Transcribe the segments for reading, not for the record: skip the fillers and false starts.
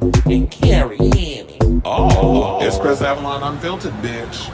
and Carrie Annie. Oh, it's Chris Avalon Unfiltered, bitch.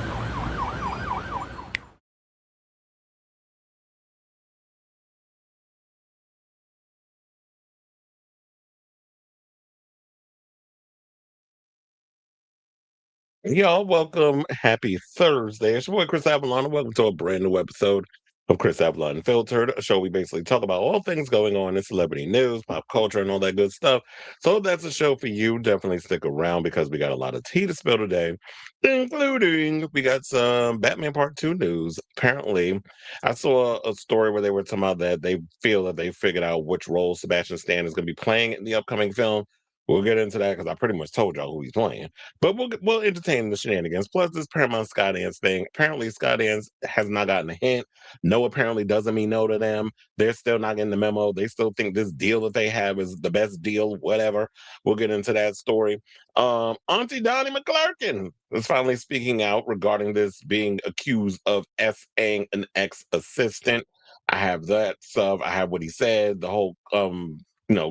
Y'all, welcome. Happy Thursday. It's your boy Chris Avalon, and welcome to a brand new episode of Chris Avalon Unfiltered, a show we basically talk about all things going on in celebrity news, pop culture, and all that good stuff. So if that's a show for you, definitely stick around because we got a lot of tea to spill today, including we got some Batman Part 2 news. Apparently, I saw a story where they were talking about that they feel that they figured out which role Sebastian Stan is going to be playing in the upcoming film. We'll get into that because I pretty much told y'all who he's playing. But we'll entertain the shenanigans. Plus, this Paramount Skydance thing. Apparently, Skydance has not gotten a hint. No apparently doesn't mean no to them. They're still not getting the memo. They still think this deal that they have is the best deal, whatever. We'll get into that story. Auntie Donnie McClurkin is finally speaking out regarding this being accused of S-ing an ex-assistant. I have that stuff. I have what he said, the whole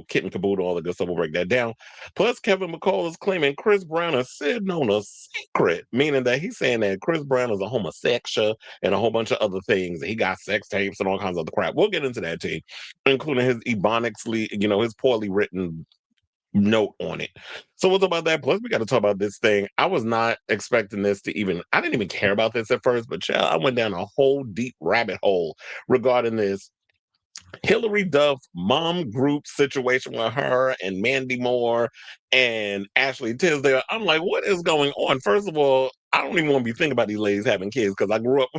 kit and caboodle, all the good stuff. We'll break that down. Plus, Kevin McCall is claiming Chris Brown is sitting on a secret, meaning that he's saying that Chris Brown is a homosexual and a whole bunch of other things. He got sex tapes and all kinds of other crap. We'll get into that too, including his ebonically, his poorly written note on it. So we'll talk about that. Plus, we got to talk about this thing. I was not expecting this to even, I didn't even care about this at first, but child, I went down a whole deep rabbit hole regarding this Hilary Duff mom group situation with her and Mandy Moore and Ashley Tisdale. I'm like, what is going on? First of all, I don't even want to be thinking about these ladies having kids because I grew up.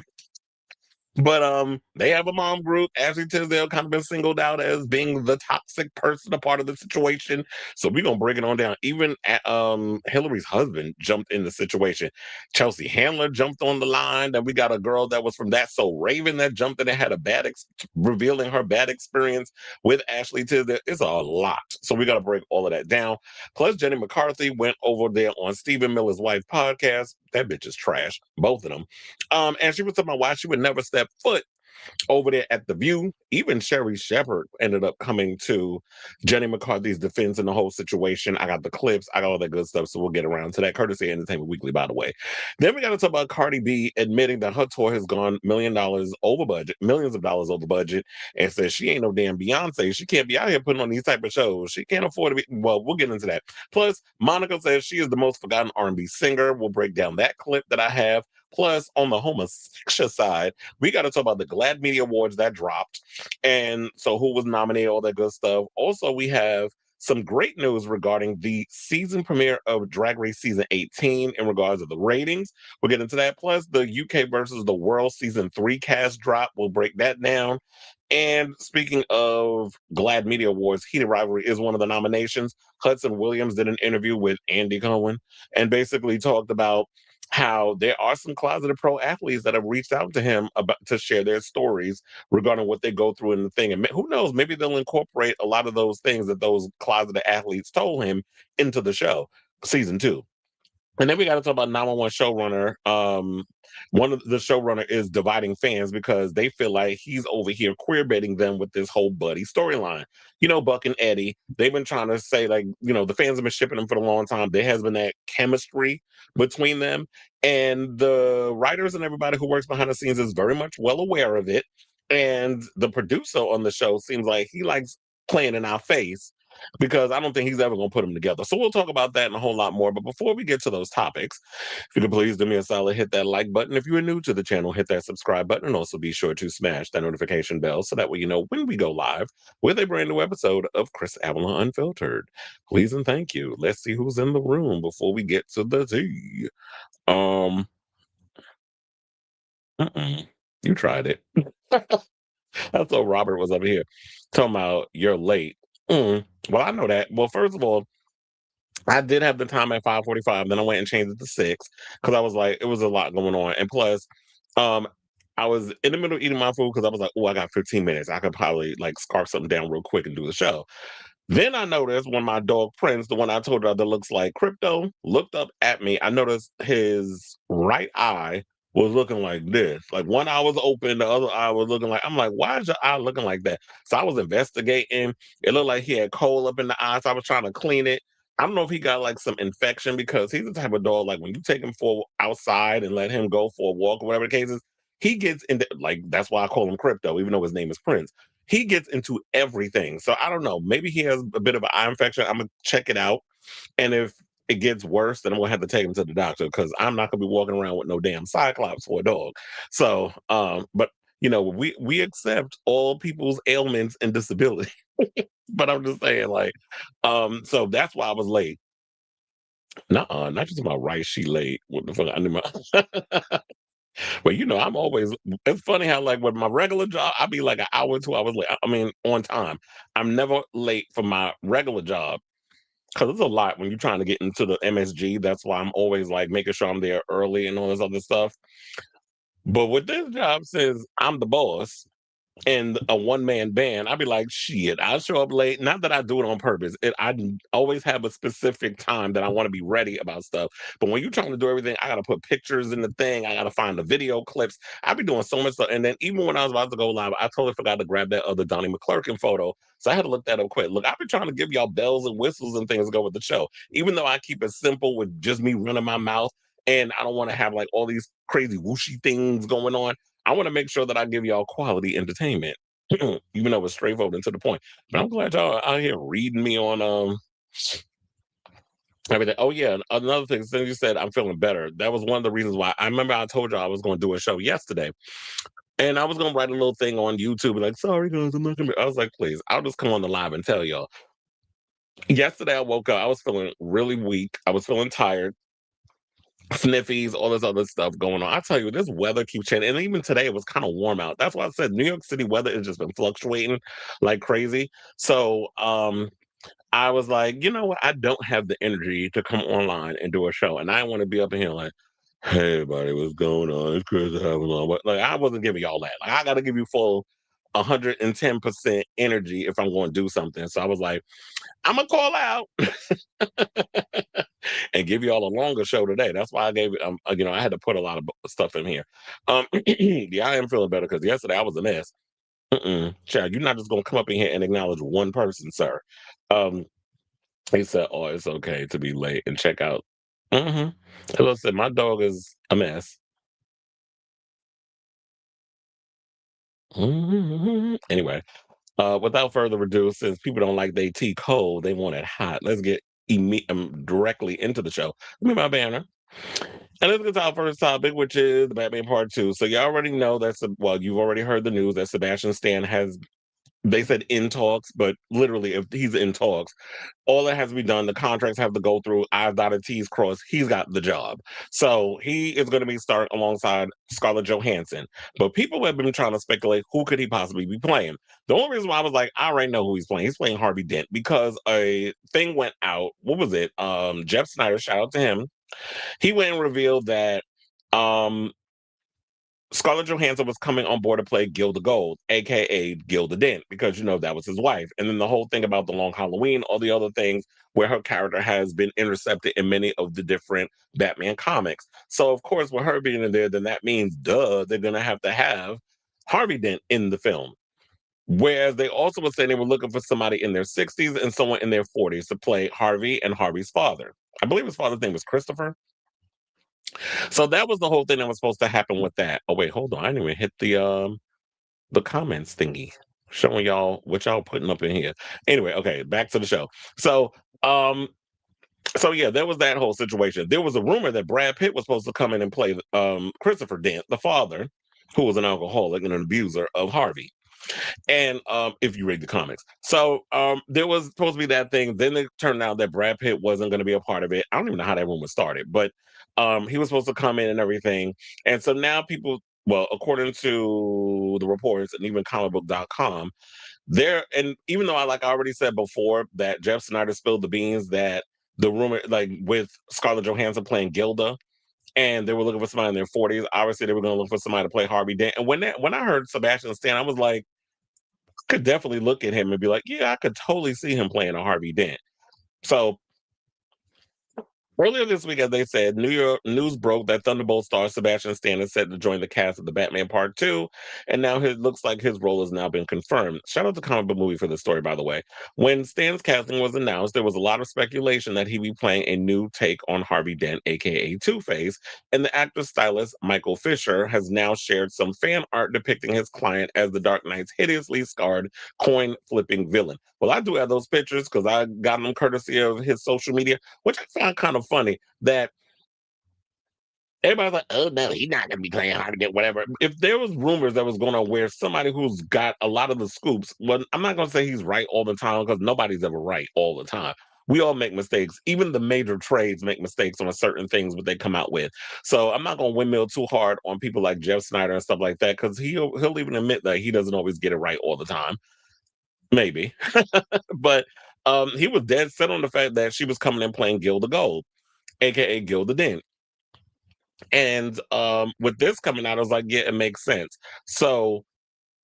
But they have a mom group. Ashley Tisdale kind of been singled out as being the toxic person, a part of the situation. So we're gonna break it on down. Even Hillary's husband jumped in the situation. Chelsea Handler jumped on the line. Then we got a girl that was from That So Raven that jumped in and had a revealing her bad experience with Ashley Tisdale. It's a lot. So we gotta break all of that down. Plus, Jenny McCarthy went over there on Stephen Miller's wife podcast. That bitch is trash. Both of them. And she was talking about why she would never step foot over there at the View. Even Sherry Shepard ended up coming to Jenny McCarthy's defense in the whole situation. I got the clips, I got all that good stuff, so we'll get around to that. Courtesy of Entertainment Weekly, by the way. Then we got to talk about Cardi B admitting that her tour has gone $1 million over budget, millions of dollars over budget, and says she ain't no damn Beyonce. She can't be out here putting on these type of shows. She can't afford to be. Well, we'll get into that. Plus, Monica says she is the most forgotten R&B singer. We'll break down that clip that I have. Plus, on the homosexual side, we got to talk about the GLAAD Media Awards that dropped. And so who was nominated, all that good stuff. Also, we have some great news regarding the season premiere of Drag Race Season 18 in regards to the ratings. We'll get into that. Plus, the UK versus the World Season 3 cast drop. We'll break that down. And speaking of GLAAD Media Awards, Heated Rivalry is one of the nominations. Hudson Williams did an interview with Andy Cohen and basically talked about how there are some closeted pro athletes that have reached out to him about to share their stories regarding what they go through in the thing. And who knows, maybe they'll incorporate a lot of those things that those closeted athletes told him into the show, season 2. And then we got to talk about 911 showrunner. One of the showrunner is dividing fans because they feel like he's over here queerbaiting them with this whole Buddy storyline. Buck and Eddie, they've been trying to say, like, the fans have been shipping them for a long time. There has been that chemistry between them. And the writers and everybody who works behind the scenes is very much well aware of it. And the producer on the show seems like he likes playing in our face because I don't think he's ever going to put them together. So we'll talk about that and a whole lot more. But before we get to those topics, if you could please do me a solid, hit that like button. If you are new to the channel, hit that subscribe button. And also be sure to smash that notification bell so that way you know when we go live with a brand new episode of Chris Avalon Unfiltered. Please and thank you. Let's see who's in the room before we get to the tea. Um, you tried it. I thought Robert was over here talking about you're late. Well, I know that. Well, first of all, I did have the time at 5:45. Then I went and changed it to 6 because I was like, it was a lot going on. And plus, um, I was in the middle of eating my food because I was like, oh, I got 15 minutes. I could probably like scarf something down real quick and do the show. Then I noticed when my dog Prince, the one I told you that looks like crypto, looked up at me. I noticed his right eye was looking like this. Like one eye was open, the other eye was looking like, I'm like, why is your eye looking like that? So I was investigating. It looked like he had coal up in the eye. So I was trying to clean it. I don't know if he got like some infection because he's the type of dog like when you take him for outside and let him go for a walk or whatever the case is, he gets into like that's why I call him Crypto, even though his name is Prince. He gets into everything. So I don't know. Maybe he has a bit of an eye infection. I'm gonna check it out. And if it gets worse, then I'm gonna have to take him to the doctor because I'm not gonna be walking around with no damn cyclops for a dog. So but we accept all people's ailments and disability. But I'm just saying, like, so that's why I was late. Not just my rice. She late. What the fuck? I knew my. But I'm always. It's funny how like with my regular job, I'll be like an hour, 2 hours late. I mean, on time. I'm never late for my regular job because it's a lot when you're trying to get into the MSG. That's why I'm always like making sure I'm there early and all this other stuff. But with this job, since I'm the boss, and a one-man band, I'd be like, shit, I'll show up late. Not that I do it on purpose. Always have a specific time that I want to be ready about stuff. But when you're trying to do everything, I gotta put pictures in the thing. I gotta find the video clips. I'd be doing so much stuff. And then even when I was about to go live, I totally forgot to grab that other Donnie McClurkin photo. So I had to look that up quick. Look, I've been trying to give y'all bells and whistles and things to go with the show. Even though I keep it simple with just me running my mouth and I don't want to have like all these crazy whooshy things going on. I want to make sure that I give y'all quality entertainment, even though it's straightforward and to the point. But I'm glad y'all out here reading me on everything. Oh yeah, and another thing. Since you said I'm feeling better, that was one of the reasons why. I remember I told y'all I was going to do a show yesterday, and I was going to write a little thing on YouTube, like, sorry guys, I'm not gonna. I was like, please, I'll just come on the live and tell y'all. Yesterday I woke up, I was feeling really weak. I was feeling tired. Sniffies, all this other stuff going on. I tell you, this weather keeps changing. And even today, it was kind of warm out. That's why I said New York City weather has just been fluctuating like crazy. So I was like, you know what? I don't have the energy to come online and do a show. And I want to be up in here like, hey, everybody, what's going on? It's Chris having on. Like, I wasn't giving y'all that. Like, I got to give you full 110% energy if I'm going to do something. So I was like, I'm going to call out and give you all a longer show today. That's why I gave it. I had to put a lot of stuff in here. Yeah, I am feeling better because yesterday I was a mess. Chad, you're not just gonna come up in here and acknowledge one person, sir. Um, he said, "Oh, it's okay to be late and check out." Listen, my dog is a mess. Anyway, without further ado, since people don't like their tea cold, they want it hot. Let's get directly into the show. Give me my banner. And let's get to our first topic, which is the Batman Part 2. So you already know well, you've already heard the news that Sebastian Stan they said in talks, but literally if he's in talks, all that has to be done, the contracts have to go through, I's dotted, T's crossed, he's got the job. So he is going to be starting alongside Scarlett Johansson. But people have been trying to speculate who could he possibly be playing. The only reason why I was like, I already know who he's playing. He's playing Harvey Dent because a thing went out. What was it? Jeff Snyder, shout out to him. He went and revealed that um, Scarlett Johansson was coming on board to play Gilda Gold, aka Gilda Dent, because that was his wife. And then the whole thing about the Long Halloween, all the other things where her character has been intercepted in many of the different Batman comics. So of course, with her being in there, then that means they're gonna have to have Harvey Dent in the film. Whereas they also were saying they were looking for somebody in their 60s and someone in their 40s to play Harvey and Harvey's father. I believe his father's name was Christopher. So that was the whole thing that was supposed to happen with that. Oh wait, hold on. I didn't even hit the comments thingy. Showing y'all what y'all putting up in here. Anyway, okay, back to the show. So um so yeah, there was that whole situation. There was a rumor that Brad Pitt was supposed to come in and play Christopher Dent, the father, who was an alcoholic and an abuser of Harvey. And if you read the comics. So there was supposed to be that thing. Then it turned out that Brad Pitt wasn't going to be a part of it. I don't even know how that rumor started, but he was supposed to come in and everything. And so now people, well, according to the reports and even comicbook.com, and even though I already said before that Jeff Snyder spilled the beans that the rumor, like with Scarlett Johansson playing Gilda, and they were looking for somebody in their 40s. Obviously, they were going to look for somebody to play Harvey Dent. And when I heard Sebastian Stan, I was like, could definitely look at him and be like, yeah, I could totally see him playing a Harvey Dent. So Earlier this week, as they said, New York news broke that Thunderbolt star Sebastian Stan is set to join the cast of the Batman Part 2, and now it looks like his role has now been confirmed. Shout out to Comic Book Movie for this story, by the way. When Stan's casting was announced, there was a lot of speculation that he'd be playing a new take on Harvey Dent, aka Two-Face, and the actor stylist Michael Fisher has now shared some fan art depicting his client as the Dark Knight's hideously scarred, coin-flipping villain. Well, I do have those pictures because I got them courtesy of his social media, which I found kind of funny that everybody's like, "Oh no, he's not gonna be playing Harvey Dent, whatever." If there was rumors that was going on where somebody who's got a lot of the scoops, well, I'm not gonna say he's right all the time because nobody's ever right all the time. We all make mistakes. Even the major trades make mistakes on certain things what they come out with. So I'm not gonna windmill too hard on people like Jeff Snyder and stuff like that because he'll even admit that he doesn't always get it right all the time. Maybe, but he was dead set on the fact that she was coming in playing Gilda Gold, aka Gilda Dent. And with this coming out, I was like, yeah, it makes sense. So,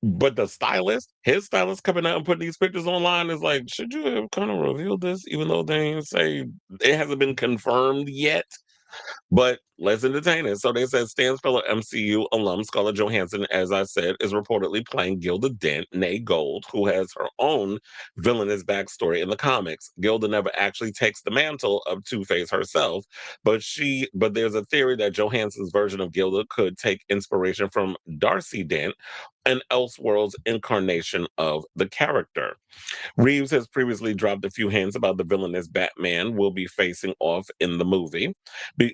but his stylist coming out and putting these pictures online is like, should you have kind of revealed this, even though they ain't say it hasn't been confirmed yet? But let's entertain it. So they said Stan's fellow MCU alum Scarlett Johansson, as I said, is reportedly playing Gilda Dent, née Gold, who has her own villainous backstory in the comics. Gilda never actually takes the mantle of Two-Face herself, but there's a theory that Johansson's version of Gilda could take inspiration from Darcy Dent, an Elseworlds incarnation of the character. Reeves has previously dropped a few hints about the villainous Batman will be facing off in the movie,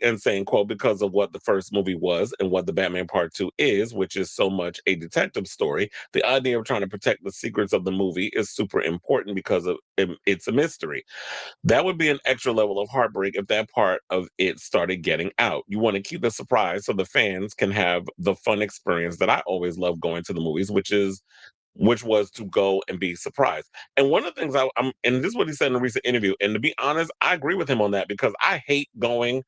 and saying, quote, because of what the first movie was and what the Batman Part 2 is, which is so much a detective story, the idea of trying to protect the secrets of the movie is super important because it's a mystery. That would be an extra level of heartbreak if that part of it started getting out. You want to keep the surprise so the fans can have the fun experience that I always love going to the movies, which was to go and be surprised. And one of the things and this is what he said in a recent interview. And to be honest, I agree with him on that because I hate going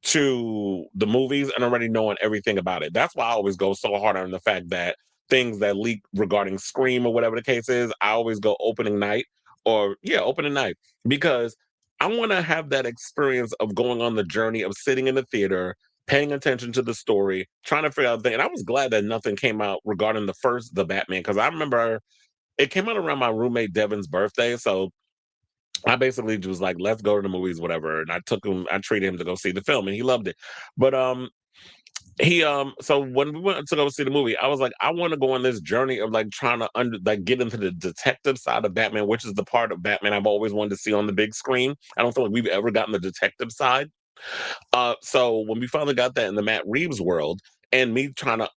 to the movies and already knowing everything about it. That's why I always go so hard on the fact that things that leak regarding Scream or whatever the case is, I always go opening night or yeah, opening night because I want to have that experience of going on the journey of sitting in the theater, paying attention to the story, trying to figure out things. And I was glad that nothing came out regarding the Batman, because I remember it came out around my roommate Devin's birthday. So I basically was like, let's go to the movies, whatever. And I treated him to go see the film and he loved it. But so when we went to go see the movie, I was like, I want to go on this journey of like trying to get into the detective side of Batman, which is the part of Batman I've always wanted to see on the big screen. I don't feel like we've ever gotten the detective side. So when we finally got that in the Matt Reeves world, and me trying to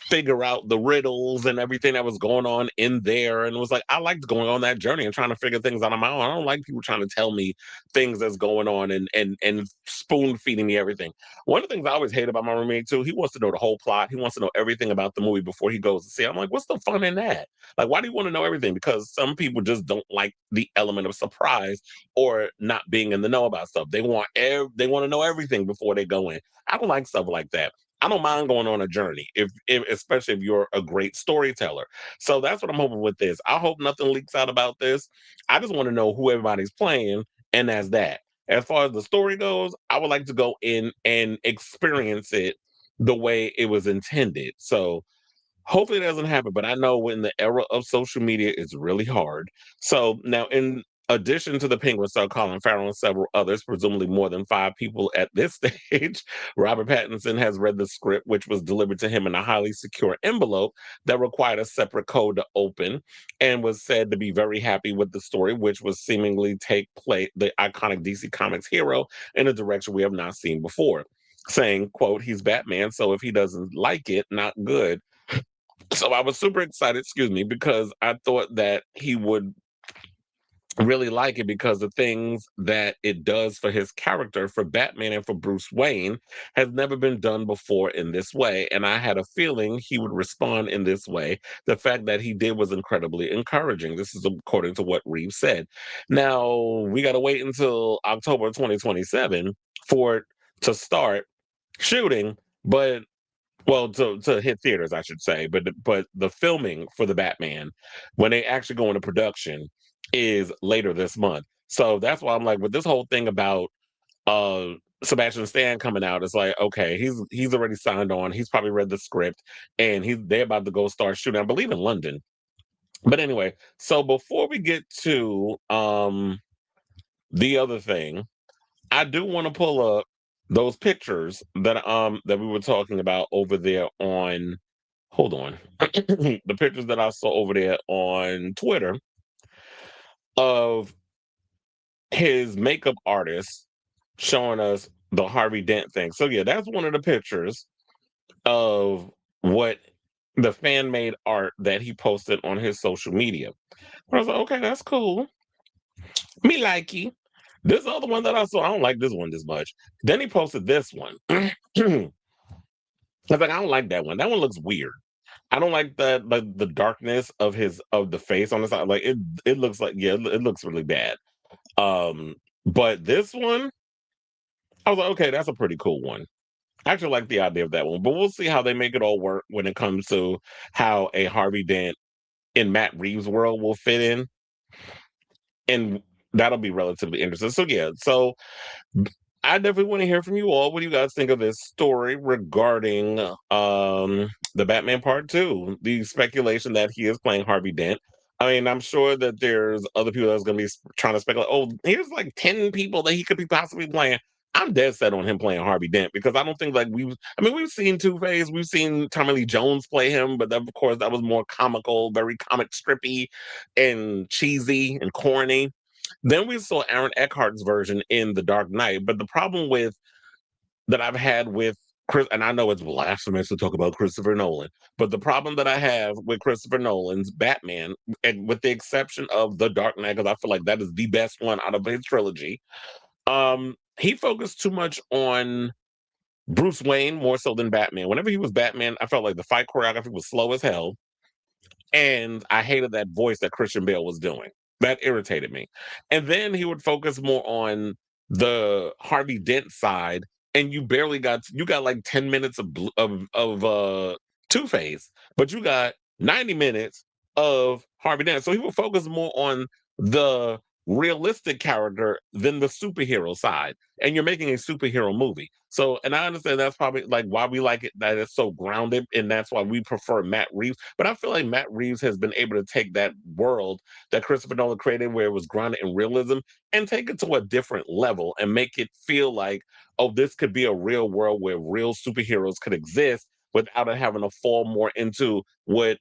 figure out the riddles and everything that was going on in there. And it was like, I liked going on that journey and trying to figure things out on my own. I don't like people trying to tell me things that's going on and spoon feeding me everything. One of the things I always hate about my roommate too, he wants to know the whole plot. He wants to know everything about the movie before he goes to see it. I'm like, what's the fun in that? Like, why do you want to know everything? Because some people just don't like the element of surprise or not being in the know about stuff. They want to know everything before they go in. I don't like stuff like that. I don't mind going on a journey, if especially if you're a great storyteller. So that's what I'm hoping with this. I hope nothing leaks out about this. I just want to know who everybody's playing, and that's that. As far as the story goes, I would like to go in and experience it the way it was intended. So hopefully it doesn't happen, but I know in the era of social media, it's really hard. So now, in addition to the Penguin star Colin Farrell and several others, presumably more than five people at this stage, Robert Pattinson has read the script, which was delivered to him in a highly secure envelope that required a separate code to open, and was said to be very happy with the story, which was seemingly take place the iconic DC Comics hero in a direction we have not seen before. Saying, quote, he's Batman, so if he doesn't like it, not good. So I was super excited, excuse me, because I thought that he would really like it because the things that it does for his character, for Batman and for Bruce Wayne, has never been done before in this way. And I had a feeling he would respond in this way. The fact that he did was incredibly encouraging. This is according to what Reeves said. Now, we got to wait until October 2027 for it to start shooting, but well, to hit theaters, I should say, but the filming for the Batman, when they actually go into production, is later this month. So that's why I'm like, with this whole thing about uh Sebastian Stan coming out. It's like, okay, he's already signed on. He's probably read the script, and they're about to go start shooting. I believe in London. But anyway, so before we get to the other thing, I do want to pull up those pictures that we were talking about over there on. Hold on, the pictures that I saw over there on Twitter of his makeup artist showing us the Harvey Dent thing. So yeah, that's one of the pictures of what the fan made art that he posted on his social media. I was like, okay, that's cool. Me likey. This other one that I saw, I don't like this one this much. Then he posted this one. I was like, I don't like that one. That one looks weird. I don't like the darkness of the face on the side. Like it looks like, yeah, it looks really bad. But this one, I was like, okay, that's a pretty cool one. I actually like the idea of that one, but we'll see how they make it all work when it comes to how a Harvey Dent in Matt Reeves' world will fit in, and that'll be relatively interesting. So yeah, so I definitely want to hear from you all. What do you guys think of this story regarding the Batman Part 2? The speculation that he is playing Harvey Dent. I mean, I'm sure that there's other people that's going to be trying to speculate. Oh, here's like 10 people that he could be possibly playing. I'm dead set on him playing Harvey Dent because I don't think like we've seen Two Face, we've seen Tommy Lee Jones play him, but of course that was more comical, very comic strippy and cheesy and corny. Then we saw Aaron Eckhart's version in The Dark Knight, but the problem with that I've had with Chris, and I know it's blasphemous to talk about Christopher Nolan, but the problem that I have with Christopher Nolan's Batman, and with the exception of The Dark Knight, because I feel like that is the best one out of his trilogy, he focused too much on Bruce Wayne more so than Batman. Whenever he was Batman, I felt like the fight choreography was slow as hell. And I hated that voice that Christian Bale was doing. That irritated me. And then he would focus more on the Harvey Dent side, and you got like 10 minutes of Two Face, but you got 90 minutes of Harvey Dent. So he would focus more on the realistic character than the superhero side. And you're making a superhero movie. So, and I understand that's probably like why we like it, that it's so grounded, and that's why we prefer Matt Reeves. But I feel like Matt Reeves has been able to take that world that Christopher Nolan created, where it was grounded in realism, and take it to a different level and make it feel like, oh, this could be a real world where real superheroes could exist without it having to fall more into what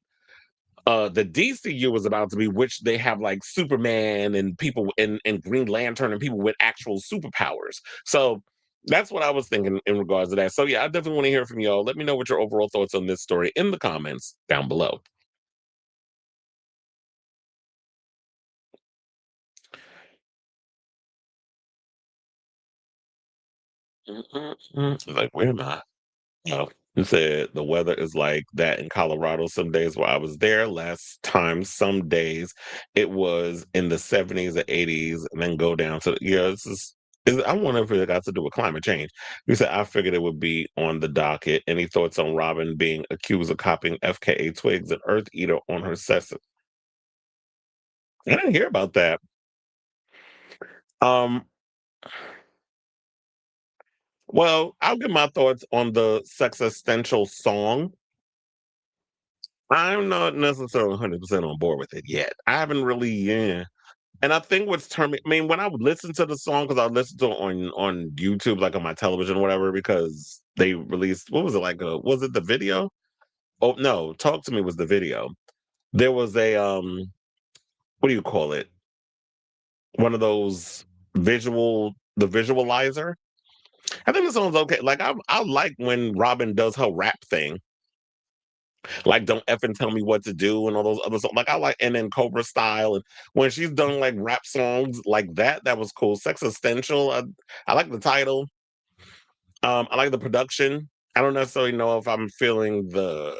the DCU was about to be, which they have like Superman and people and Green Lantern and people with actual superpowers. So that's what I was thinking in regards to that. So yeah, I definitely want to hear from y'all. Let me know what your overall thoughts on this story in the comments down below. Like, where am I? Oh, you said the weather is like that in Colorado. Some days where I was there last time, some days it was in the 70s or 80s, and then go down to, yeah, I wonder if it got to do with climate change. You said, I figured it would be on the docket. Any thoughts on Robin being accused of copying FKA Twigs and Earth Eater on her session? I didn't hear about that. Um, well, I'll give my thoughts on the sex essential song. I'm not necessarily 100% on board with it yet. I haven't really, yeah. And I think what's turning, I mean, when I would listen to the song, because I listened to it on YouTube, like on my television or whatever, because they released, what was it like? Was it the video? Oh, no, Talk to Me was the video. There was what do you call it? One of those the visualizer. I think the song's okay. Like, I like when Robin does her rap thing. Like don't effing tell me what to do and all those other songs. Like I like, and then Cobra Style, and when she's done like rap songs like that, that was cool. Sex Essential, I like the title. I like the production. I don't necessarily know if I'm feeling the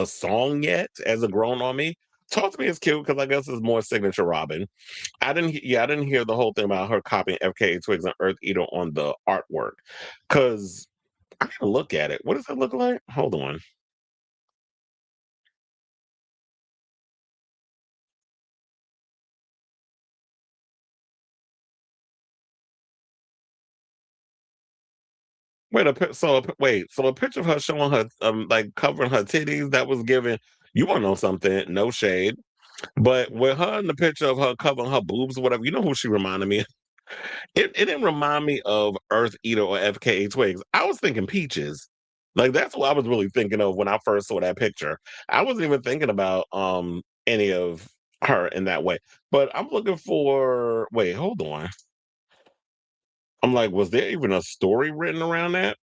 song yet as a grown on me. Talk to Me is cute because I guess it's more signature Robin. I didn't hear the whole thing about her copying FKA Twigs and Earth Eater on the artwork because I gotta look at it. What does it look like? Hold on. So a picture of her showing her like covering her titties, that was given. You want to know something? No shade, but with her in the picture of her covering her boobs or whatever, you know who she reminded me of? It didn't remind me of Earth Eater or FKA Twigs. I was thinking Peaches. Like that's what I was really thinking of when I first saw that picture. I wasn't even thinking about any of her in that way. But I'm looking for wait, hold on. I'm like, was there even a story written around that?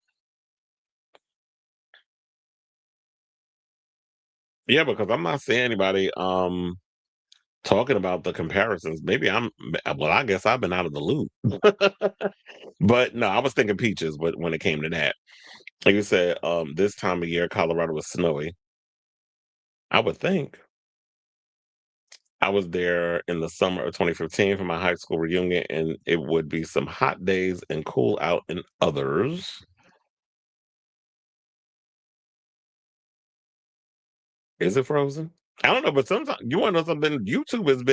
Yeah, because I'm not seeing anybody talking about the comparisons. Maybe well, I guess I've been out of the loop. But no, I was thinking Peaches, but when it came to that. Like you said, this time of year, Colorado was snowy. I would think. I was there in the summer of 2015 for my high school reunion, and it would be some hot days and cool out in others. Is it frozen? I don't know, but sometimes you want to know something? YouTube has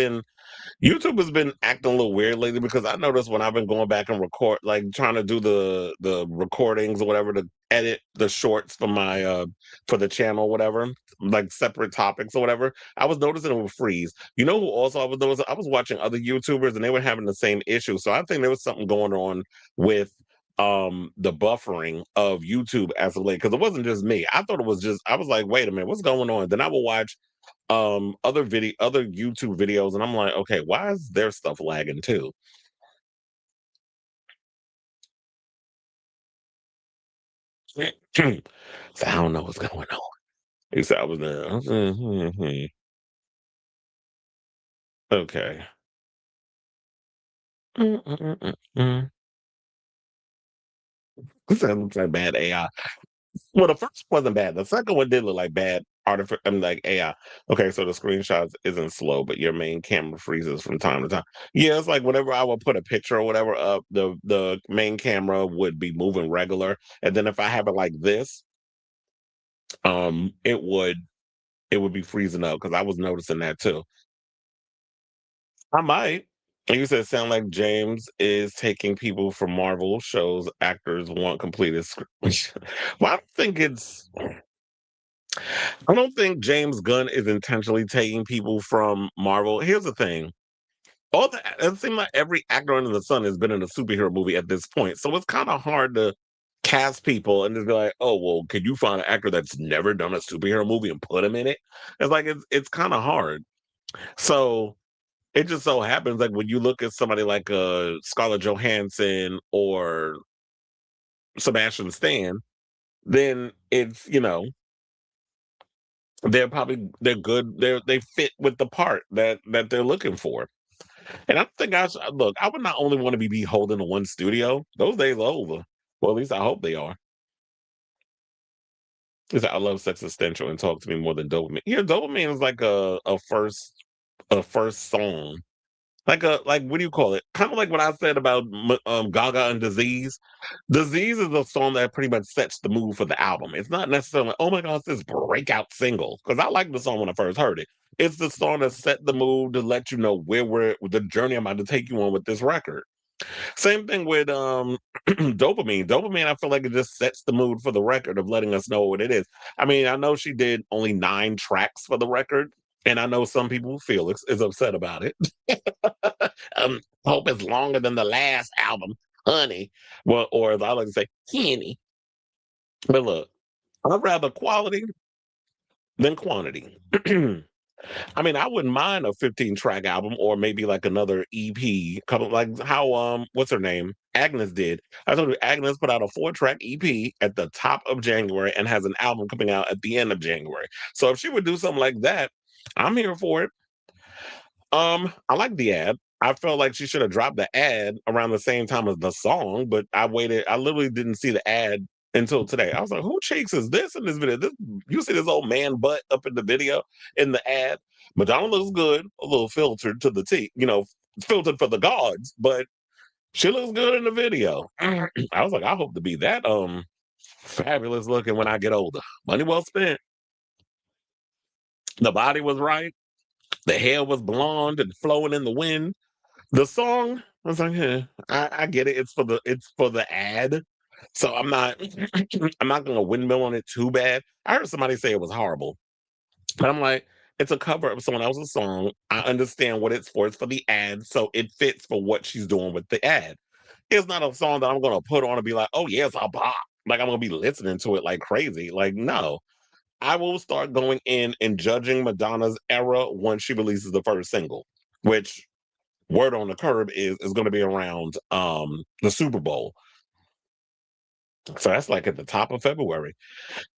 been acting a little weird lately because I noticed when I've been going back and record, like trying to do the recordings or whatever to edit the shorts for my for the channel, or whatever, like separate topics or whatever. I was noticing it would freeze. You know who also I was noticing? I was watching other YouTubers and they were having the same issue. So I think there was something going on with the buffering of YouTube as of late because it wasn't just me. I thought it was just I was like, wait a minute, what's going on? Then I will watch other YouTube videos and I'm like, okay, why is their stuff lagging too? So I don't know what's going on. He said I was there. I said, okay. This looks like bad AI. Well, the first one wasn't bad. The second one did look like bad artificial. I'm like AI. Okay, so the screenshots isn't slow, but your main camera freezes from time to time. Yeah, it's like whenever I would put a picture or whatever up, the main camera would be moving regular, and then if I have it like this, um, it would it would be freezing up because I was noticing that too. I might. You said sound like James is taking people from Marvel shows actors want completed script. Well, I don't think James Gunn is intentionally taking people from Marvel. Here's the thing. It seems like every actor under the sun has been in a superhero movie at this point. So it's kind of hard to cast people and just be like, oh well, could you find an actor that's never done a superhero movie and put him in it? It's like it's kind of hard. So it just so happens like when you look at somebody like Scarlett Johansson or Sebastian Stan, then it's they're good. They fit with the part that they're looking for. And I think look. I would not only want to be beholden to one studio. Those days are over. Well, at least I hope they are. Because I love Sex Essential and Talk to Me more than Dopamine. Yeah, Dopamine is like a first song. Like what do you call it? Kind of like what I said about Gaga and Disease. Disease is a song that pretty much sets the mood for the album. It's not necessarily oh my god, this breakout single because I liked the song when I first heard it. It's the song that set the mood to let you know where we're the journey I'm about to take you on with this record. Same thing with dopamine. Dopamine, I feel like it just sets the mood for the record of letting us know what it is. I mean, I know she did only 9 tracks for the record, and I know some people Felix is upset about it. Hope it's longer than the last album, honey. Well, or as I like to say, Henny. But look, I'd rather quality than quantity. I mean, I wouldn't mind a 15-track album or maybe like another EP, couple like how what's her name? Agnes did. I told you Agnes put out a 4-track EP at the top of January and has an album coming out at the end of January. So if she would do something like that, I'm here for it. I like the ad. I felt like she should have dropped the ad around the same time as the song, but I waited. I literally didn't see the ad until today. I was like, "Who cheeks is this in this video? You see this old man butt up in the video in the ad? Madonna looks good, a little filtered to the T, filtered for the gods, but she looks good in the video." I was like, I hope to be that fabulous looking when I get older. Money well spent. The body was right. The hair was blonde and flowing in the wind. The song, I was like, I get it. It's for the ad, So I'm not I'm not gonna windmill on it too bad. I heard somebody say it was horrible. But I'm like, it's a cover of someone else's song. I understand what it's for. It's for the ad, so it fits for what she's doing with the ad. It's not a song that I'm gonna put on and be like, oh yeah, it's a bop. Like I'm gonna be listening to it like crazy. Like, no. I will start going in and judging Madonna's era once she releases the first single, which word on the curb is gonna be around the Super Bowl. So that's like at the top of February.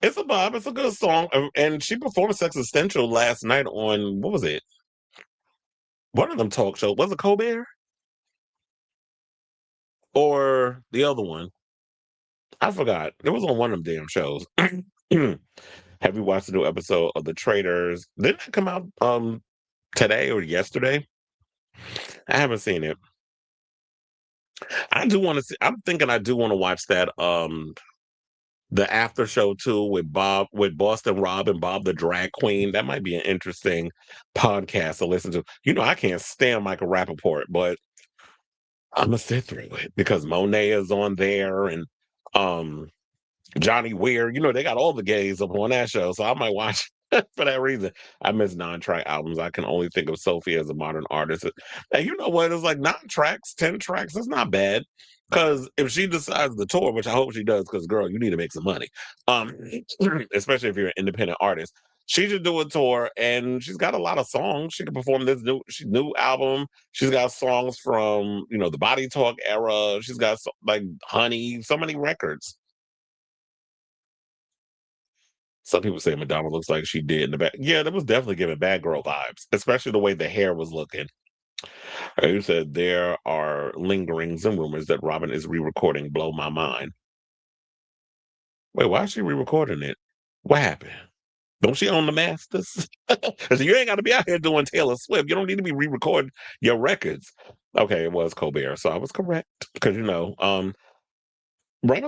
It's a vibe. It's a good song. And she performed Sex Essential last night on, what was it? One of them talk shows. Was it Colbert? Or the other one? I forgot. It was on one of them damn shows. Have you watched the new episode of The Traitors? Didn't it come out today or yesterday? I haven't seen it. I do want to see. I'm thinking I do want to watch that the after show too with Boston Rob and Bob the drag queen. That might be an interesting podcast to listen to. You know, I can't stand Michael Rappaport, but I'm gonna sit through it because Monet is on there and um Johnny Weir. You know, they got all the gays up on that show, so I might watch for that reason. I miss non-track albums. I can only think of Sophie as a modern artist. And you know what? It's like 9 tracks, 10 tracks. It's not bad. Because if she decides to tour, which I hope she does, because girl, you need to make some money. Um, especially if you're an independent artist. She should do a tour, and she's got a lot of songs. She can perform this new album. She's got songs from the Body Talk era. She's got like Honey, so many records. Some people say Madonna looks like she did in the back. Yeah, that was definitely giving bad girl vibes, especially the way the hair was looking. You said there are lingerings and rumors that Robin is re-recording "Blow My Mind." Wait, why is she re-recording it? What happened? Don't she own the masters? So you ain't got to be out here doing Taylor Swift. You don't need to be re-recording your records. Okay, it was Colbert, so I was correct because Robin's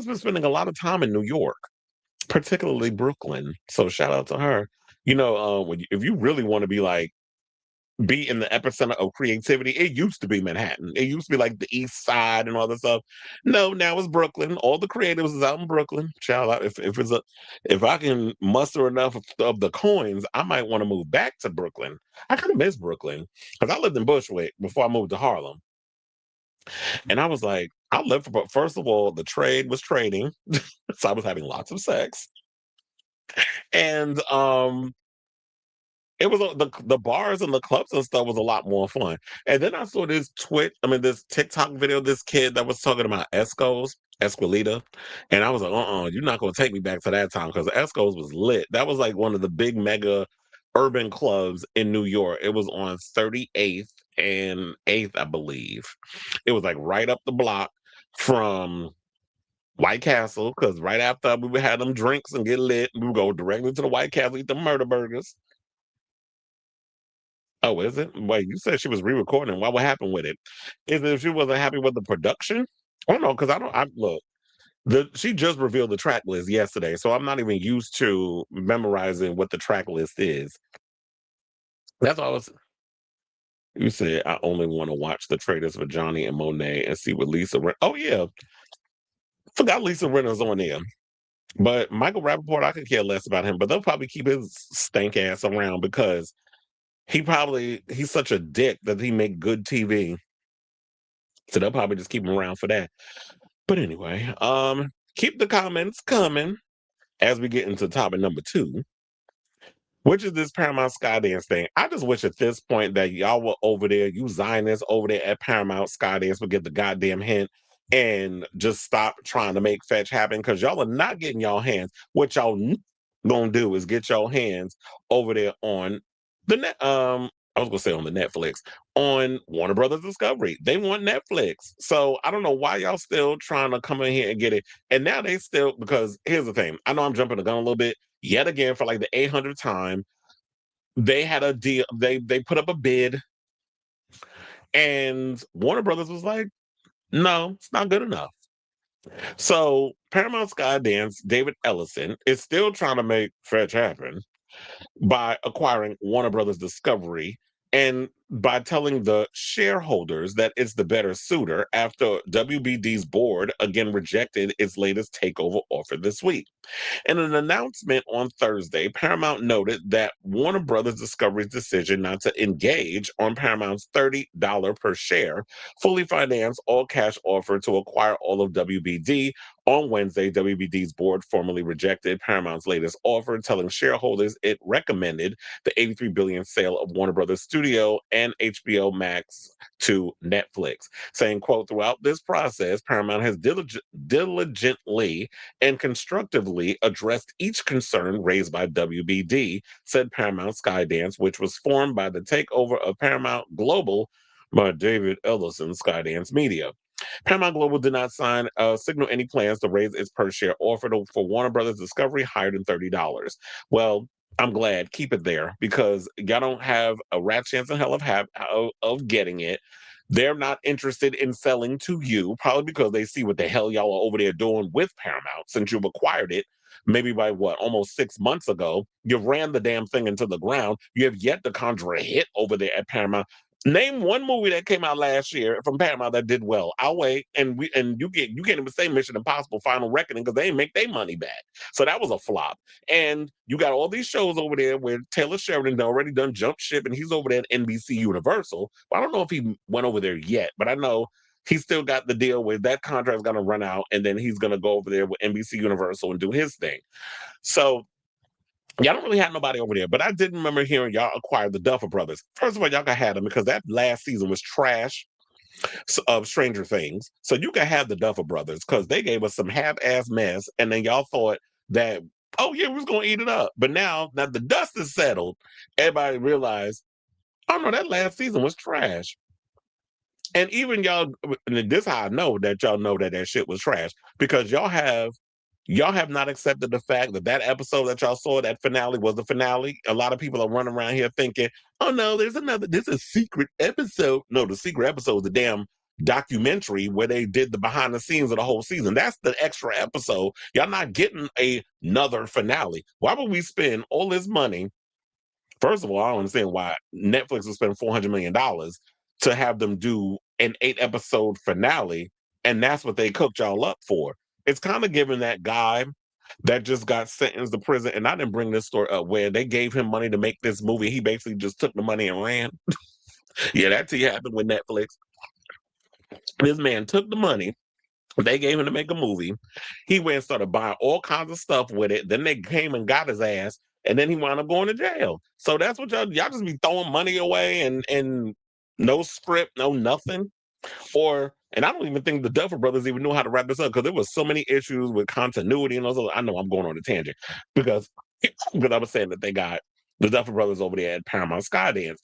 been spending a lot of time in New York, particularly Brooklyn. So shout out to her. If you really want to be in the epicenter of creativity, it used to be Manhattan. It used to be like the East Side and all this stuff. No, now it's Brooklyn. All the creatives is out in Brooklyn. Child, if I can muster enough of the coins, I might want to move back to Brooklyn. I kind of miss Brooklyn because I lived in Bushwick before I moved to Harlem, and I was like, I lived for. First of all, the trade was trading, so I was having lots of sex, and it was the bars and the clubs and stuff was a lot more fun. And then I saw this TikTok video, this kid that was talking about Esquilita. And I was like, you're not gonna take me back to that time because Escos was lit. That was like one of the big mega urban clubs in New York. It was on 38th and 8th, I believe. It was like right up the block from White Castle, because right after we would have them drinks and get lit, we would go directly to the White Castle, eat the murder burgers. Oh, is it? Wait, you said she was re-recording. What would happen with it? Is it if she wasn't happy with the production? Oh no, because I don't. I look. She just revealed the track list yesterday, so I'm not even used to memorizing what the track list is. That's all. You said I only want to watch the trailers for Johnny and Monet and see what Lisa. Oh yeah, forgot Lisa Rinna's on there. But Michael Rappaport, I could care less about him. But they'll probably keep his stank ass around because he's such a dick that he make good TV. So they'll probably just keep him around for that. But anyway, keep the comments coming as we get into topic number 2, which is this Paramount Skydance thing. I just wish at this point that y'all were over there, you Zionists over there at Paramount Skydance would get the goddamn hint and just stop trying to make fetch happen because y'all are not getting y'all hands. What y'all gonna do is get your hands over there on the net. I was gonna say on the Netflix on Warner Brothers Discovery. They want Netflix, so I don't know why y'all still trying to come in here and get it. And now they still because here's the thing. I know I'm jumping the gun a little bit. Yet again, for like the 800th time, they had a deal. They put up a bid, and Warner Brothers was like, "No, it's not good enough." So Paramount Skydance, David Ellison is still trying to make fetch happen by acquiring Warner Brothers Discovery. And by telling the shareholders that it's the better suitor after WBD's board again rejected its latest takeover offer this week. In an announcement on Thursday, Paramount noted that Warner Brothers Discovery's decision not to engage on Paramount's $30 per share, fully financed all cash offer to acquire all of WBD. On Wednesday, WBD's board formally rejected Paramount's latest offer, telling shareholders it recommended the $83 billion sale of Warner Brothers Studio and HBO Max to Netflix, saying, quote, throughout this process, Paramount has diligently and constructively addressed each concern raised by WBD, said Paramount Skydance, which was formed by the takeover of Paramount Global by David Ellison Skydance Media. Paramount Global did not signal any plans to raise its per share offer for Warner Brothers Discovery higher than $30. Well, I'm glad. Keep it there because y'all don't have a rat chance in hell of getting it. They're not interested in selling to you, probably because they see what the hell y'all are over there doing with Paramount since you've acquired it. Maybe by what, almost 6 months ago, you ran the damn thing into the ground. You have yet to conjure a hit over there at Paramount. Name one movie that came out last year from Paramount that did well. I'll wait, and you can't even say Mission Impossible: Final Reckoning because they ain't make their money back. So that was a flop. And you got all these shows over there where Taylor Sheridan already done Jump Ship, and he's over there at NBC Universal. Well, I don't know if he went over there yet, but I know he's still got the deal where that contract's gonna run out, and then he's gonna go over there with NBC Universal and do his thing. So y'all don't really have nobody over there, but I did remember hearing y'all acquire the Duffer Brothers. First of all, y'all can have them because that last season was trash of Stranger Things. So you can have the Duffer Brothers because they gave us some half-ass mess, and then y'all thought that, oh yeah, we was gonna eat it up. But now that the dust is settled, everybody realized, oh no, that last season was trash. And even y'all, and this how I know that y'all know that that shit was trash because y'all have not accepted the fact that that episode that y'all saw, that finale was the finale. A lot of people are running around here thinking, oh no, this is a secret episode. No, the secret episode is the damn documentary where they did the behind the scenes of the whole season. That's the extra episode. Y'all not getting another finale. Why would we spend all this money? First of all, I don't understand why Netflix will spend $400 million to have them do an 8 episode finale, and that's what they cooked y'all up for. It's kind of giving that guy that just got sentenced to prison, and I didn't bring this story up, where they gave him money to make this movie. He basically just took the money and ran. Yeah, that's what happened with Netflix. This man took the money they gave him to make a movie. He went and started buying all kinds of stuff with it. Then they came and got his ass, and then he wound up going to jail. So that's what y'all just be throwing money away and no script, no nothing. And I don't even think the Duffer Brothers even knew how to wrap this up because there was so many issues with continuity and also I know I'm going on a tangent because I was saying that they got the Duffer Brothers over there at Paramount Skydance.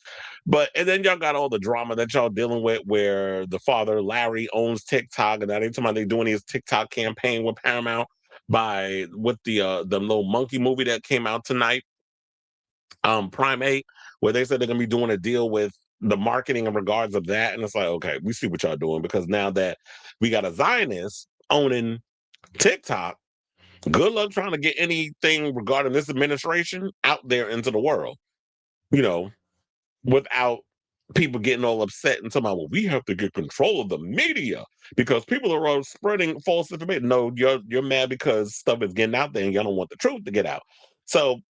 And then y'all got all the drama that y'all dealing with where the father, Larry, owns TikTok, and anytime they doing his TikTok campaign with Paramount with the little monkey movie that came out tonight, Primate, where they said they're gonna be doing a deal with the marketing in regards of that. And it's like, okay, we see what y'all doing because now that we got a Zionist owning TikTok, good luck trying to get anything regarding this administration out there into the world, you know, without people getting all upset and talking about, well, we have to get control of the media because people are all spreading false information. No, you're mad because stuff is getting out there and you don't want the truth to get out. So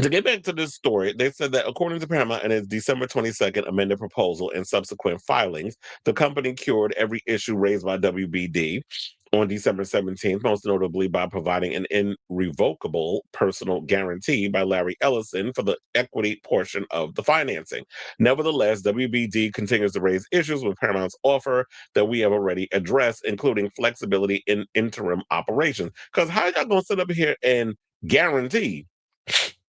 to get back to this story, they said that according to Paramount in its December 22nd amended proposal and subsequent filings, the company cured every issue raised by WBD on December 17th, most notably by providing an irrevocable personal guarantee by Larry Ellison for the equity portion of the financing. Nevertheless, WBD continues to raise issues with Paramount's offer that we have already addressed, including flexibility in interim operations. Because how y'all going to sit up here and guarantee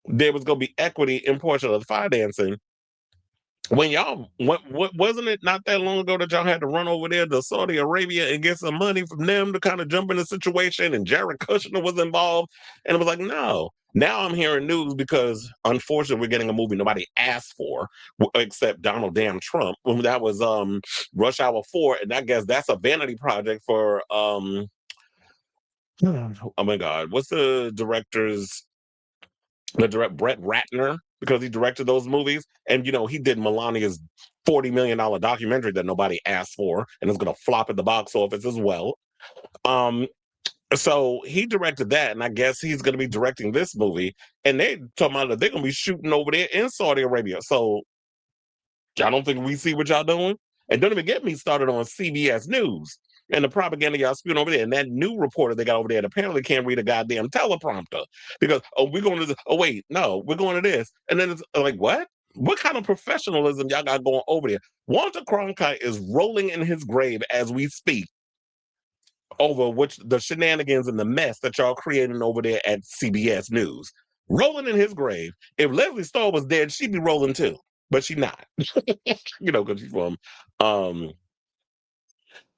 there was going to be equity in portion of the financing when y'all what wasn't it not that long ago that y'all had to run over there to Saudi Arabia and get some money from them to kind of jump in the situation, and Jared Kushner was involved, and it was like, no. Now I'm hearing news because unfortunately we're getting a movie nobody asked for except Donald damn Trump. That was Rush Hour 4, and I guess that's a vanity project for oh my god, what's the director's Brett Ratner. because he directed those movies. And, he did Melania's $40 million documentary that nobody asked for and is going to flop at the box office as well. Um, so he directed that, and I guess he's going to be directing this movie. And they talking about that they're going to be shooting over there in Saudi Arabia. So y'all don't think we see what y'all doing? And don't even get me started on CBS News and the propaganda y'all spewing over there. And that new reporter they got over there that apparently can't read a goddamn teleprompter because, we're going to this. Oh, wait, no, we're going to this. And then it's like, what? What kind of professionalism y'all got going over there? Walter Cronkite is rolling in his grave as we speak over which the shenanigans and the mess that y'all creating over there at CBS News. Rolling in his grave. If Leslie Stahl was dead, she'd be rolling too. But she's not. Because she's from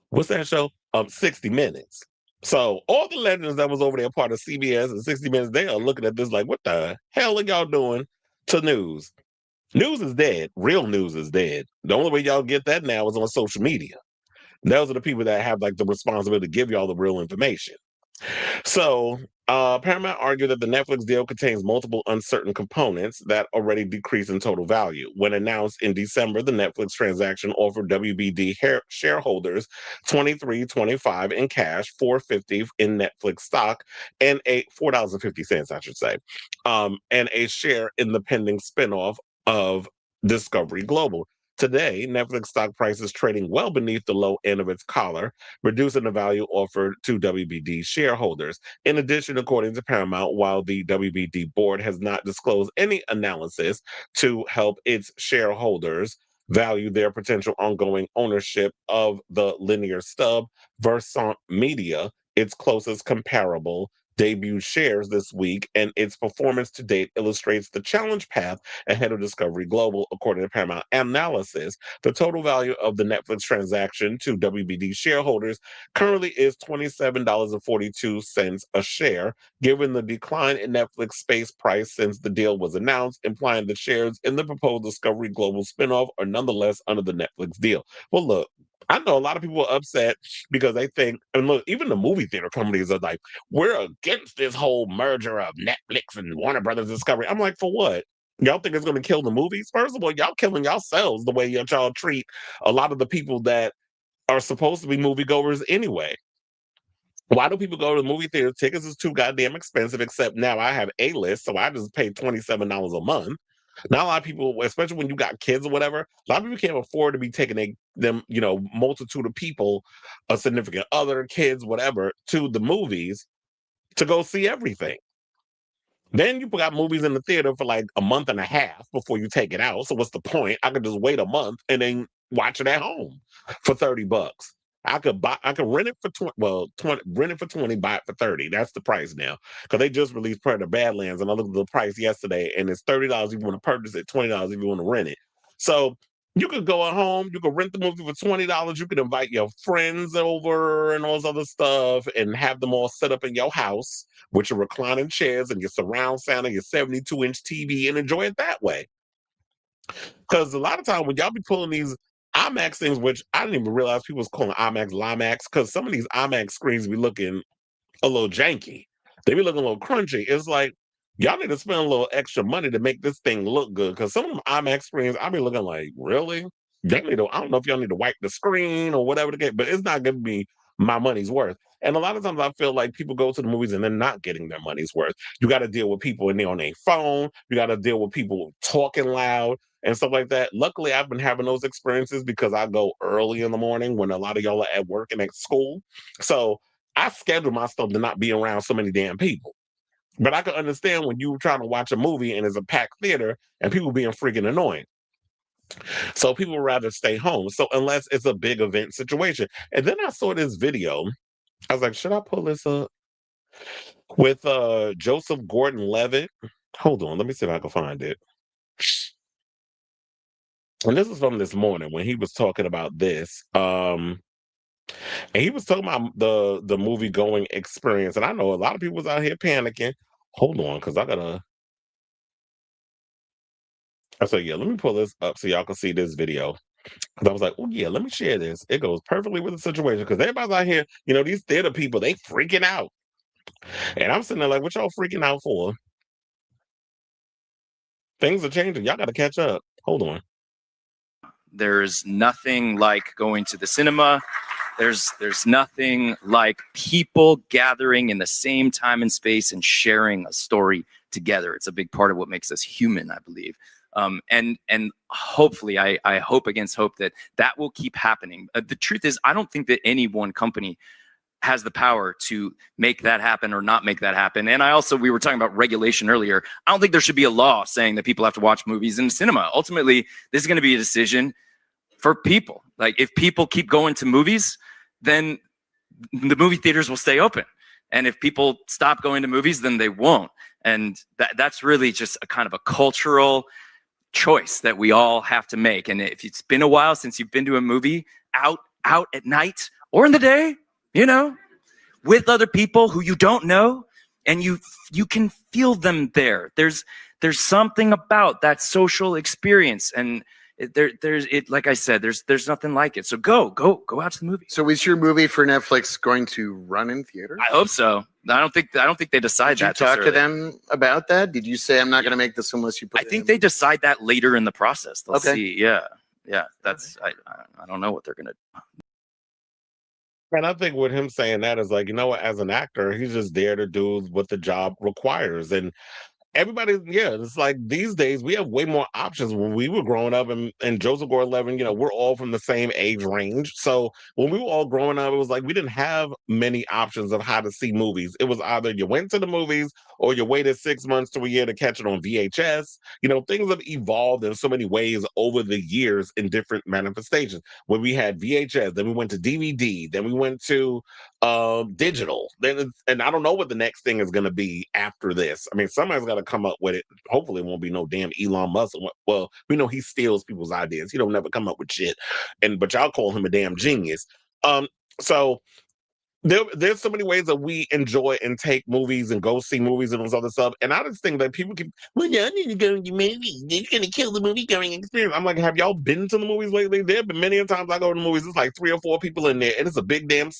what's that show? 60 Minutes. So all the legends that was over there part of CBS and 60 Minutes, they are looking at this like, what the hell are y'all doing to news? News is dead. Real news is dead. The only way y'all get that now is on social media. Those are the people that have like the responsibility to give y'all the real information. So, Paramount argued that the Netflix deal contains multiple uncertain components that already decrease in total value. When announced in December, the Netflix transaction offered WBD shareholders $23.25 in cash, $4.50 in Netflix stock, and a $4.50, I should say, and a share in the pending spinoff of Discovery Global. Today, Netflix stock price is trading well beneath the low end of its collar, reducing the value offered to WBD shareholders. In addition, according to Paramount, while the WBD board has not disclosed any analysis to help its shareholders value their potential ongoing ownership of the linear stub, Versant Media, its closest comparable, debuted shares this week, and its performance to date illustrates the challenge path ahead of Discovery Global, according to Paramount analysis. The total value of the Netflix transaction to WBD shareholders currently is $27.42 a share, given the decline in Netflix space price since the deal was announced, implying the shares in the proposed Discovery Global spinoff are nonetheless under the Netflix deal. Well, look, I know a lot of people are upset because they think, and look, even the movie theater companies are like, we're against this whole merger of Netflix and Warner Brothers Discovery. I'm like, for what? Y'all think it's going to kill the movies? First of all, y'all killing yourselves the way y'all treat a lot of the people that are supposed to be moviegoers anyway. Why do people go to the movie theater? Tickets is too goddamn expensive, except now I have A-list, so I just pay $27 a month. Not a lot of people, especially when you got kids or whatever, a lot of people can't afford to be taking them, multitude of people, a significant other, kids, whatever, to the movies to go see everything. Then you got movies in the theater for like a month and a half before you take it out. So what's the point? I could just wait a month and then watch it at home for $30. I could rent it for 20, well, 20, rent it for 20, buy it for 30. That's the price now. Because they just released Predator Badlands and I looked at the price yesterday and it's $30 if you want to purchase it, $20 if you want to rent it. So you could go at home, you could rent the movie for $20, you could invite your friends over and all this other stuff and have them all set up in your house with your reclining chairs and your surround sound and your 72-inch TV and enjoy it that way. Because a lot of time when y'all be pulling these IMAX things, which I didn't even realize people was calling IMAX Limax, because some of these IMAX screens be looking a little janky. They be looking a little crunchy. It's like y'all need to spend a little extra money to make this thing look good. Because some of them IMAX screens, I be looking like, really? I don't know if y'all need to wipe the screen or whatever the case, but it's not giving me my money's worth. And a lot of times I feel like people go to the movies and they're not getting their money's worth. You got to deal with people and they're on their phone. You got to deal with people talking loud and stuff like that. Luckily, I've been having those experiences because I go early in the morning when a lot of y'all are at work and at school. So I schedule myself to not be around so many damn people. But I can understand when you're trying to watch a movie and it's a packed theater and people being freaking annoying. So people would rather stay home. So unless it's a big event situation. And then I saw this video. I was like, should I pull this up? With Joseph Gordon-Levitt. Hold on, let me see if I can find it. And this is from this morning when he was talking about this. And he was talking about the movie going experience. And I know a lot of people was out here panicking. Hold on, because I said, yeah, let me pull this up so y'all can see this video. Because I was like, oh yeah, let me share this. It goes perfectly with the situation. Because everybody's out here, these theater people, they freaking out. And I'm sitting there like, what y'all freaking out for? Things are changing. Y'all got to catch up. Hold on. There's nothing like going to the cinema. There's nothing like people gathering in the same time and space and sharing a story together. It's a big part of what makes us human, I believe. And hopefully, I hope against hope that will keep happening. The truth is, I don't think that any one company has the power to make that happen or not make that happen. And we were talking about regulation earlier. I don't think there should be a law saying that people have to watch movies in cinema. Ultimately, this is going to be a decision for people. Like, if people keep going to movies, then the movie theaters will stay open. And if people stop going to movies, then they won't. And that's really just a kind of a cultural choice that we all have to make. And if it's been a while since you've been to a movie out at night or in the day, with other people who you don't know, and you can feel them there. There's something about that social experience, and there's like I said, there's nothing like it. So go out to the movie. So is your movie for Netflix going to run in theaters? I hope so. I don't think they decide that. Did you talk to them about that? Did you say, I'm not going to make this unless you put I think they decide that later in the process. They'll see. Yeah. That's I don't know what they're gonna do. And I think with him saying that is like, you know what, as an actor, he's just there to do what the job requires. And everybody, it's like these days we have way more options. When we were growing up, and Joseph Gordon-Levitt, we're all from the same age range. So when we were all growing up, it was like we didn't have many options of how to see movies. It was either you went to the movies or you waited 6 months to a year to catch it on VHS. Things have evolved in so many ways over the years in different manifestations. When we had VHS, then we went to DVD, then we went to digital. And I don't know what the next thing is going to be after this. I mean, somebody's got to come up with it. Hopefully it won't be no damn Elon Musk. Well, we know he steals people's ideas. He don't never come up with shit. But y'all call him a damn genius. So there's so many ways that we enjoy and take movies and go see movies and all this other stuff. And I just think that people keep, well, yeah, I need to go to the movies. They're going to kill the movie going experience. I'm like, have y'all been to the movies lately? There have been many a times I go to the movies. It's like 3 or 4 people in there, and it's a big damn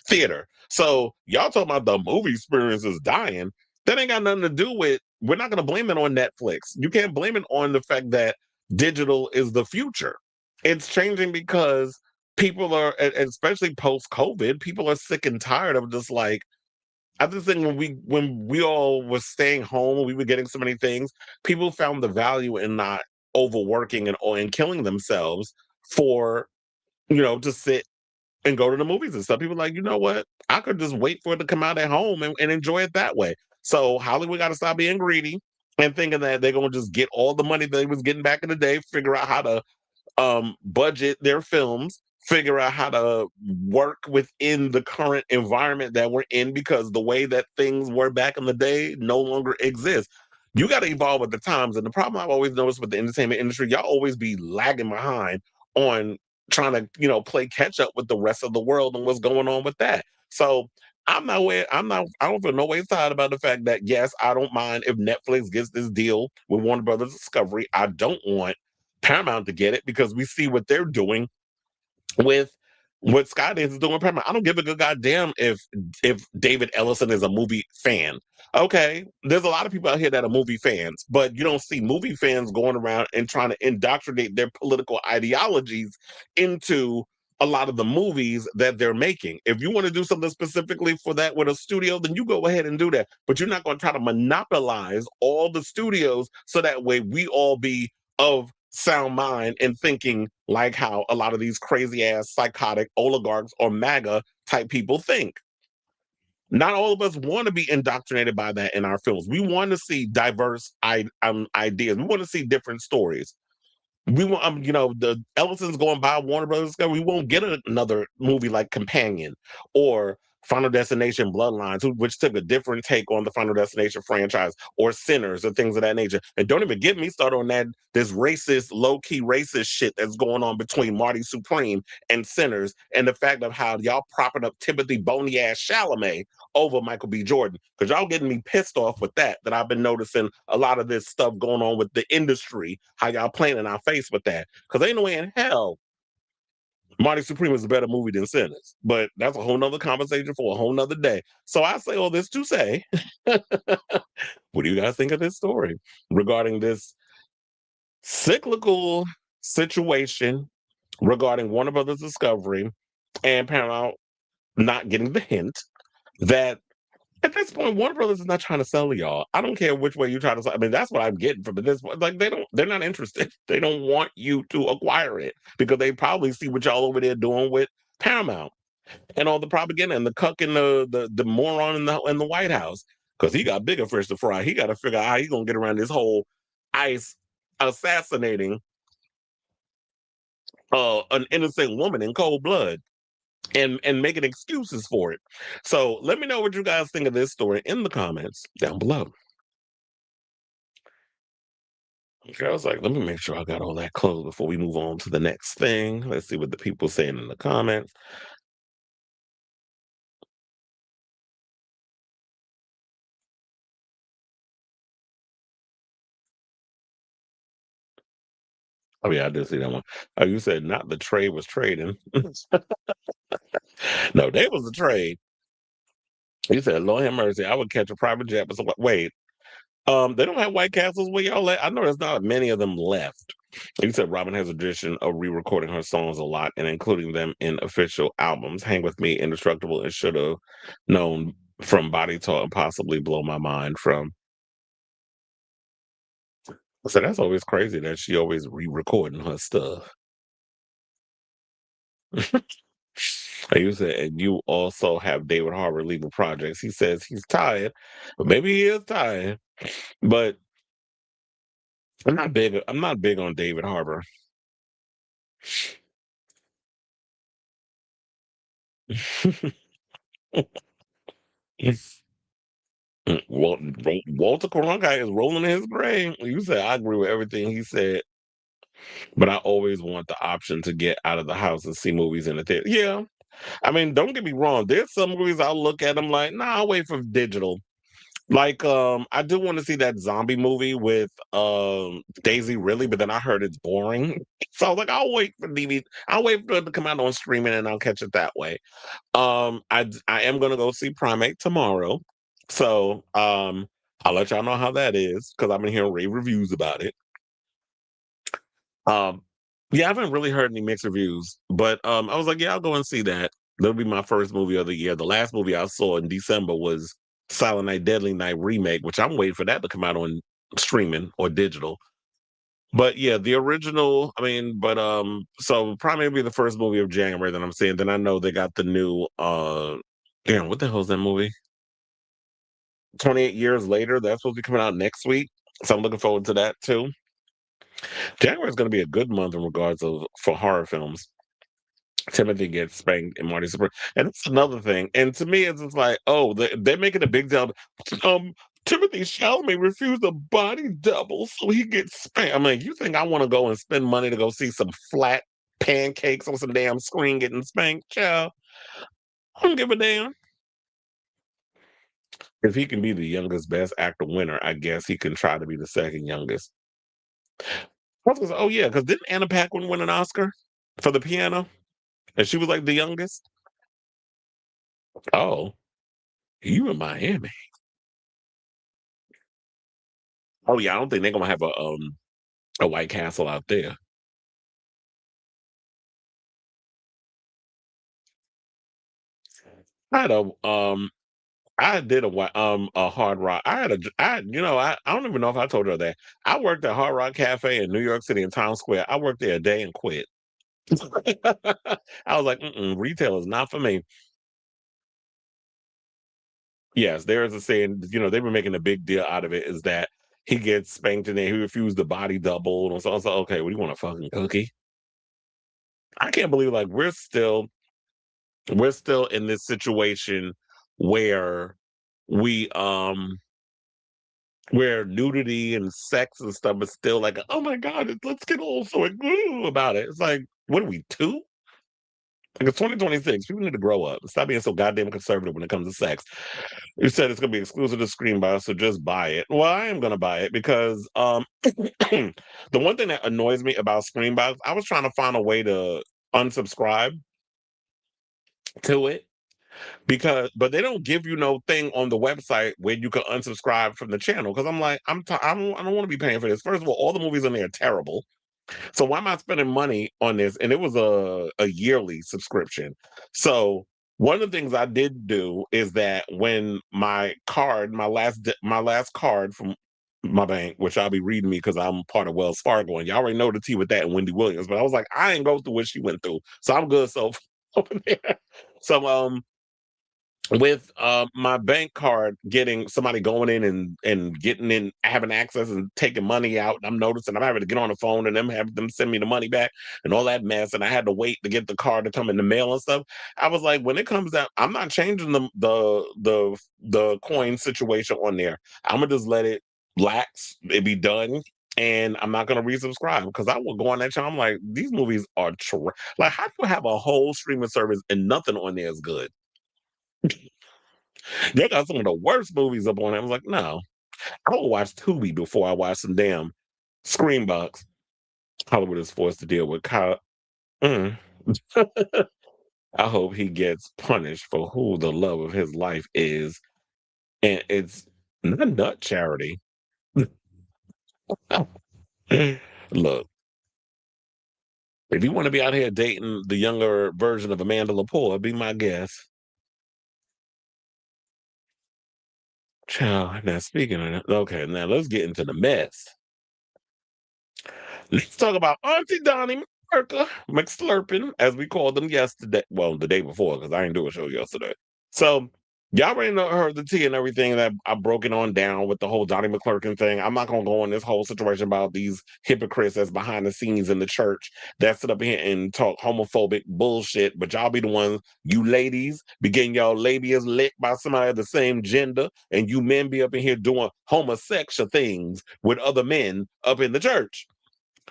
theater. So y'all talking about the movie experience is dying. That ain't got nothing to do with, we're not going to blame it on Netflix. You can't blame it on the fact that digital is the future. It's changing because people are, especially post-COVID, people are sick and tired of just like, I just think when we all were staying home, we were getting so many things, people found the value in not overworking and killing themselves for, to sit and go to the movies and stuff. People are like, you know what? I could just wait for it to come out at home and enjoy it that way. So Hollywood got to stop being greedy and thinking that they're going to just get all the money they was getting back in the day, figure out how to budget their films, figure out how to work within the current environment that we're in, because the way that things were back in the day no longer exists. You got to evolve with the times. And the problem I've always noticed with the entertainment industry, y'all always be lagging behind on trying to, play catch up with the rest of the world and what's going on with that. So I don't feel no way tired about the fact that, yes, I don't mind if Netflix gets this deal with Warner Brothers Discovery. I don't want Paramount to get it, because we see what they're doing with what Skydance is doing with Paramount. I don't give a good goddamn if David Ellison is a movie fan. Okay, there's a lot of people out here that are movie fans, but you don't see movie fans going around and trying to indoctrinate their political ideologies into a lot of the movies that they're making. If you want to do something specifically for that with a studio, then you go ahead and do that. But you're not going to try to monopolize all the studios so that way we all be of sound mind and thinking like how a lot of these crazy ass psychotic oligarchs or MAGA type people think. Not all of us want to be indoctrinated by that in our films. We want to see diverse ideas. We want to see different stories. We want, the Ellison's going by Warner Brothers Discovery. We won't get another movie like Companion or Final Destination Bloodlines, which took a different take on the Final Destination franchise, or Sinners, or things of that nature. And don't even get me started on this racist, low-key racist shit that's going on between Marty Supreme and Sinners, and the fact of how y'all propping up Timothy Bony-ass Chalamet over Michael B. Jordan. Because y'all getting me pissed off with that I've been noticing a lot of this stuff going on with the industry, how y'all playing in our face with that. Because ain't no way in hell Marty Supreme is a better movie than Sinners, but that's a whole nother conversation for a whole nother day. So I say all this to say, what do you guys think of this story regarding this cyclical situation regarding Warner Brothers Discovery and Paramount not getting the hint that at this point Warner Brothers is not trying to sell to y'all. I don't care which way you try to sell. I mean, that's what I'm getting from this. Like they're not interested. They don't want you to acquire it because they probably see what y'all over there doing with Paramount and all the propaganda and the cuck and the moron in the White House because he got bigger fish to fry. He got to figure out how he's gonna get around this whole ICE assassinating an innocent woman in cold blood and making excuses for it. So let me know what you guys think of this story in the comments down below. Okay, I was like, let me make sure I got all that closed before we move on to the next thing. Let's see what the people saying in the comments. Oh yeah, I did see that one. Oh, you said not the trade was trading. No, they was a trade. You said, Lord have mercy, I would catch a private jet. But so, wait, they don't have White Castles where y'all at? I know there's not many of them left. You said Robin has a tradition of re-recording her songs a lot and including them in official albums. Hang With Me, Indestructible, and Should Have Known from Body Talk and Possibly Blow My Mind from. So that's always crazy that she always re-recording her stuff. And you said, and you also have David Harbour leaving projects. He says he's tired, but maybe he is tired. But I'm not big. I'm not big on David Harbour. Walter Cronkite is rolling in his grave. You said I agree with everything he said, but I always want the option to get out of the house and see movies in the theater. Yeah, I mean, don't get me wrong. There's some movies I'll look at them like, nah, I'll wait for digital. Like, I do want to see that zombie movie with Daisy Ridley, but then I heard it's boring. So I was like, I'll wait for DVD. I'll wait for it to come out on streaming and I'll catch it that way. I am gonna go see Primate tomorrow. So I'll let y'all know how that is because I've been hearing rave reviews about it. Um yeah, I haven't really heard any mixed reviews, but I was like, yeah, I'll go and see that. That'll be my first movie of the year. The last movie I saw in December was Silent Night, Deadly Night remake, which I'm waiting for that to come out on streaming or digital. But yeah, the original, I mean, but so probably be the first movie of January that I'm seeing. Then I know they got the new damn, what the hell is that movie? 28 Years Later. That's supposed to be coming out next week. So I'm looking forward to that too. January is going to be a good month in regards of for horror films. Timothy gets spanked and Marty Supreme. And that's another thing. And to me, it's just like, oh, they're making a big deal. Um, Timothy Chalamet refused a body double, so he gets spanked. I mean, you think I want to go and spend money to go see some flat pancakes on some damn screen getting spanked? Child, I don't give a damn. If he can be the youngest best actor winner, I guess he can try to be the second youngest. Oh yeah, because didn't Anna Paquin win an Oscar for the piano? And she was like the youngest? Oh, you in Miami. Oh yeah, I don't think they're gonna have a White Castle out there. I had I did a Hard Rock. I don't even know if I told her that. I worked at Hard Rock Cafe in New York City in Times Square. I worked there a day and quit. I was like, retail is not for me. Yes, there is a saying, they've been making a big deal out of it, is that he gets spanked and then he refused the body double. And so I was like, okay, what do you want, a fucking cookie? I can't believe like we're still in this situation where we where nudity and sex and stuff is still like, oh my god, let's get all so about it. It's like, what are we, two? Like it's 2026. People need to grow up. Stop being so goddamn conservative when it comes to sex. You said it's gonna be exclusive to Screen Buy, so just buy it. Well, I am gonna buy it because the one thing that annoys me about Screen Buy, I was trying to find a way to unsubscribe to it but they don't give you no thing on the website where you can unsubscribe from the channel. Because I'm like, I don't want to be paying for this. First of all the movies on there are terrible. So why am I spending money on this? And it was a yearly subscription. So one of the things I did do is that when my last card from my bank, which I'll be reading me because I'm part of Wells Fargo, and y'all already know the tea with that and Wendy Williams. But I was like, I ain't go through what she went through, so I'm good. So over there. So with my bank card getting somebody going in and getting in having access and taking money out, and I'm noticing I'm having to get on the phone and have them send me the money back and all that mess, and I had to wait to get the card to come in the mail and stuff. I was like, when it comes out, I'm not changing the coin situation on there. I'm gonna just let it lax, it be done, and I'm not gonna resubscribe because I will go on that channel. I'm like, these movies are like, how do you have a whole streaming service and nothing on there is good? They got some of the worst movies up on it. I was like, no, I will watch Tubi before I watch some damn Screenbox. Hollywood is forced to deal with Kyle. Mm. I hope he gets punished for who the love of his life is. And it's not nut charity. Look, if you want to be out here dating the younger version of Amanda Lepore, be my guest. Child, now speaking of that, okay, now let's get into the mess. Let's talk about Auntie Donnie McClurkin, as we called them yesterday. Well, the day before, because I didn't do a show yesterday. So y'all already heard the tea and everything that I broke it on down with the whole Donnie McClurkin thing. I'm not gonna go on this whole situation about these hypocrites that's behind the scenes in the church that sit up here and talk homophobic bullshit. But y'all be the ones, you ladies, be getting y'all labias licked by somebody of the same gender, and you men be up in here doing homosexual things with other men up in the church.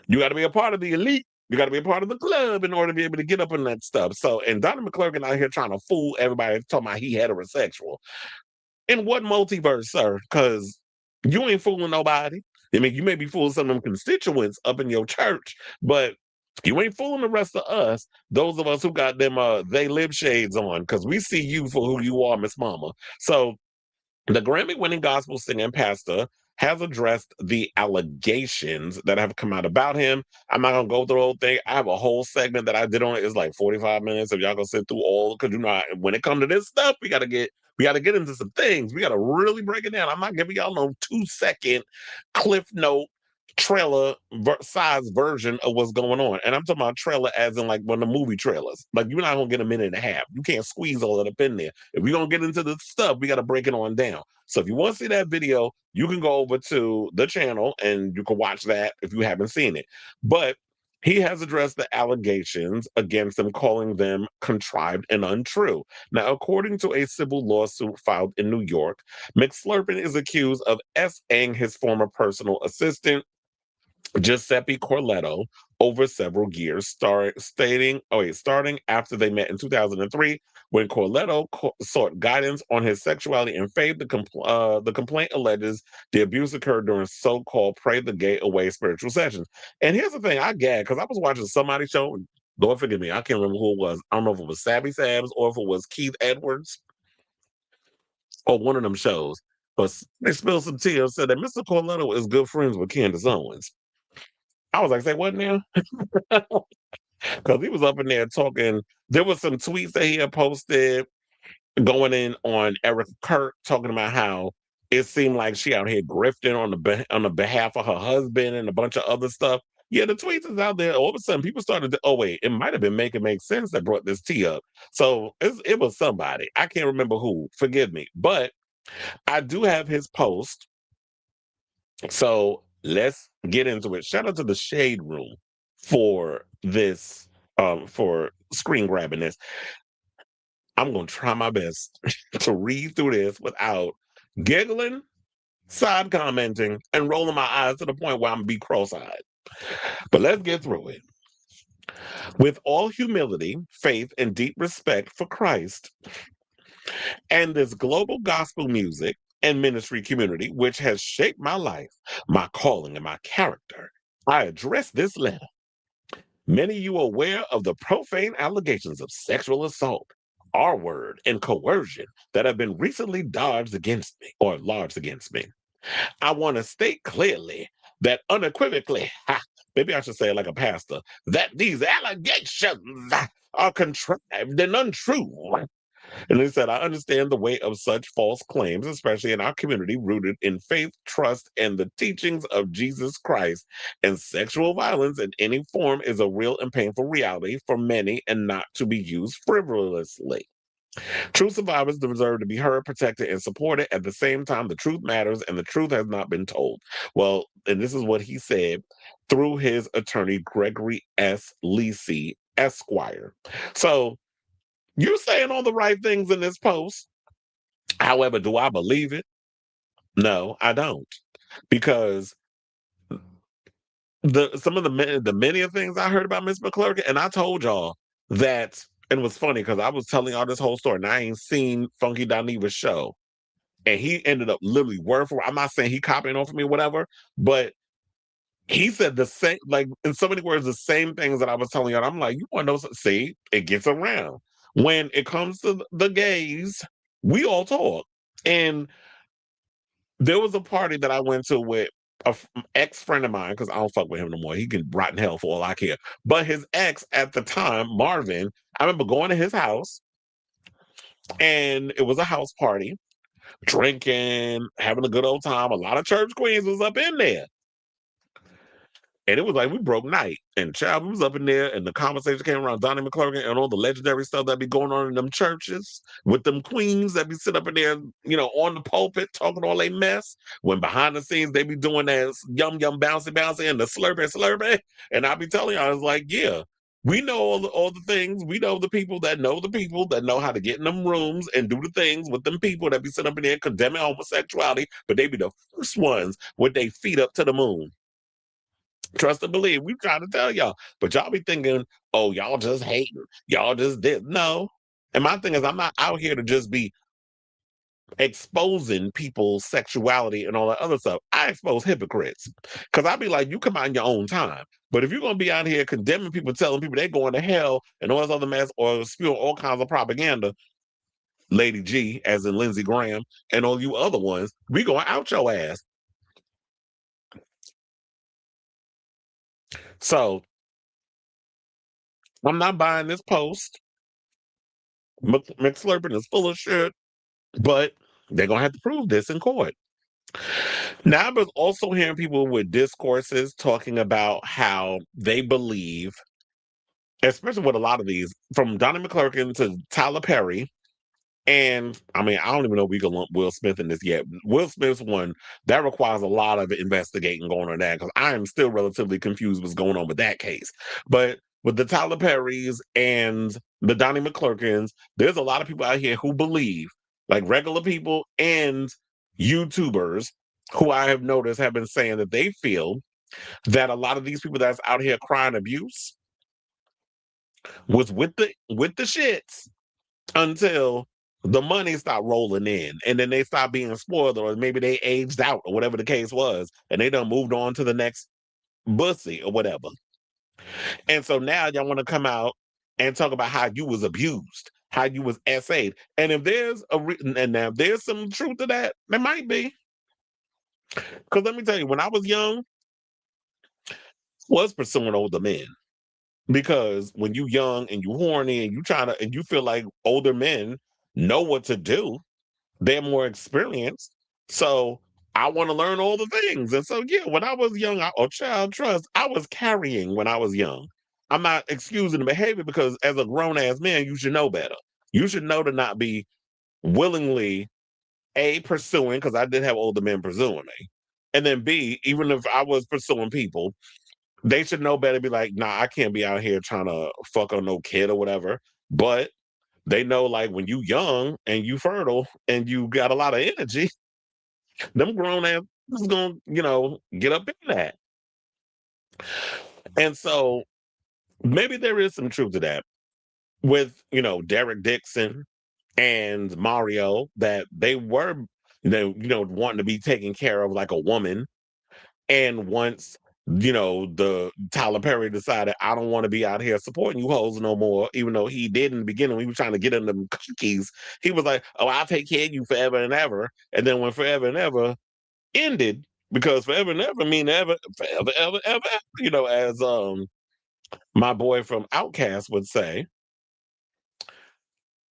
You got to be a part of the elite. You got to be a part of the club in order to be able to get up in that stuff. So, and Donnie McClurkin out here trying to fool everybody, talking about he heterosexual. In what multiverse, sir? Because you ain't fooling nobody. I mean, you may be fooling some of them constituents up in your church, but you ain't fooling the rest of us, those of us who got them they live shades on, because we see you for who you are, Miss Mama. So the Grammy-winning gospel singing pastor has addressed the allegations that have come out about him. I'm not gonna go through the whole thing. I have a whole segment that I did on it. It's like 45 minutes. If y'all gonna sit through all, because when it comes to this stuff, we gotta get into some things. We gotta really break it down. I'm not giving y'all no 2-second cliff note trailer size version of what's going on. And I'm talking about trailer as in like one of the movie trailers. Like, you're not gonna get a minute and a half. You can't squeeze all that up in there. If we're gonna get into the stuff, we gotta break it on down. So if you want to see that video, you can go over to the channel and you can watch that if you haven't seen it. But he has addressed the allegations against them, calling them contrived and untrue. Now, according to a civil lawsuit filed in New York, McClurkin is accused of S-ing his former personal assistant, Giuseppe Corletto, over several years, starting after they met in 2003, when Corletto sought guidance on his sexuality and faith. The complaint alleges the abuse occurred during so-called Pray the Gay Away spiritual sessions. And here's the thing, I gagged because I was watching somebody's show. Lord forgive me, I can't remember who it was. I don't know if it was Savvy Sabs or if it was Keith Edwards or one of them shows. But they spilled some tea and said that Mr. Corletto is good friends with Candace Owens. I was like, say what now? Because he was up in there talking. There was some tweets that he had posted going in on Eric Kirk, talking about how it seemed like she out here grifting on the behalf of her husband and a bunch of other stuff. Yeah, the tweets is out there. All of a sudden, people started to, oh wait, it might have been Make It Make Sense that brought this tea up. So it was somebody. I can't remember who. Forgive me. But I do have his post. So let's get into it. Shout out to the Shade Room for this, for screen grabbing this. I'm going to try my best to read through this without giggling, side commenting, and rolling my eyes to the point where I'm going to be cross-eyed. But let's get through it. With all humility, faith, and deep respect for Christ and this global gospel music and ministry community, which has shaped my life, my calling, and my character, I address this letter. Many of you are aware of the profane allegations of sexual assault, R-word, and coercion that have been recently lodged against me. I want to state clearly that unequivocally, maybe I should say it like a pastor, that these allegations are contrived and untrue. And he said, I understand the weight of such false claims, especially in our community rooted in faith, trust, and the teachings of Jesus Christ. And sexual violence in any form is a real and painful reality for many and not to be used frivolously. True survivors deserve to be heard, protected, and supported. At the same time, the truth matters and the truth has not been told. Well, and this is what he said through his attorney, Gregory S. Lisi, Esquire. So you're saying all the right things in this post. However, do I believe it? No, I don't. Because some of the many of things I heard about Miss McClurkin, and I told y'all that, and it was funny because I was telling y'all this whole story, and I ain't seen Funky Dinevah's show. And he ended up literally word for word. I'm not saying he copying off of me or whatever, but he said the same, like in so many words, the same things that I was telling y'all. I'm like, you want to know something? See, it gets around. When it comes to the gays, we all talk. And there was a party that I went to with a ex friend of mine, because I don't fuck with him no more. He can rot in hell for all I care. But his ex at the time, Marvin, I remember going to his house, and it was a house party, drinking, having a good old time. A lot of church queens was up in there. And it was like we broke night. And child, we was up in there, and the conversation came around Donnie McClurkin and all the legendary stuff that be going on in them churches with them queens that be sitting up in there, on the pulpit talking all they mess. When behind the scenes they be doing that yum yum bouncy bouncy and the slurpy slurpy. And I be telling you, I was like, yeah. We know all the things. We know the people that know how to get in them rooms and do the things with them people that be sitting up in there condemning homosexuality, but they be the first ones with their feet up to the moon. Trust and believe. We trying to tell y'all. But y'all be thinking, oh, y'all just hating. Y'all just did. No. And my thing is, I'm not out here to just be exposing people's sexuality and all that other stuff. I expose hypocrites. Because I be like, you come out in your own time. But if you're going to be out here condemning people, telling people they're going to hell and all this other mess, or spewing all kinds of propaganda, Lady G, as in Lindsey Graham, and all you other ones, we going out your ass. So I'm not buying this post. McSlurpin is full of shit, but they're gonna have to prove this in court. Now, I was also hearing people with discourses talking about how they believe, especially with a lot of these, from Donnie McClurkin to Tyler Perry, and I mean, I don't even know if we can lump Will Smith in this yet. Will Smith's one that requires a lot of investigating going on that, because I am still relatively confused what's going on with that case. But with the Tyler Perrys and the Donnie McClurkins, there's a lot of people out here who believe, like regular people and YouTubers, who I have noticed have been saying that they feel that a lot of these people that's out here crying abuse was with the shits until the money stopped rolling in, and then they stopped being spoiled, or maybe they aged out, or whatever the case was, and they done moved on to the next bussy or whatever. And so now y'all want to come out and talk about how you was abused, how you was SA'd. And if there's and now if there's some truth to that, there might be. Because let me tell you, when I was young, I was pursuing older men. Because when you young and you horny and you feel like older men know what to do, they're more experienced. So I want to learn all the things. And so, yeah, when I was young, child trust, I was carrying when I was young. I'm not excusing the behavior, because as a grown ass man, you should know better. You should know to not be willingly pursuing, because I did have older men pursuing me. And then B, even if I was pursuing people, they should know better. Be like, nah, I can't be out here trying to fuck on no kid or whatever. But they know, like, when you young and you fertile and you got a lot of energy, them grown ass is gonna, get up in that. And so maybe there is some truth to that with, Derek Dixon and Mario, that they were, wanting to be taken care of like a woman. And once the Tyler Perry decided, I don't want to be out here supporting you hoes no more, even though he did in the beginning when he was trying to get in them cookies. He was like, oh, I'll take care of you forever and ever. And then when forever and ever ended, because forever and ever mean ever, forever, ever, ever, as my boy from Outkast would say,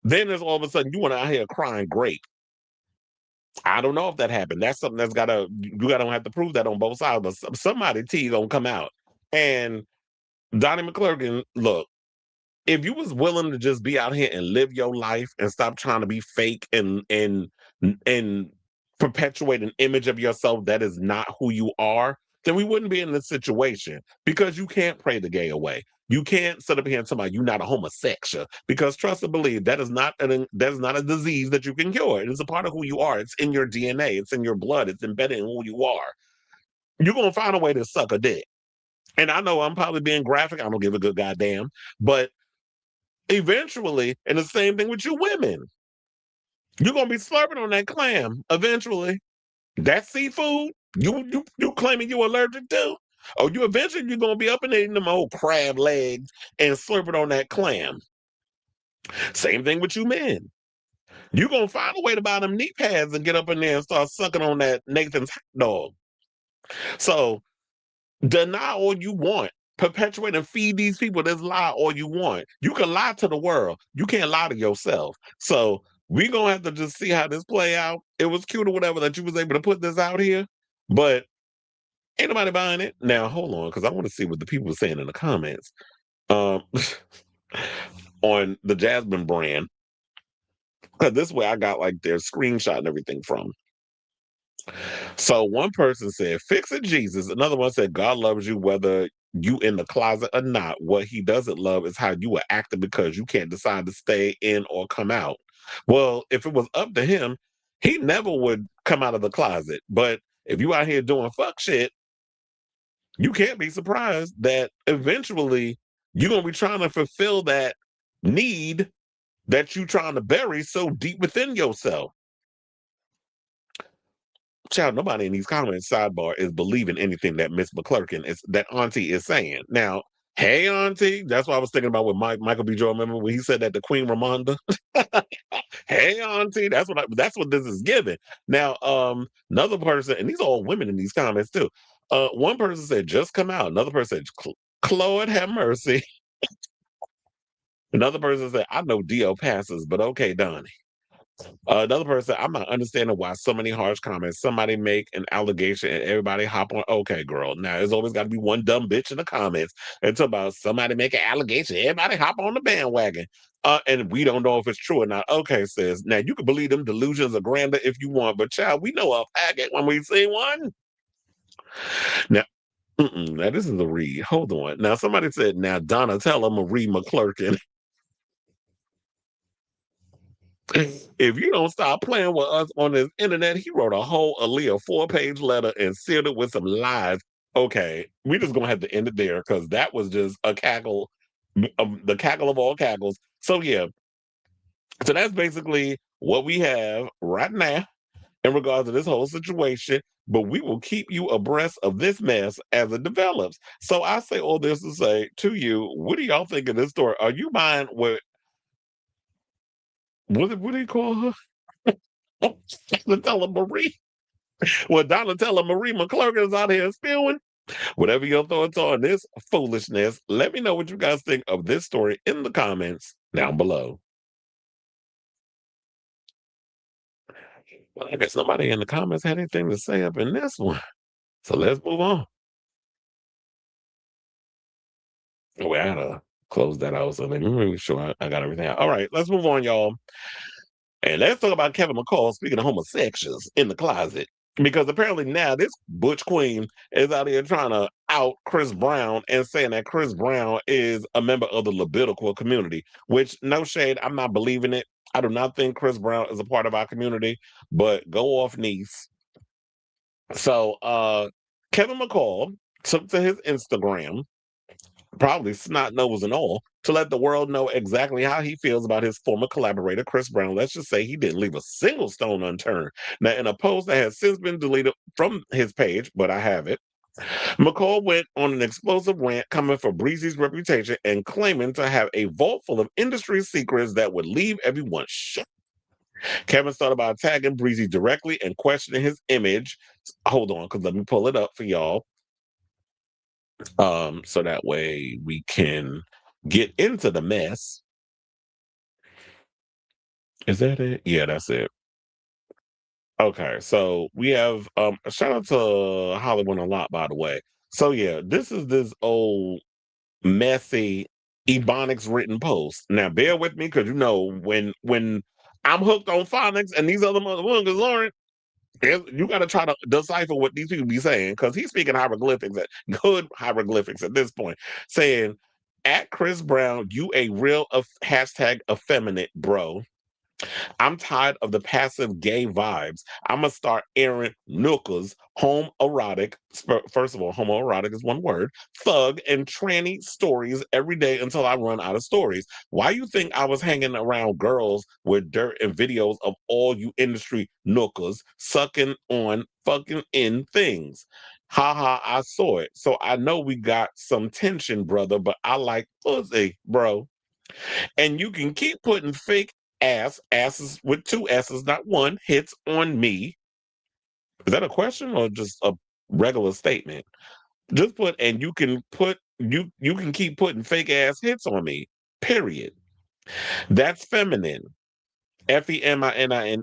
then there's all of a sudden you want out here crying grape. I don't know if that happened. That's something you gotta have to prove that on both sides, but somebody T gonna come out. And Donnie McClurkin, look, if you was willing to just be out here and live your life and stop trying to be fake and perpetuate an image of yourself that is not who you are, then we wouldn't be in this situation, because you can't pray the gay away. You can't sit up here and tell me you're not a homosexual, because trust and believe that is not a disease that you can cure. It is a part of who you are. It's in your DNA. It's in your blood. It's embedded in who you are. You're gonna find a way to suck a dick. And I know I'm probably being graphic. I don't give a good goddamn. But eventually, and the same thing with you women, you're gonna be slurping on that clam eventually. That seafood you claiming you allergic to, or you're gonna be up and eating them old crab legs and slurping on that clam. Same thing with you men. You're gonna find a way to buy them knee pads and get up in there and start sucking on that Nathan's hot dog. So deny all you want. Perpetuate and feed these people this lie all you want. You can lie to the world. You can't lie to yourself. So we're going to have to just see how this play out. It was cute or whatever that you was able to put this out here, but ain't nobody buying it. Now, hold on, because I want to see what the people are saying in the comments on the Jasmine brand. Because this way I got like their screenshot and everything from. So one person said, fix it, Jesus. Another one said, God loves you whether you in the closet or not. What he doesn't love is how you are acting because you can't decide to stay in or come out. Well, if it was up to him, he never would come out of the closet. But if you out here doing fuck shit, you can't be surprised that eventually you're going to be trying to fulfill that need that you're trying to bury so deep within yourself. Child, nobody in these comments, sidebar, is believing anything that Miss McClurkin that Auntie is saying. Now, hey, Auntie, that's what I was thinking about with Michael B. Jordan. Remember when he said that to Queen Ramonda? Hey, Auntie, that's what this is giving. Now, another person, and these are all women in these comments too. One person said, just come out. Another person said, Lord have mercy. Another person said, I know Dio passes, but okay, Donnie. Another person, I'm not understanding why so many harsh comments. Somebody make an allegation and everybody hop on. Okay, girl. Now, there's always got to be one dumb bitch in the comments and talk about somebody make an allegation. Everybody hop on the bandwagon. And we don't know if it's true or not. Okay, sis. Now, you can believe them delusions of grandeur if you want, but child, we know a faggot when we see one. Now, now this is a read. Hold on. Now, somebody said, now, Donatella Marie McClurkin. If you don't stop playing with us on this internet, he wrote a whole Aaliyah 4-page letter and sealed it with some lies. Okay, we just gonna have to end it there because that was just a cackle, the cackle of all cackles. So yeah, so that's basically what we have right now in regards to this whole situation. But we will keep you abreast of this mess as it develops. So I say all this to say to you, what do y'all think of this story? Are you buying what do you call her? Donatella Marie. Well, Donatella Marie McClurkin is out here spewing. Whatever your thoughts are on this foolishness, let me know what you guys think of this story in the comments down below. Well, I guess nobody in the comments had anything to say up in this one. So let's move on. Oh, I gotta close that out. So let me make sure I got everything out. All right, let's move on, y'all. And let's talk about Kevin McCall, speaking of homosexuals in the closet. Because apparently now this butch queen is out here trying to out Chris Brown and saying that Chris Brown is a member of the Levitical community, which, no shade, I'm not believing it. I do not think Chris Brown is a part of our community, but go off, niece. So Kevin McCall took to his Instagram, probably snot nose and all, to let the world know exactly how he feels about his former collaborator, Chris Brown. Let's just say he didn't leave a single stone unturned. Now, in a post that has since been deleted from his page, but I have it, McCall went on an explosive rant coming for Breezy's reputation and claiming to have a vault full of industry secrets that would leave everyone shook. Kevin started by attacking Breezy directly and questioning his image. Hold on, because let me pull it up for y'all. So that way we can get into the mess. Is that it? Yeah, that's it. Okay, so we have shout out to Hollywood a lot, by the way. So yeah, this is this old messy ebonics written post. Now bear with me because you know when I'm hooked on phonics and these other motherfuckers aren't, you got to try to decipher what these people be saying because he's speaking hieroglyphics, good hieroglyphics at this point, saying at Chris Brown, you a real hashtag effeminate bro. I'm tired of the passive gay vibes. I'm gonna start airing Nooka's home erotic. First of all, homoerotic is one word. Thug and tranny stories every day until I run out of stories. Why you think I was hanging around girls with dirt and videos of all you industry Nookas sucking on fucking in things? Haha, I saw it. So I know we got some tension, brother, but I like pussy, bro. And you can keep putting fake asses with two S's, not one, hits on me. Is that a question or just a regular statement? Just put, and you can put, you can keep putting fake ass hits on me. Period. That's feminine. Feminine.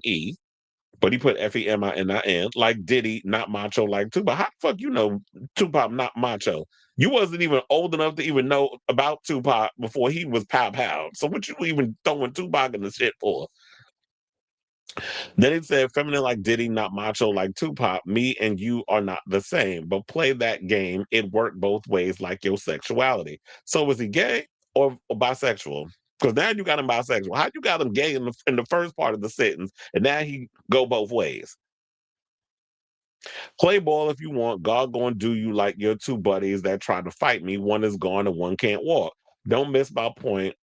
But he put Femin, like Diddy, not macho like Tupac. How the fuck you know Tupac not macho? You wasn't even old enough to even know about Tupac before he was pow pow. So what you even throwing Tupac in the shit for? Then it said, feminine like Diddy, not macho like Tupac. Me and you are not the same. But play that game. It worked both ways like your sexuality. So was he gay or bisexual? Because now you got him bisexual. How you got him gay in the first part of the sentence, and now he go both ways? Play ball if you want. God gonna do you like your two buddies that tried to fight me. One is gone and one can't walk. Don't miss my point.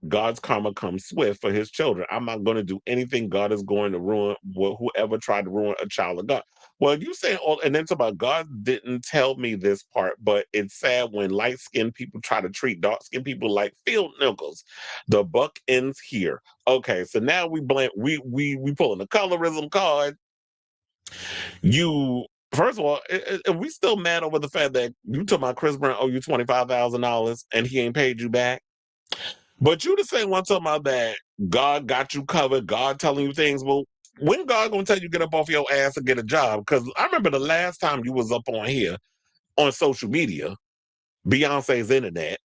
God's karma comes swift for his children. I'm not going to do anything. God is going to ruin whoever tried to ruin a child of God. Well, you say all, and then it's about God didn't tell me this part, but it's sad when light skinned people try to treat dark skinned people like field nickels. The buck ends here. Okay, so now we blame we pulling the colorism card. You first of all, we still mad over the fact that you told my Chris Brown owe you $25,000 and he ain't paid you back. But you the same one talking about that God got you covered, God telling you things. Well, when God gonna tell you get up off your ass and get a job? Because I remember the last time you was up on here on social media, Beyonce's internet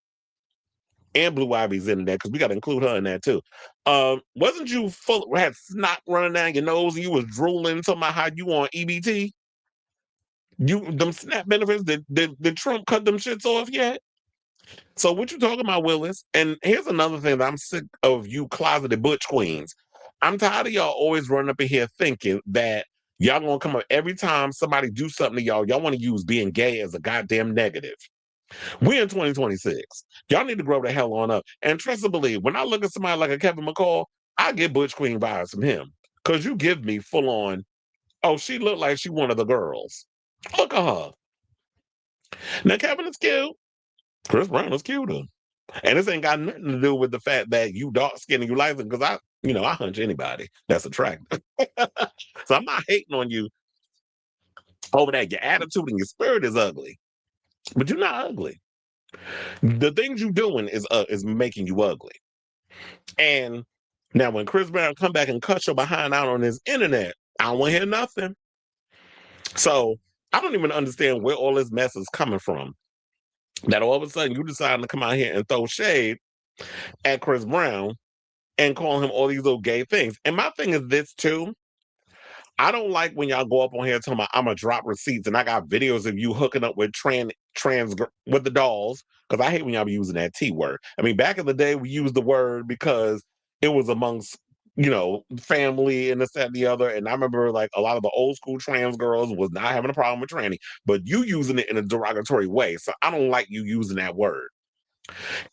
and Blue Ivy's internet, because we got to include her in that too. Wasn't you full had snot running down your nose and you was drooling talking about how you on EBT? You them SNAP benefits, did Trump cut them shits off yet? So what you talking about, Willis? And here's another thing that I'm sick of you closeted butch queens. I'm tired of y'all always running up in here thinking that y'all gonna come up every time somebody do something to y'all. Y'all want to use being gay as a goddamn negative. We're in 2026. Y'all need to grow the hell on up. And trust and believe, when I look at somebody like a Kevin McCall, I get butch queen vibes from him. Cause you give me full on, oh, she looked like she one of the girls. Look at her. Now Kevin is cute. Chris Brown is cuter. And this ain't got nothing to do with the fact that you dark skinned and you like it, because I hunch anybody that's attractive. So I'm not hating on you over that. Your attitude and your spirit is ugly, but you're not ugly. The things you doing is making you ugly. And now when Chris Brown come back and cut your behind out on his internet, I don't want to hear nothing. So I don't even understand where all this mess is coming from. That all of a sudden you deciding to come out here and throw shade at Chris Brown and call him all these little gay things. And my thing is this too. I don't like when y'all go up on here talking about I'm gonna drop receipts and I got videos of you hooking up with with the dolls, because I hate when y'all be using that T word. I mean, back in the day we used the word because it was amongst family and this, that, and the other. And I remember like a lot of the old school trans girls was not having a problem with tranny, but you using it in a derogatory way. So I don't like you using that word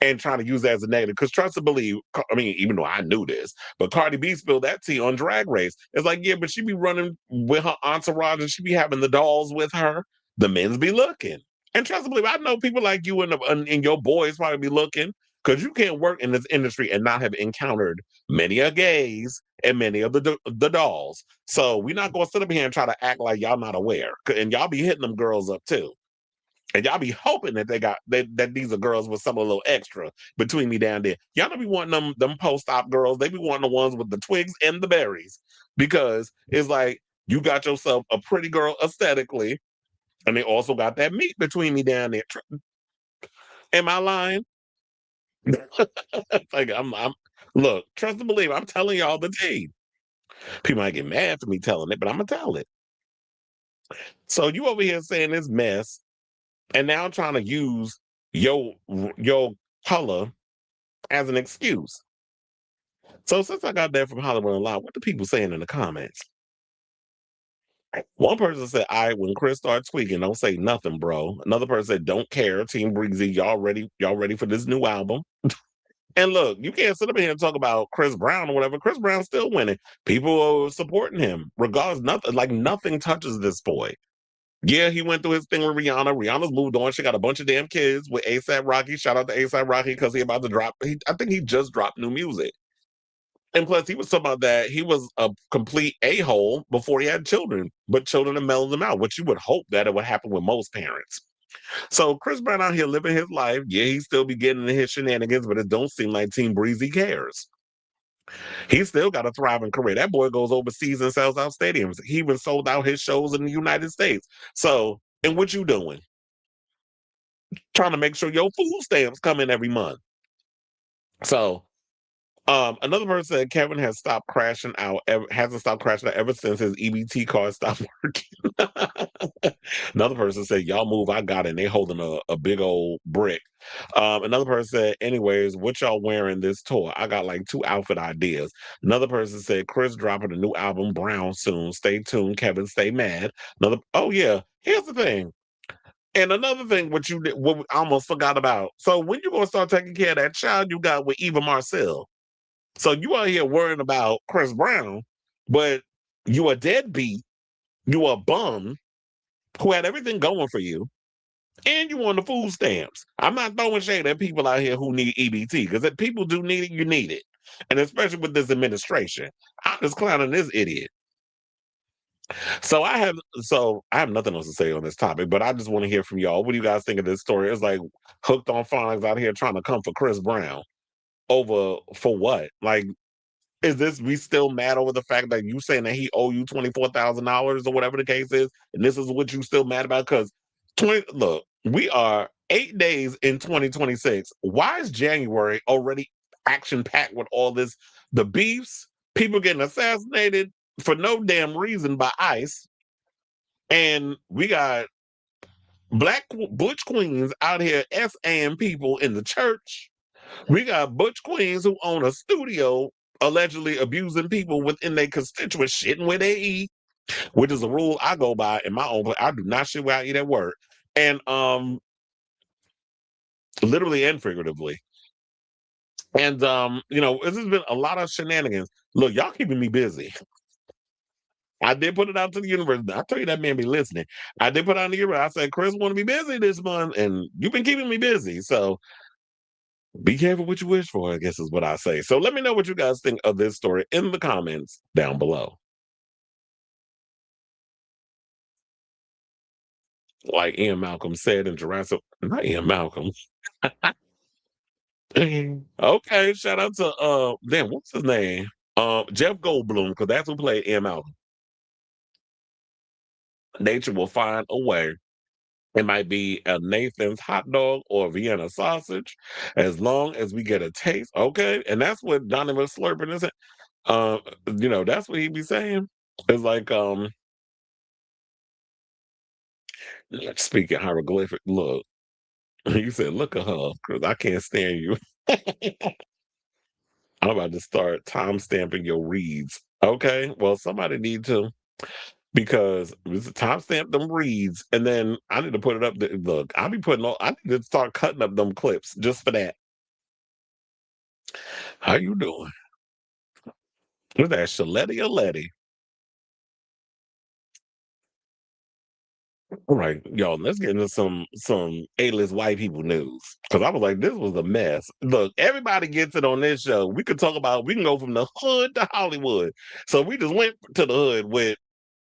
and trying to use that as a negative. Because trust and believe, I mean, even though I knew this, but Cardi B spilled that tea on Drag Race. It's like, yeah, but she be running with her entourage and she be having the dolls with her. the men's be looking. And trust me, I know people like you and your boys probably be looking because you can't work in this industry and not have encountered many a gays and many of the dolls. So we're not going to sit up here and try to act like y'all not aware. And y'all be hitting them girls up too. And y'all be hoping that that these are girls with some a little extra between me down there. Y'all don't be wanting them post-op girls. They be wanting the ones with the twigs and the berries. Because it's like you got yourself a pretty girl aesthetically, and they also got that meat between me down there. Am I lying? Like I'm look, trust and believe, I'm telling y'all the tea. People might get mad for me telling it, but I'm gonna tell it. So you over here saying this mess, and now trying to use your your color as an excuse. So since I got that from Hollywood Unlocked, what the people saying in the comments? One person said, "All right, when Chris starts tweaking, don't say nothing, bro." Another person said, "Don't care, Team Breezy, y'all ready for this new album?" And look, you can't sit up here and talk about Chris Brown or whatever. Chris Brown's still winning. People are supporting him, regardless. Nothing touches this boy. Yeah, he went through his thing with Rihanna. Rihanna's moved on. She got a bunch of damn kids with ASAP Rocky. Shout out to ASAP Rocky because he about to drop. I think he just dropped new music. And plus, he was talking about that he was a complete a-hole before he had children, but children have mellowed him out, which you would hope that it would happen with most parents. So Chris Brown out here living his life. Yeah, he still be getting in his shenanigans, but it don't seem like Team Breezy cares. He still got a thriving career. That boy goes overseas and sells out stadiums. He even sold out his shows in the United States. So, and what you doing? Trying to make sure your food stamps come in every month. So another person said Kevin has stopped crashing out, hasn't stopped crashing out ever since his EBT card stopped working. Another person said, "Y'all move, I got it." And they holding a big old brick. Another person said, "Anyways, what y'all wearing this tour? I got like 2 outfit ideas." Another person said, "Chris dropping a new album, Brown, soon. Stay tuned, Kevin. Stay mad." Oh yeah, here's the thing. And another thing, what we almost forgot about. So when you gonna start taking care of that child you got with Eva Marcel? So you out here worrying about Chris Brown, but you a deadbeat, you a bum who had everything going for you, and you on the food stamps. I'm not throwing shade at people out here who need EBT, because if people do need it, you need it. And especially with this administration. I'm just clowning this idiot. So I have nothing else to say on this topic, but I just want to hear from y'all. What do you guys think of this story? It's like hooked on phonics out here trying to come for Chris Brown. Over for what? Like, is this we still mad over the fact that you saying that he owe you $24,000 or whatever the case is, and this is what you still mad about? Because look, we are 8 days in 2026. Why is January already action packed with all this? The beefs, people getting assassinated for no damn reason by ICE, and we got black butch queens out here SAing people in the church. We got butch queens who own a studio allegedly abusing people within their constituents, shitting where they eat, which is a rule I go by in my own place. I do not shit where I eat at work. And literally and figuratively. And this has been a lot of shenanigans. Look, y'all keeping me busy. I did put it out to the universe. I tell you that man be listening. I did put it out in the universe. I said, Chris want to be busy this month, and you've been keeping me busy. So be careful what you wish for, I guess is what I say. So let me know what you guys think of this story in the comments down below. Like Ian Malcolm said in Jurassic, not Ian Malcolm. Okay, shout out to damn, what's his name? Jeff Goldblum, because that's who played Ian Malcolm. Nature will find a way. It might be a Nathan's hot dog or a Vienna sausage, as long as we get a taste. Okay, and that's what Donnie was slurping is. That's what he be saying. It's like speaking hieroglyphic. Look, he said, "Look at her, because I can't stand you." I'm about to start time stamping your reads. Okay, well, somebody need to, because it's time stamp them reads, and then I need to put it up. Look, I need to start cutting up them clips just for that. How you doing? Who's that, Shaletti or Letty? All right, y'all, let's get into some A-list white people news. Because I was like, this was a mess. Look, everybody gets it on this show. We can go from the hood to Hollywood. So we just went to the hood with,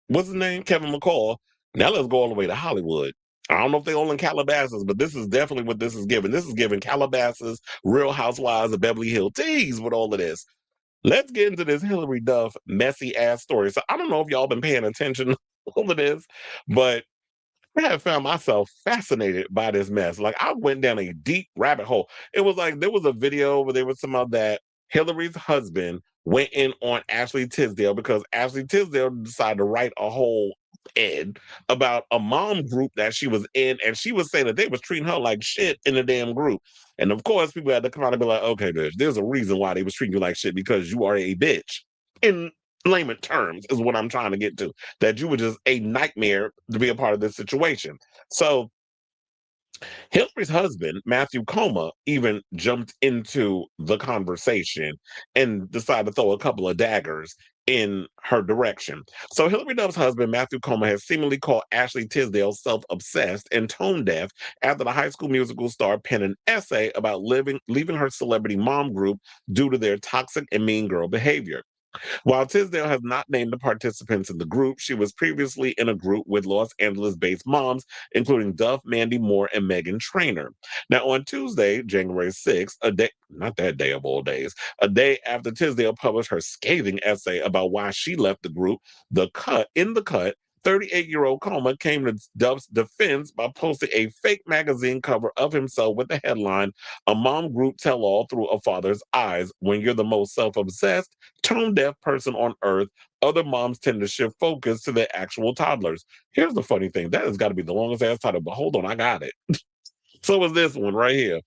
what's his name? Kevin McCall. Now let's go all the way to Hollywood. I don't know if they're all in Calabasas, but this is definitely what this is giving. This is giving Calabasas, Real Housewives of Beverly Hills tease with all of this. Let's get into this Hilary Duff messy ass story. So I don't know if y'all been paying attention to all of this, but I have found myself fascinated by this mess. Like I went down a deep rabbit hole. It was like there was a video where there was some of that Hillary's husband went in on Ashley Tisdale because Ashley Tisdale decided to write a whole ed about a mom group that she was in, and she was saying that they was treating her like shit in the damn group. And of course, people had to come out and be like, okay, there's a reason why they was treating you like shit because you are a bitch. In layman terms, is what I'm trying to get to, that you were just a nightmare to be a part of this situation. So Hillary's husband, Matthew Coma, even jumped into the conversation and decided to throw a couple of daggers in her direction. So Hillary Duff's husband, Matthew Coma, has seemingly called Ashley Tisdale self-obsessed and tone deaf after the High School Musical star penned an essay about leaving her celebrity mom group due to their toxic and mean girl behavior. While Tisdale has not named the participants in the group, she was previously in a group with Los Angeles-based moms, including Duff, Mandy Moore, and Megan Trainor. Now, on Tuesday, January 6th, a day, not that day of all days, a day after Tisdale published her scathing essay about why she left the group, in the cut, 38-year-old Coma came to Duff's defense by posting a fake magazine cover of himself with the headline, "A Mom Group Tell-All Through a Father's Eyes. When you're the most self-obsessed, tone-deaf person on earth, other moms tend to shift focus to their actual toddlers." Here's the funny thing. That has got to be the longest ass title, but hold on, I got it. So is this one right here,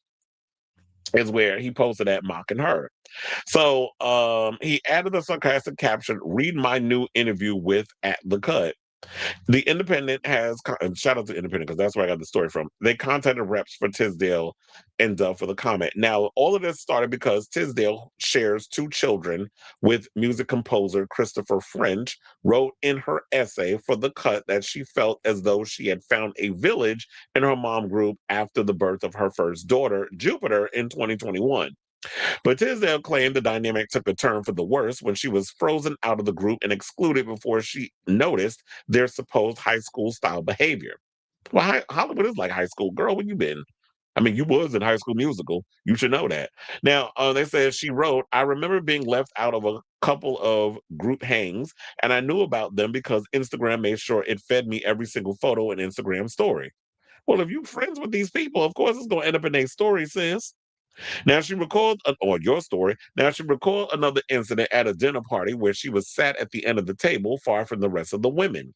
is where he posted that mocking her. So he added a sarcastic caption, "Read my new interview with at the cut." The Independent and shout out to Independent because that's where I got the story from. They contacted reps for Tisdale and Duff for the comment. Now, all of this started because Tisdale shares two children with music composer Christopher French, wrote in her essay for the cut that she felt as though she had found a village in her mom group after the birth of her first daughter, Jupiter, in 2021. But Tisdale claimed the dynamic took a turn for the worse when she was frozen out of the group and excluded before she noticed their supposed high school style behavior. Well, Hollywood is like high school. Girl, where you been? I mean, you was in High School Musical. You should know that. Now, they said she wrote, "I remember being left out of a couple of group hangs, and I knew about them because Instagram made sure it fed me every single photo and Instagram story." Well, if you friends with these people, of course it's going to end up in their story, sis. Now she recalled, or your story. Now she recalled another incident at a dinner party where she was sat at the end of the table, far from the rest of the women.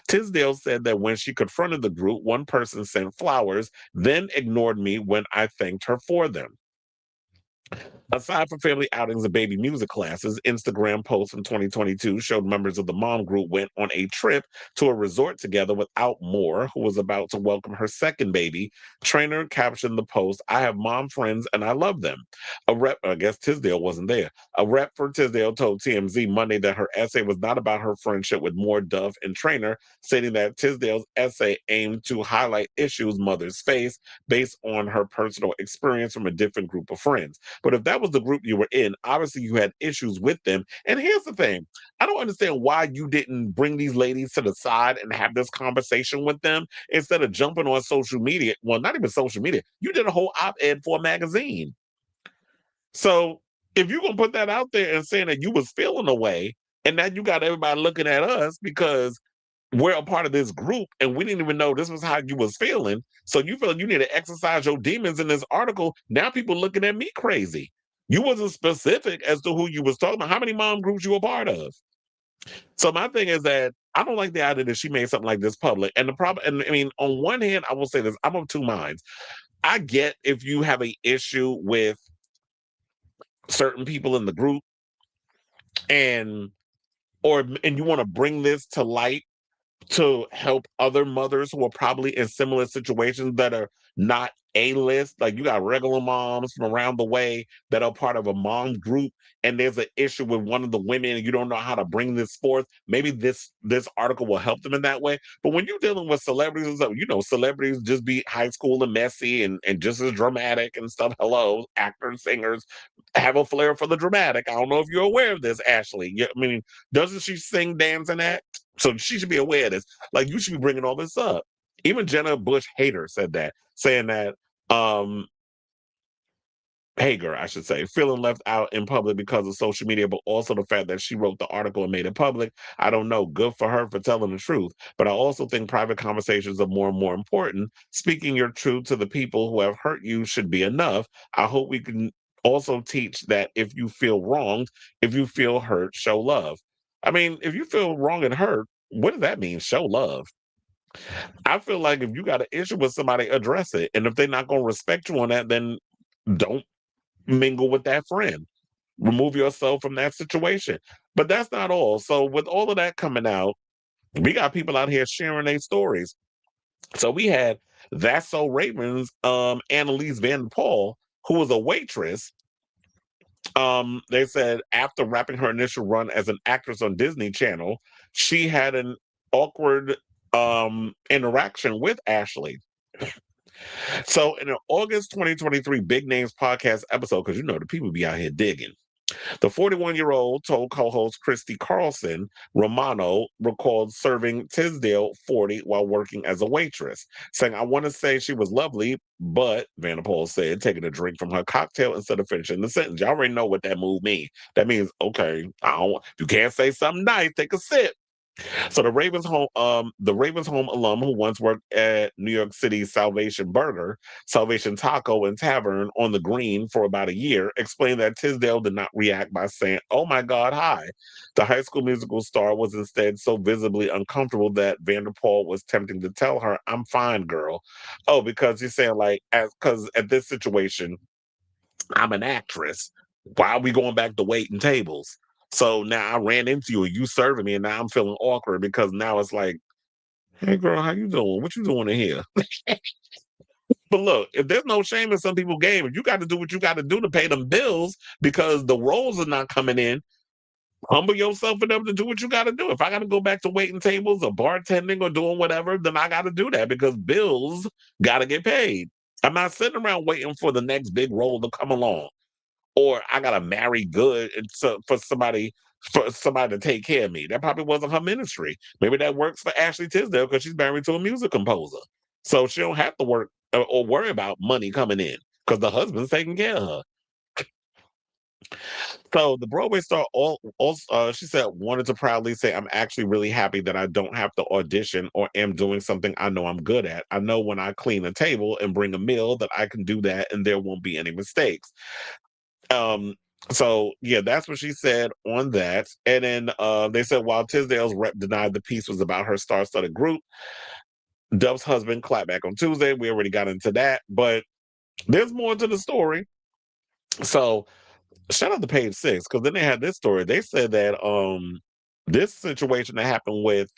Tisdale said that when she confronted the group, one person sent flowers, then ignored me when I thanked her for them. Aside from family outings and baby music classes, Instagram posts from 2022 showed members of the mom group went on a trip to a resort together without Moore, who was about to welcome her second baby. Trainer captioned the post, "I have mom friends and I love them." A rep, I guess Tisdale wasn't there. A rep for Tisdale told TMZ Monday that her essay was not about her friendship with Moore, Duff, and Trainer, stating that Tisdale's essay aimed to highlight issues mothers face based on her personal experience from a different group of friends. But if that was the group you were in, obviously you had issues with them. And here's the thing, I don't understand why you didn't bring these ladies to the side and have this conversation with them instead of jumping on social media. Well, not even social media. You did a whole op ed for a magazine. So if you're going to put that out there and saying that you was feeling away, and now you got everybody looking at us because we're a part of this group and we didn't even know this was how you was feeling. So you feel like you need to exercise your demons in this article. Now people looking at me crazy. You wasn't specific as to who you was talking about, how many mom groups you were part of. So my thing is that I don't like the idea that she made something like this public. And the problem, and I mean, on one hand, I will say this, I'm of two minds. I get if you have an issue with certain people in the group and you want to bring this to light to help other mothers who are probably in similar situations that are not A-list, like you got regular moms from around the way that are part of a mom group, and there's an issue with one of the women, and you don't know how to bring this forth. Maybe this article will help them in that way. But when you're dealing with celebrities and stuff, celebrities just be high school and messy and just as dramatic and stuff. Hello, actors, singers have a flair for the dramatic. I don't know if you're aware of this, Ashley. I mean, doesn't she sing, dance, and act? So she should be aware of this. Like, you should be bringing all this up. Even Jenna Bush Hader said that, saying that Hager, I should say, feeling left out in public because of social media, but also the fact that she wrote the article and made it public. I don't know. Good for her for telling the truth. But I also think private conversations are more and more important. Speaking your truth to the people who have hurt you should be enough. I hope we can also teach that if you feel wronged, if you feel hurt, show love. I mean, if you feel wrong and hurt, what does that mean? Show love. I feel like if you got an issue with somebody, address it. And if they're not going to respect you on that, then don't mingle with that friend. Remove yourself from that situation. But that's not all. So with all of that coming out, we got people out here sharing their stories. So we had That's So Raven's Annalise Van Paul, who was a waitress. They said after wrapping her initial run as an actress on Disney Channel, she had an awkward interaction with Ashley. So in an August 2023 Big Names podcast episode, because the people be out here digging, the 41-year-old told co-host Christy Carlson Romano recalled serving Tisdale 40 while working as a waitress, saying, "I want to say she was lovely, but," Vanderpool said, taking a drink from her cocktail instead of finishing the sentence. Y'all already know what that move means. That means, okay, you can't say something nice, take a sip. So the Ravens home alum who once worked at New York City's Salvation Taco and Tavern on the Green for about a year, explained that Tisdale did not react by saying, "Oh my God, hi." The High School Musical star was instead so visibly uncomfortable that Vanderpool was tempting to tell her, "I'm fine, girl." Oh, because he's saying because at this situation, I'm an actress. Why are we going back to waiting tables? So now I ran into you and you serving me, and now I'm feeling awkward because now it's like, "Hey girl, how you doing? What you doing in here?" But look, if there's no shame in some people's game, if you got to do what you got to do to pay them bills because the roles are not coming in, humble yourself enough to do what you got to do. If I got to go back to waiting tables or bartending or doing whatever, then I got to do that because bills got to get paid. I'm not sitting around waiting for the next big role to come along. Or I gotta marry good for somebody to take care of me. That probably wasn't her ministry. Maybe that works for Ashley Tisdale because she's married to a music composer, so she don't have to work or worry about money coming in because the husband's taking care of her. So the Broadway star also, she said, wanted to proudly say, "I'm actually really happy that I don't have to audition or am doing something I know I'm good at. I know when I clean a table and bring a meal that I can do that and there won't be any mistakes." Um, so yeah, that's what she said on that. And then they said while Tisdale's rep denied the piece was about her star-studded group, Duff's husband clapped back on Tuesday. We already got into that, but there's more to the story. So shout out to page 6, because then they had this story. They said that this situation that happened with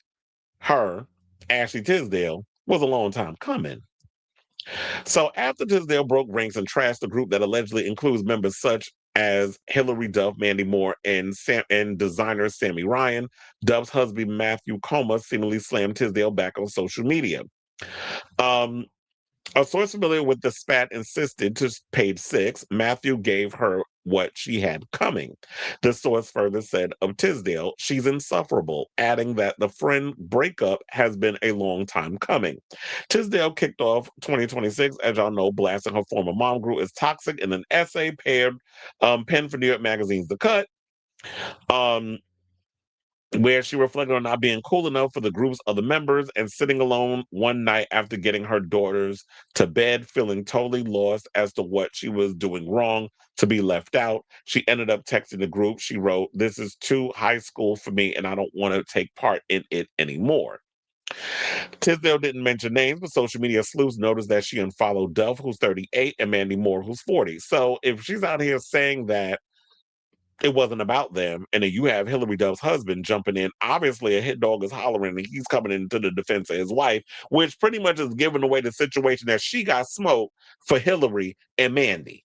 her, Ashley Tisdale, was a long time coming. So after Tisdale broke ranks and trashed the group that allegedly includes members such as Hilary Duff, Mandy Moore, and designer Sammy Ryan, Duff's husband Matthew Coma seemingly slammed Tisdale back on social media. Um, a source familiar with the spat insisted to page 6, Matthew gave her what she had coming. The source further said of Tisdale, "She's insufferable," adding that the friend breakup has been a long time coming. Tisdale kicked off 2026, as y'all know, blasting her former mom group as toxic in an essay penned for New York Magazine's The Cut. Where she reflected on not being cool enough for the group's other members and sitting alone one night after getting her daughters to bed, feeling totally lost as to what she was doing wrong to be left out. She ended up texting the group. She wrote, "This is too high school for me and I don't want to take part in it anymore." Tisdale didn't mention names, but social media sleuths noticed that she unfollowed Duff, who's 38, and Mandy Moore, who's 40. So if she's out here saying that it wasn't about them. And then you have Hilary Duff's husband jumping in. Obviously, a hit dog is hollering and he's coming into the defense of his wife, which pretty much is giving away the situation that she got smoked for Hilary and Mandy.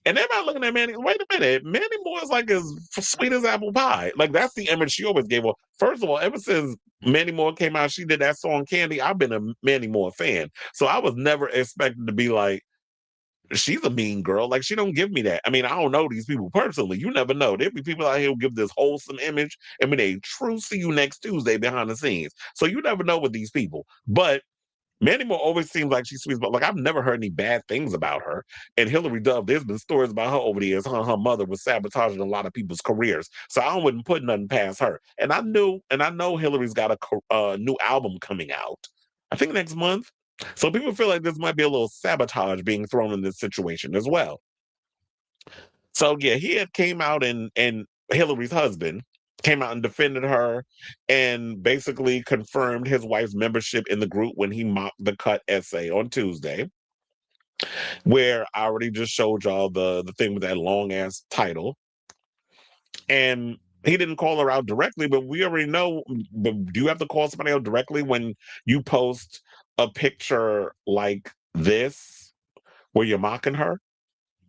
And everybody looking at Mandy, wait a minute, Mandy Moore is like as sweet as apple pie. Like, that's the image she always gave off. First of all, ever since Mandy Moore came out, she did that song Candy, I've been a Mandy Moore fan. So I was never expected to be like, she's a mean girl. Like, she don't give me that. I mean, I don't know these people personally. You never know. There'll be people out here who give this wholesome image. I mean, they true see you next Tuesday behind the scenes. So you never know with these people. But Mandy Moore always seems like she's sweet, but like I've never heard any bad things about her. And Hilary Duff, there's been stories about her over the years. Her mother was sabotaging a lot of people's careers, so I wouldn't put nothing past her. And I know Hilary's got a new album coming out. I think next month. So people feel like this might be a little sabotage being thrown in this situation as well. So yeah, he had came out and Hilary's husband came out and defended her and basically confirmed his wife's membership in the group when he mocked the cut essay on Tuesday, where I already just showed y'all the thing with that long ass title. And he didn't call her out directly, but we already know. But do you have to call somebody out directly when you post a picture like this where you're mocking her?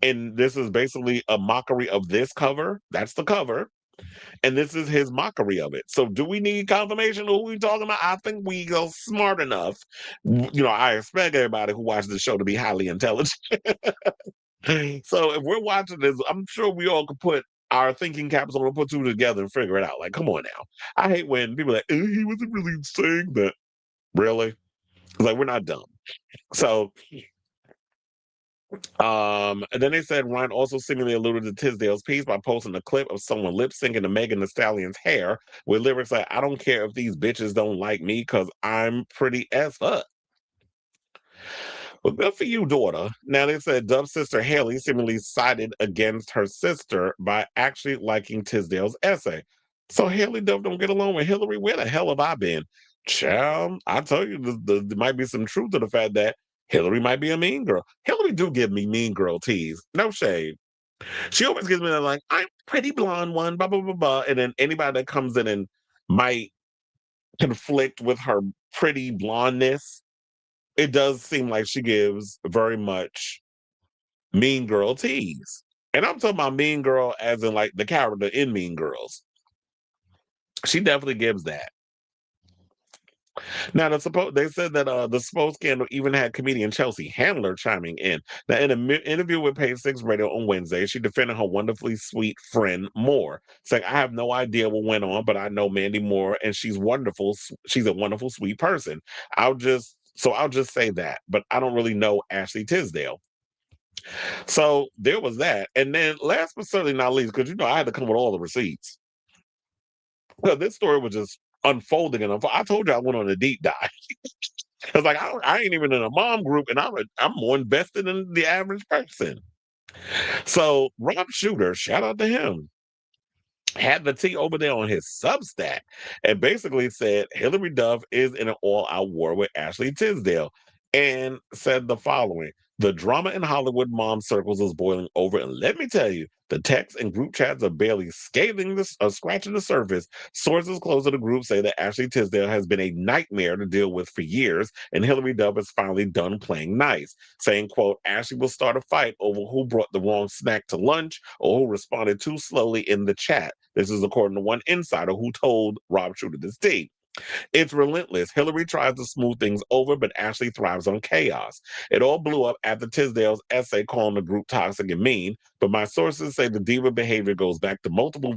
And this is basically a mockery of this cover. That's the cover. And this is his mockery of it. So do we need confirmation of who we talking about? I think we go smart enough. You know, I expect everybody who watches the show to be highly intelligent. So if we're watching this, I'm sure we all could put our thinking caps on and put two together and figure it out. Like, come on now. I hate when people are like, he wasn't really saying that. Really? Like, we're not dumb. So and then they said Ryan also seemingly alluded to Tisdale's piece by posting a clip of someone lip syncing to Megan Thee Stallion's hair with lyrics like, I don't care if these bitches don't like me because I'm pretty as fuck. Well, good for you, daughter. Now, they said Duff's sister Haley seemingly sided against her sister by actually liking Tisdale's essay. So Haley Duff don't get along with Hillary? Where the hell have I been? Child, I tell you, there might be some truth to the fact that Hillary might be a mean girl. Hillary do give me mean girl tease. No shade. She always gives me that, like, I'm pretty blonde one, blah, blah, blah, blah. And then anybody that comes in and might conflict with her pretty blondness, it does seem like she gives very much mean girl tease. And I'm talking about mean girl as in like the character in Mean Girls. She definitely gives that. Now, they said that the supposed scandal even had comedian Chelsea Handler chiming in. Now, in an interview with Page Six Radio on Wednesday, she defended her wonderfully sweet friend Moore, saying, "I have no idea what went on, but I know Mandy Moore, and she's wonderful. She's a wonderful, sweet person. I'll just say that, but I don't really know Ashley Tisdale." So there was that, and then last but certainly not least, because I had to come with all the receipts. Well, this story was just unfolding and I told you I went on a deep dive. It's like I ain't even in a mom group, and I'm more invested than the average person. So Rob Shooter, shout out to him, had the tea over there on his Substack and basically said Hilary Duff is in an all-out war with Ashley Tisdale and said the following: the drama in Hollywood mom circles is boiling over, and let me tell you, the texts and group chats are barely scratching the surface. Sources close to the group say that Ashley Tisdale has been a nightmare to deal with for years, and Hilary Duff is finally done playing nice, saying, quote, Ashley will start a fight over who brought the wrong snack to lunch or who responded too slowly in the chat. This is according to one insider who told Rob Shooter this tea. It's relentless. Hillary tries to smooth things over, but Ashley thrives on chaos. It all blew up after Tisdale's essay calling the group toxic and mean, but my sources say the diva behavior goes back to multiple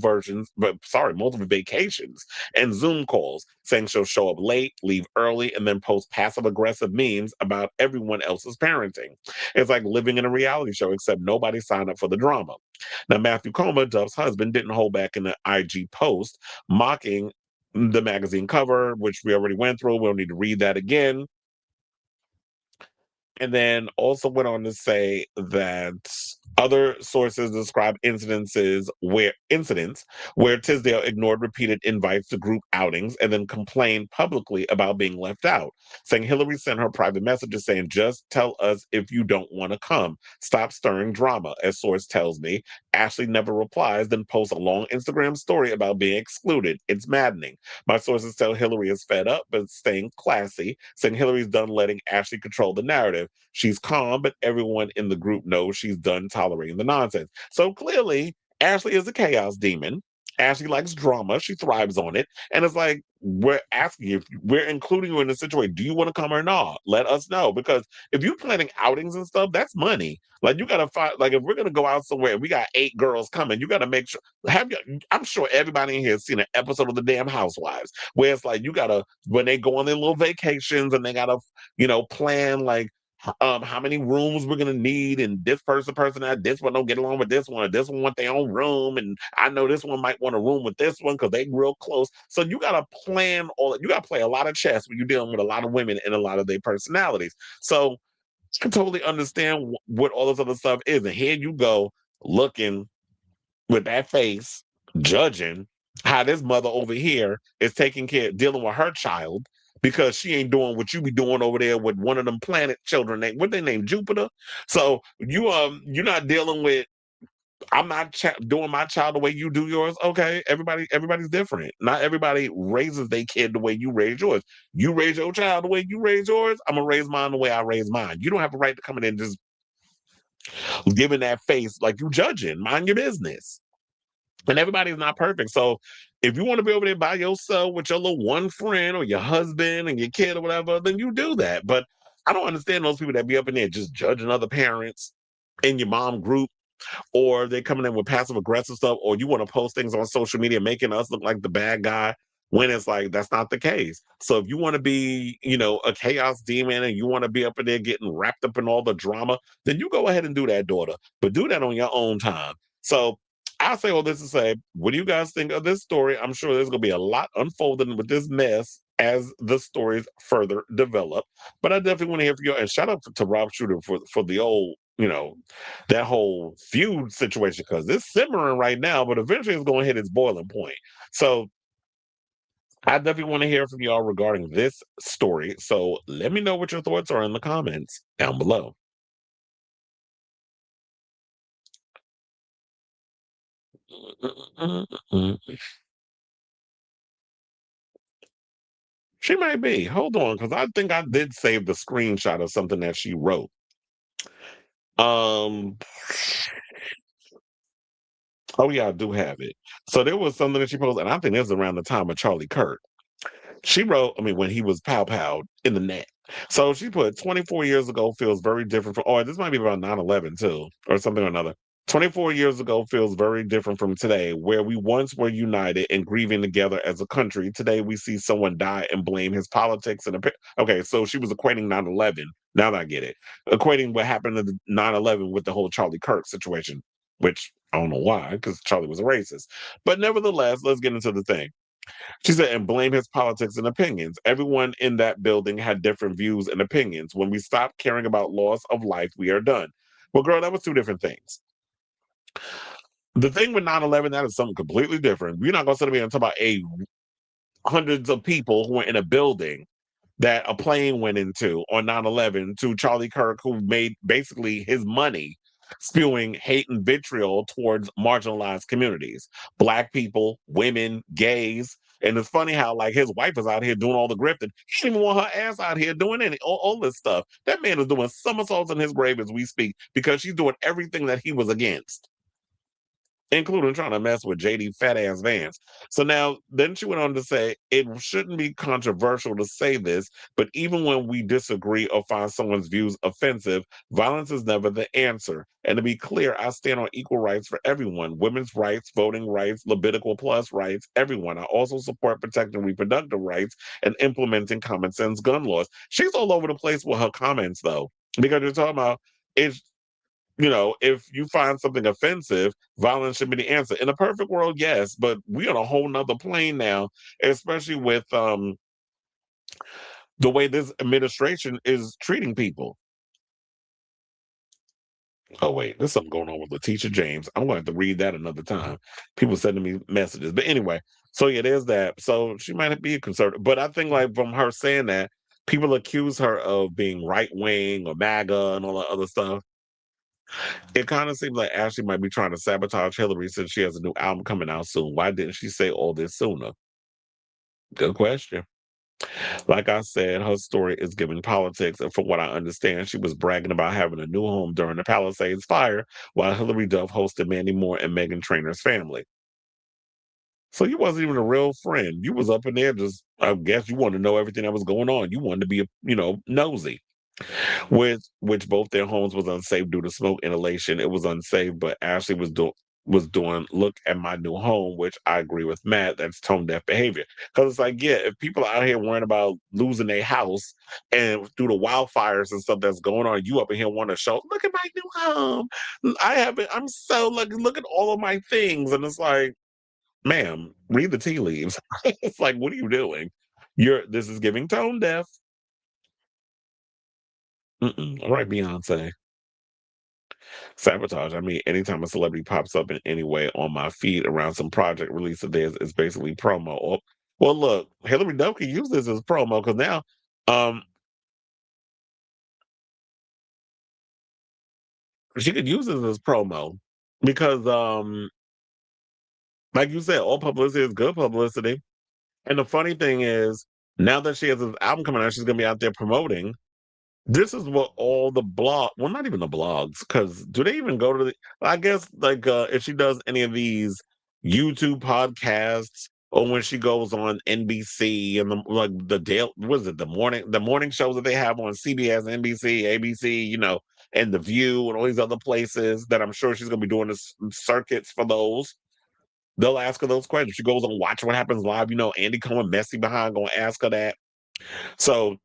vacations and Zoom calls, saying she'll show up late, leave early, and then post passive-aggressive memes about everyone else's parenting. It's like living in a reality show, except nobody signed up for the drama. Now, Matthew Coma, Duff's husband, didn't hold back in the IG post, mocking the magazine cover, which we already went through. We don't need to read that again. And then also went on to say that Other sources describe incidents where Tisdale ignored repeated invites to group outings and then complained publicly about being left out, saying Hilary sent her private messages saying, "Just tell us if you don't want to come. Stop stirring drama." As source tells me, Ashley never replies, then posts a long Instagram story about being excluded. It's maddening. My sources tell Hilary is fed up, but staying classy, saying Hilary's done letting Ashley control the narrative. She's calm, but everyone in the group knows she's done tolerating the nonsense. So clearly, Ashley is a chaos demon. Ashley likes drama. She thrives on it. And it's like, we're asking you, we're including you in the situation. Do you want to come or not? Let us know. Because if you're planning outings and stuff, that's money. Like, you got to find, like, if we're going to go out somewhere and we got 8 girls coming, you got to make sure, I'm sure everybody in here has seen an episode of The Damn Housewives where it's like, you got to, when they go on their little vacations and they got to, plan, like, how many rooms we're gonna need, and this one don't get along with this one, or this one want their own room, and I know this one might want a room with this one because they real close. So you gotta plan all. You gotta play a lot of chess when you're dealing with a lot of women and a lot of their personalities. So I can totally understand what all this other stuff is, and here you go looking with that face, judging how this mother over here is taking care, dealing with her child because she ain't doing what you be doing over there with one of them planet children. What they name Jupiter. So you're not dealing with. I'm not doing my child the way you do yours. Okay, everybody's different. Not everybody raises their kid the way you raise yours. You raise your child the way you raise yours. I'm gonna raise mine the way I raise mine. You don't have a right to come in and just giving that face like you judging. Mind your business. And everybody's not perfect. So if you want to be over there by yourself with your little one friend or your husband and your kid or whatever, then you do that. But I don't understand those people that be up in there just judging other parents in your mom group, or they coming in with passive aggressive stuff, or you want to post things on social media making us look like the bad guy when it's like that's not the case. So if you want to be, a chaos demon and you want to be up in there getting wrapped up in all the drama, then you go ahead and do that, daughter. But do that on your own time. So I'll say all this to say, what do you guys think of this story? I'm sure there's gonna be a lot unfolding with this mess as the stories further develop. But I definitely want to hear from you. And shout out to Rob Shooter for the old, that whole feud situation, because it's simmering right now, but eventually it's going to hit its boiling point. So I definitely want to hear from y'all regarding this story. So let me know what your thoughts are in the comments down below. She might be. Hold on, because I think I did save the screenshot of something that she wrote. Um. Oh yeah, I do have it. So there was something that she posted, and I think it was around the time of Charlie Kirk. She wrote, when he was pow pow in the net. So she put 24 years ago feels very different from, this might be about 9/11 too, or something or another. 24 years ago feels very different from today, where we once were united and grieving together as a country. Today we see someone die and blame his politics and okay, so she was equating 9/11. Now that I get it. Equating what happened to 9/11 with the whole Charlie Kirk situation, which I don't know why, because Charlie was a racist. But nevertheless, let's get into the thing. She said, and blame his politics and opinions. Everyone in that building had different views and opinions. When we stop caring about loss of life, we are done. Well, girl, that was 2 different things. The thing with 9/11, that is something completely different. We're not going to sit here and talk about hundreds of people who were in a building that a plane went into on 9/11 to Charlie Kirk, who made basically his money spewing hate and vitriol towards marginalized communities, Black people, women, gays. And it's funny how, like, his wife is out here doing all the grifting. He didn't even want her ass out here doing all this stuff. That man is doing somersaults in his grave as we speak because she's doing everything that he was against, including trying to mess with JD fat ass Vance. So now, then she went on to say, it shouldn't be controversial to say this, but even when we disagree or find someone's views offensive, violence is never the answer. And to be clear, I stand on equal rights for everyone, women's rights, voting rights, Levitical plus rights, everyone. I also support protecting reproductive rights and implementing common sense gun laws. She's all over the place with her comments, though, because you're talking about it's, if you find something offensive, violence should be the answer. In a perfect world, yes, but we're on a whole nother plane now, especially with the way this administration is treating people. Oh wait, there's something going on with Letitia James. I'm going to have to read that another time. People sending me messages, but anyway. So yeah, there's that. So she might be a conservative, but I think like from her saying that, people accuse her of being right wing or MAGA and all that other stuff. It kind of seems like Ashley might be trying to sabotage Hillary since she has a new album coming out soon. Why didn't she say all this sooner? Good question. Like I said, her story is giving politics, and from what I understand, she was bragging about having a new home during the Palisades fire while Hilary Duff hosted Mandy Moore and Meghan Trainor's family. So you wasn't even a real friend. You was up in there just, I guess you wanted to know everything that was going on. You wanted to be, nosy. Which both their homes was unsafe due to smoke inhalation. It was unsafe, but Ashley was doing look at my new home, which I agree with Matt. That's tone deaf behavior. Because it's like, yeah, if people out here worrying about losing their house and through the wildfires and stuff that's going on, you up in here want to show, look at my new home. I'm so lucky. Look at all of my things. And it's like, ma'am, read the tea leaves. It's like, what are you doing? This is giving tone deaf. All right, Beyonce. Sabotage. I mean, anytime a celebrity pops up in any way on my feed around some project release of theirs, it's basically promo. Well, look, Hilary Duff can use this as promo because now, um, she could use this as promo because, like you said, all publicity is good publicity. And the funny thing is, now that she has this album coming out, she's gonna be out there promoting. This is what all the well, not even the blogs, because do they even go to I guess like if she does any of these YouTube podcasts or when she goes on NBC and the morning shows that they have on CBS, NBC, ABC, and The View and all these other places that I'm sure she's gonna be doing the circuits for those. They'll ask her those questions. She goes on Watch What Happens Live. Andy Cohen messy behind gonna ask her that. So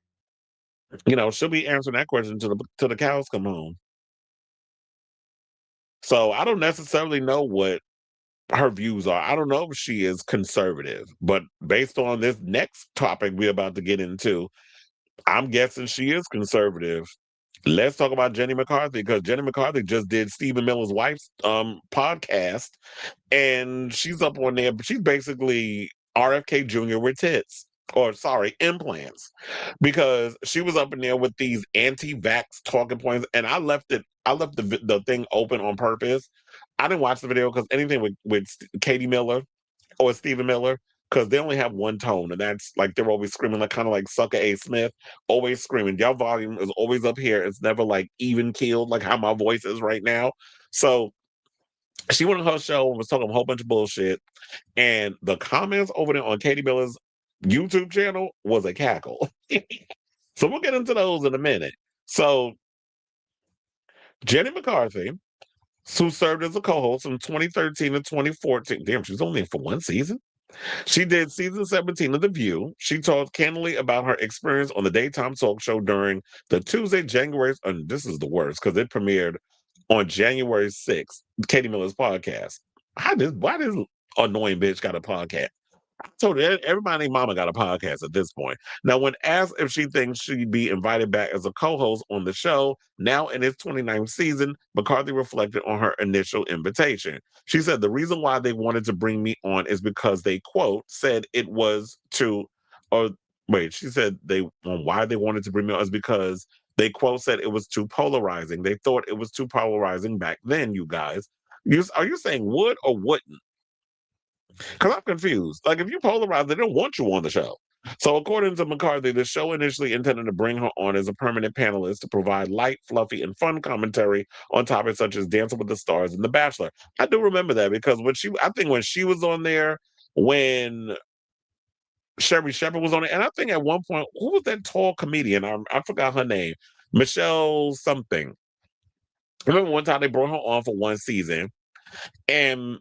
she'll be answering that question till the cows come home. So I don't necessarily know what her views are. I don't know if she is conservative, but based on this next topic we're about to get into, I'm guessing she is conservative. Let's talk about Jenny McCarthy because Jenny McCarthy just did Stephen Miller's wife's podcast, and she's up on there. But she's basically RFK Jr. with tits, or sorry, implants, because she was up in there with these anti-vax talking points, and I left the thing open on purpose. I didn't watch the video because anything with Katie Miller or Stephen Miller, because they only have one tone, and that's like they're always screaming, like kind of like Sucker A. Smith, always screaming. Your volume is always up here. It's never like even keeled, like how my voice is right now. So she went on her show and was talking a whole bunch of bullshit, and the comments over there on Katie Miller's YouTube channel was a cackle. So we'll get into those in a minute. So Jenny McCarthy, who served as a co-host from 2013 to 2014. Damn, she's only in for one season. She did season 17 of The View. She talked candidly about her experience on the daytime talk show during the Tuesday, January, and this is the worst because it premiered on January 6th, Katie Miller's podcast. Why this annoying bitch got a podcast? I told her everybody named mama got a podcast at this point. Now, when asked if she thinks she'd be invited back as a co-host on the show, now in its 29th season, McCarthy reflected on her initial invitation. She said, the reason why they wanted to bring me on is because they, quote, said it was to, or wait, she said why they wanted to bring me on is because they, quote, said it was too polarizing. They thought it was too polarizing back then, you guys. Are you saying would or wouldn't? Because I'm confused. Like, if you polarize, they don't want you on the show. So, according to McCarthy, the show initially intended to bring her on as a permanent panelist to provide light, fluffy, and fun commentary on topics such as Dancing with the Stars and The Bachelor. I do remember that because I think when she was on there, when Sherry Shepherd was on it, and I think at one point, who was that tall comedian? I forgot her name. Michelle something. I remember one time they brought her on for one season, and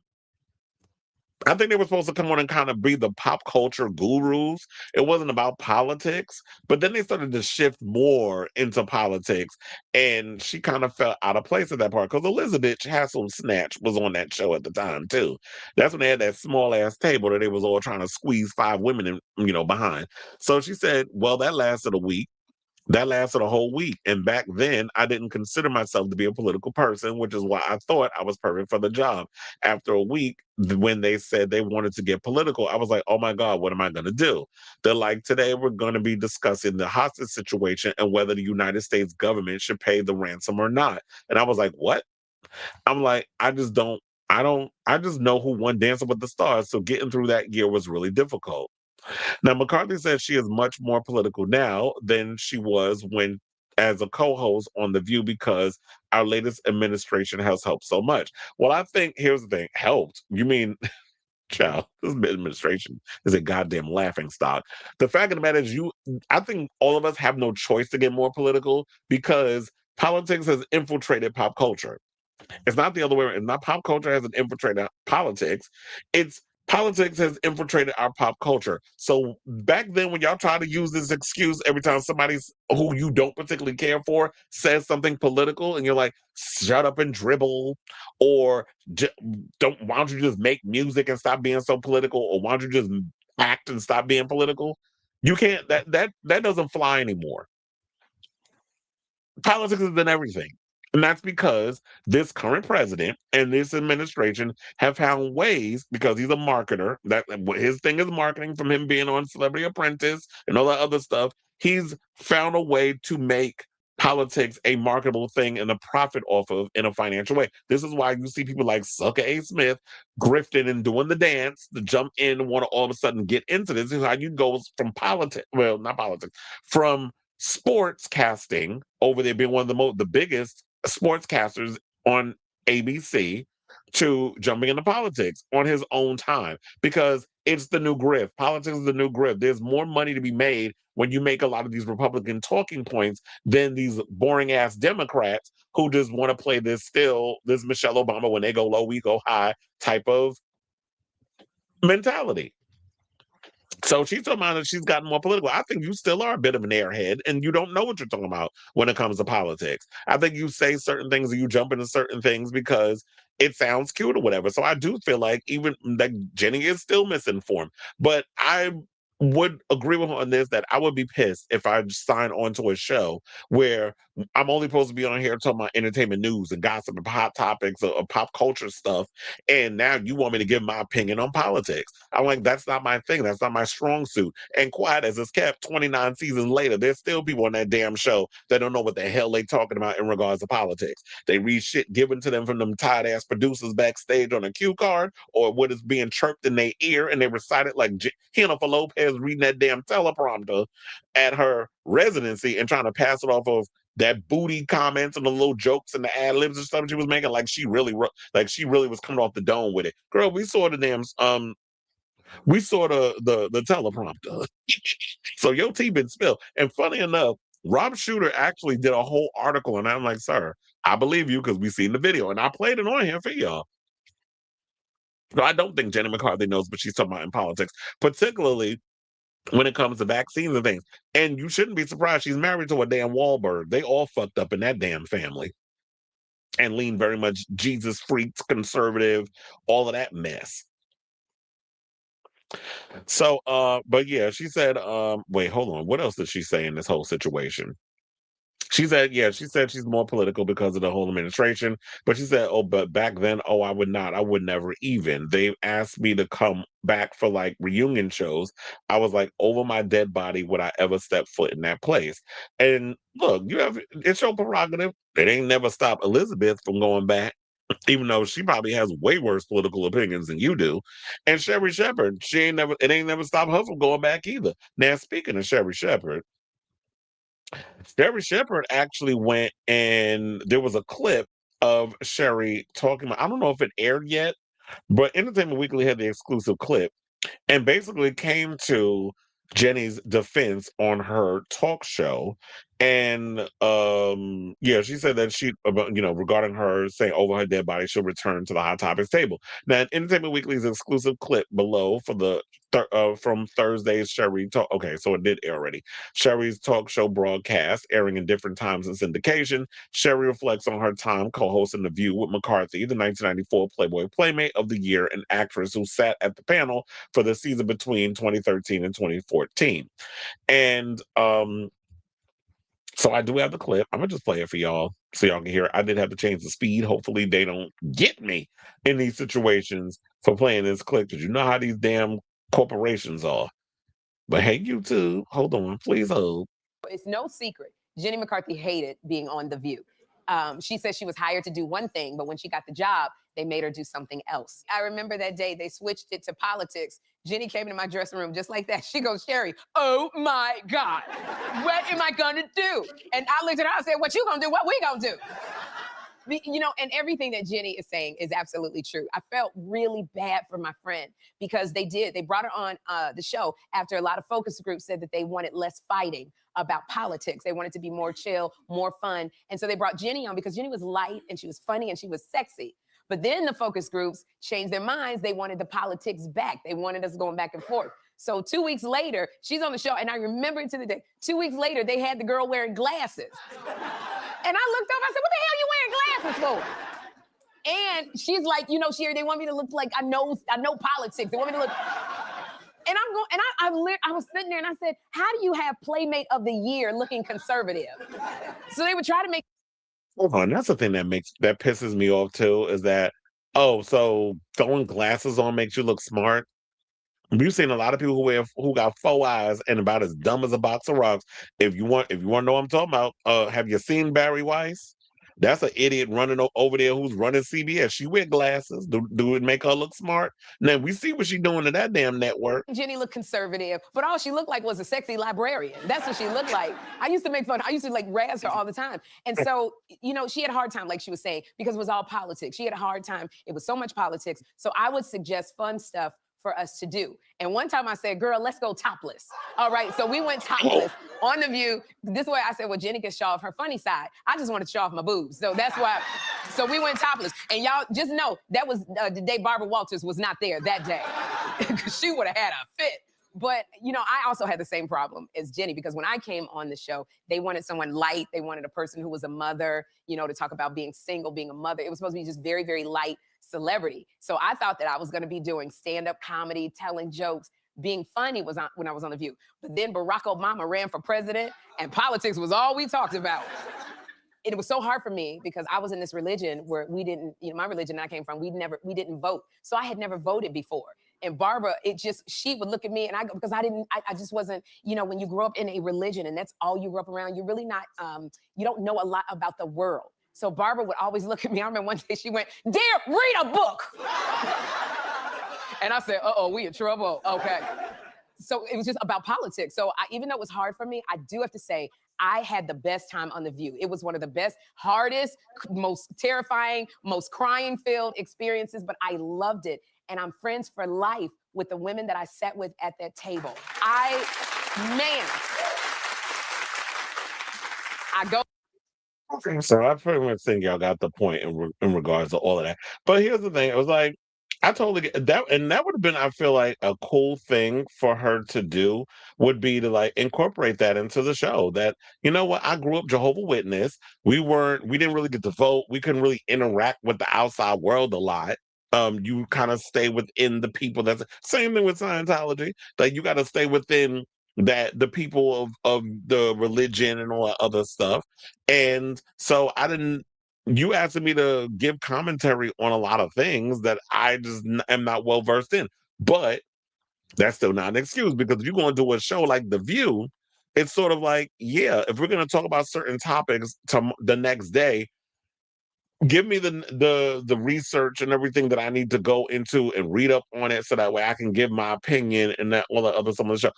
I think they were supposed to come on and kind of be the pop culture gurus. It wasn't about politics, but then they started to shift more into politics, and she kind of felt out of place at that part because Elizabeth Hasselm Snatch was on that show at the time too. That's when they had that small ass table that they was all trying to squeeze five women in, behind. So she said, "Well, that lasted a week." That lasted a whole week. And back then, I didn't consider myself to be a political person, which is why I thought I was perfect for the job. After a week, when they said they wanted to get political, I was like, oh my God, what am I going to do? They're like, today we're going to be discussing the hostage situation and whether the United States government should pay the ransom or not. And I was like, what? I'm like, I just know who won Dancing with the Stars. So getting through that year was really difficult. Now, McCarthy says she is much more political now than she was when as a co-host on The View because our latest administration has helped so much. Well, I think here's the thing, helped. You mean, child, this administration is a goddamn laughing stock. The fact of the matter is I think all of us have no choice to get more political because politics has infiltrated pop culture. It's not the other way around. It's not pop culture hasn't infiltrated politics. It's politics has infiltrated our pop culture. So back then, when y'all try to use this excuse every time somebody's who you don't particularly care for says something political, and you're like, "Shut up and dribble," or "Don't why don't you just make music and stop being so political," or "Why don't you just act and stop being political?" You can't. That doesn't fly anymore. Politics has been everything. And that's because this current president and this administration have found ways, because he's a marketer, that his thing is marketing from him being on Celebrity Apprentice and all that other stuff. He's found a way to make politics a marketable thing and a profit off of in a financial way. This is why you see people like Sucker A. Smith grifting and doing the dance to jump in and want to all of a sudden get into this. This is how you go from politics, well, not politics, from sports casting over there being one of the biggest sportscasters on ABC to jumping into politics on his own time because it's the new grift. Politics is the new grift. There's more money to be made when you make a lot of these Republican talking points than these boring ass Democrats who just want to play this Michelle Obama when they go low, we go high type of mentality. So she's talking about that she's gotten more political. I think you still are a bit of an airhead and you don't know what you're talking about when it comes to politics. I think you say certain things and you jump into certain things because it sounds cute or whatever. So I do feel like even like Jenny is still misinformed. But I would agree with her on this that I would be pissed if I sign on to a show where I'm only supposed to be on here talking about entertainment news and gossip and hot topics or pop culture stuff. And now you want me to give my opinion on politics. I'm like, that's not my thing. That's not my strong suit. And quiet as it's kept, 29 seasons later, there's still people on that damn show that don't know what the hell they talking about in regards to politics. They read shit given to them from them tired ass producers backstage on a cue card or what is being chirped in their ear and they recite it like Jennifer Lopez reading that damn teleprompter at her residency and trying to pass it off of that booty comments and the little jokes and the ad libs and stuff she was making, like she really was coming off the dome with it. Girl, we saw the teleprompter. So your tea been spilled. And funny enough, Rob Shooter actually did a whole article, and I'm like, sir, I believe you because we seen the video, and I played it on here for y'all. So I don't think Jenny McCarthy knows what she's talking about in politics, particularly when it comes to vaccines and things. And you shouldn't be surprised she's married to a damn Wahlberg. They all fucked up in that damn family and lean very much Jesus freaks, conservative, all of that mess. So, but yeah, she said, wait, hold on. What else did she say in this whole situation? She said, yeah, she said she's more political because of the whole administration. But she said, oh, but back then, oh, I would not. I would never even. They asked me to come back for like reunion shows. I was like, over my dead body would I ever step foot in that place. And look, it's your prerogative. It ain't never stopped Elizabeth from going back, even though she probably has way worse political opinions than you do. And Sherry Shepherd, it ain't never stopped her from going back either. Now, speaking of Sherry Shepherd actually went and there was a clip of Sherry talking about, I don't know if it aired yet, but Entertainment Weekly had the exclusive clip and basically came to Jenny's defense on her talk show. And yeah, she said that regarding her saying over her dead body, she'll return to the Hot Topics table. Now, Entertainment Weekly's exclusive clip below for the from Thursday's Sherry talk. Okay, so it did air already. Sherry's talk show broadcast airing in different times in syndication. Sherry reflects on her time co-hosting The View with McCarthy, the 1994 Playboy Playmate of the Year and actress who sat at the panel for the season between 2013 and 2014. And So I do have the clip. I'm gonna just play it for y'all so y'all can hear it. I did have to change the speed. Hopefully they don't get me in these situations for playing this clip because you know how these damn corporations are. But hey, YouTube, hold on, please hold. It's no secret. Jenny McCarthy hated being on The View. She said she was hired to do one thing, but when she got the job, they made her do something else. I remember that day they switched it to politics. Jenny came into my dressing room just like that. She goes, Sherry, oh my God, what am I gonna do? And I looked at her, I said, what you gonna do? What we gonna do? You know, and everything that Jenny is saying is absolutely true. I felt really bad for my friend because they brought her on the show after a lot of focus groups said that they wanted less fighting about politics. They wanted to be more chill, more fun. And so they brought Jenny on because Jenny was light and she was funny and she was sexy. But then the focus groups changed their minds. They wanted the politics back. They wanted us going back and forth. So 2 weeks later, she's on the show, and I remember it to the day. 2 weeks later, they had the girl wearing glasses. And I looked up, I said, what the hell are you wearing glasses for? And she's like, you know, Sherry, they want me to look like I know politics. They want me to look. And I'm going, and I was sitting there and I said, how do you have Playmate of the Year looking conservative? So they would try to make. Hold on, that's the thing that pisses me off too, is that, oh, so throwing glasses on makes you look smart. We've seen a lot of people who got 4 eyes and about as dumb as a box of rocks. If you want to know what I'm talking about, have you seen Barry Weiss? That's an idiot running over there who's running CBS. She wear glasses. Do it make her look smart? Now we see what she's doing to that damn network. Jenny looked conservative, but all she looked like was a sexy librarian. That's what she looked like. I used to make fun. I used to like razz her all the time. And so, you know, she had a hard time, like she was saying, because it was all politics. She had a hard time. It was so much politics. So I would suggest fun stuff for us to do. And one time I said, girl, let's go topless. All right, so we went topless on The View. This way I said, well, Jenny can show off her funny side. I just wanted to show off my boobs. So that's why, so we went topless. And y'all just know, that was the day Barbara Walters was not there that day. Because she would have had a fit. But, you know, I also had the same problem as Jenny because when I came on the show, they wanted someone light. They wanted a person who was a mother, you know, to talk about being single, being a mother. It was supposed to be just very, very light celebrity. So I thought that I was going to be doing stand-up comedy, telling jokes, being funny when I was on The View. But then Barack Obama ran for president and politics was all we talked about. It was so hard for me because I was in this religion where we didn't, you know, my religion I came from, we didn't vote. So I had never voted before. And Barbara, she would look at me and because I just wasn't, you know, when you grow up in a religion and that's all you grew up around, you're really not, you don't know a lot about the world. So Barbara would always look at me. I remember one day she went, dear, read a book. And I said, uh-oh, we in trouble, okay. So it was just about politics. So even though it was hard for me, I do have to say, I had the best time on The View. It was one of the best, hardest, most terrifying, most crying-filled experiences, but I loved it. And I'm friends for life with the women that I sat with at that table. I go. Okay, so I pretty much think y'all got the point in regards to all of that. But here's the thing: it was like I totally get that, and that would have been, I feel like, a cool thing for her to do would be to like incorporate that into the show. That, you know what, I grew up Jehovah's Witness. We didn't really get to vote. We couldn't really interact with the outside world a lot. You kind of stay within the people. That's same thing with Scientology. Like you got to stay within that the people of the religion and all that other stuff. And so you asked me to give commentary on a lot of things that I just am not well versed in. But that's still not an excuse because if you're going to do a show like The View, it's sort of like, yeah, if we're going to talk about certain topics the next day, give me the research and everything that I need to go into and read up on it so that way I can give my opinion and that all the other some of the show.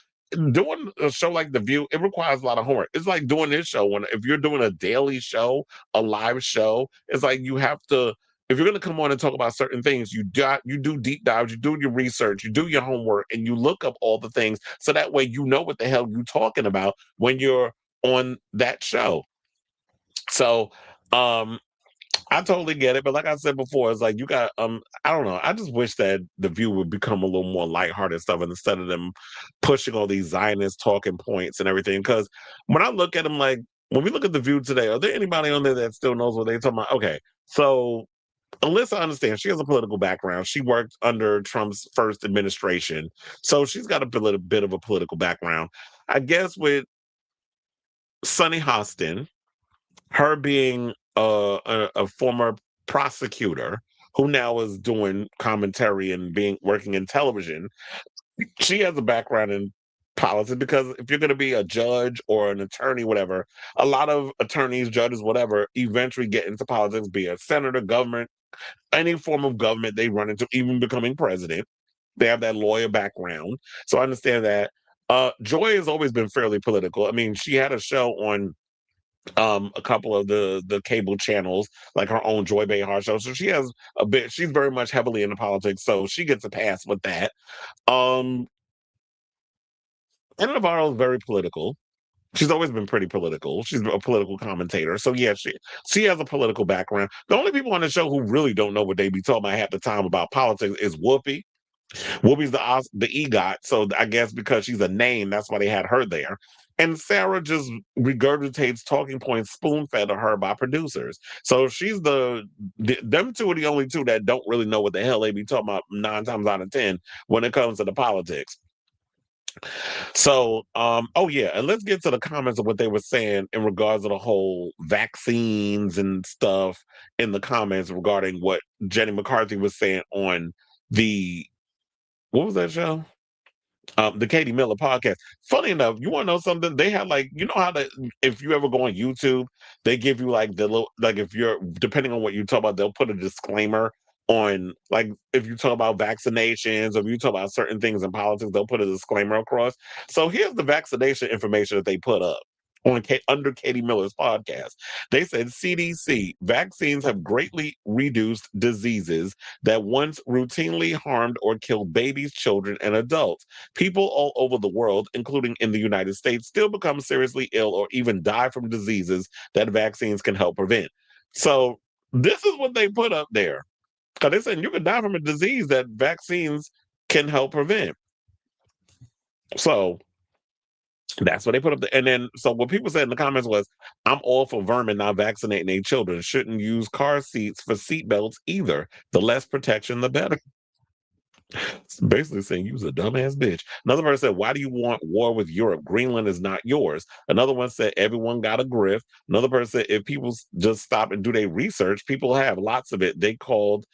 Doing a show like The View, it requires a lot of homework. It's like doing this show if you're doing a daily show, a live show, it's like you have to, if you're gonna come on and talk about certain things, you do deep dives, you do your research, you do your homework, and you look up all the things so that way you know what the hell you're talking about when you're on that show. So I totally get it, but like I said before, it's like you got I don't know. I just wish that The View would become a little more lighthearted stuff instead of them pushing all these Zionist talking points and everything. Because when I look at them, like when we look at The View today, are there anybody on there that still knows what they're talking about? Okay, so Alyssa understands she has a political background. She worked under Trump's first administration, so she's got a bit of a political background. I guess with Sunny Hostin, her being a former prosecutor who now is doing commentary and being working in television. She has a background in politics because if you're going to be a judge or an attorney, whatever, a lot of attorneys, judges, whatever, eventually get into politics, be a senator, government, any form of government they run into, even becoming president. They have that lawyer background. So I understand that. Joy has always been fairly political. I mean, she had a show on a couple of the cable channels, like her own Joy Behar show. So she has a bit, she's very much heavily into politics, so she gets a pass with that. Um Anna Navarro is very political. She's always been pretty political. She's a political commentator. So yeah, she has a political background. The only people on the show who really don't know what they be talking about half the time about politics is Whoopi. Whoopi's the EGOT, so I guess because she's a name, that's why they had her there. And Sarah just regurgitates talking points spoon fed to her by producers. So she's them two are the only two that don't really know what the hell they be talking about 9 times out of 10 when it comes to the politics. So, oh yeah, and let's get to the comments of what they were saying in regards to the whole vaccines and stuff in the comments regarding what Jenny McCarthy was saying on the what was that show? The Katie Miller podcast. Funny enough, you want to know something? They had like, you know how if you ever go on YouTube, they give you like the little, like if you're depending on what you talk about, they'll put a disclaimer on like if you talk about vaccinations or if you talk about certain things in politics, they'll put a disclaimer across. So here's the vaccination information that they put up on under Katie Miller's podcast. They said CDC vaccines have greatly reduced diseases that once routinely harmed or killed babies, children, and adults. People all over the world, including in the United States, still become seriously ill or even die from diseases that vaccines can help prevent. So this is what they put up there. Because they said you can die from a disease that vaccines can help prevent. So that's what they put up there. And then, so what people said in the comments was, I'm all for vermin not vaccinating their children. Shouldn't use car seats for seatbelts either. The less protection, the better. It's basically saying you's a dumbass bitch. Another person said, why do you want war with Europe? Greenland is not yours. Another one said, everyone got a grift. Another person said, if people just stop and do their research, people have lots of it. They're called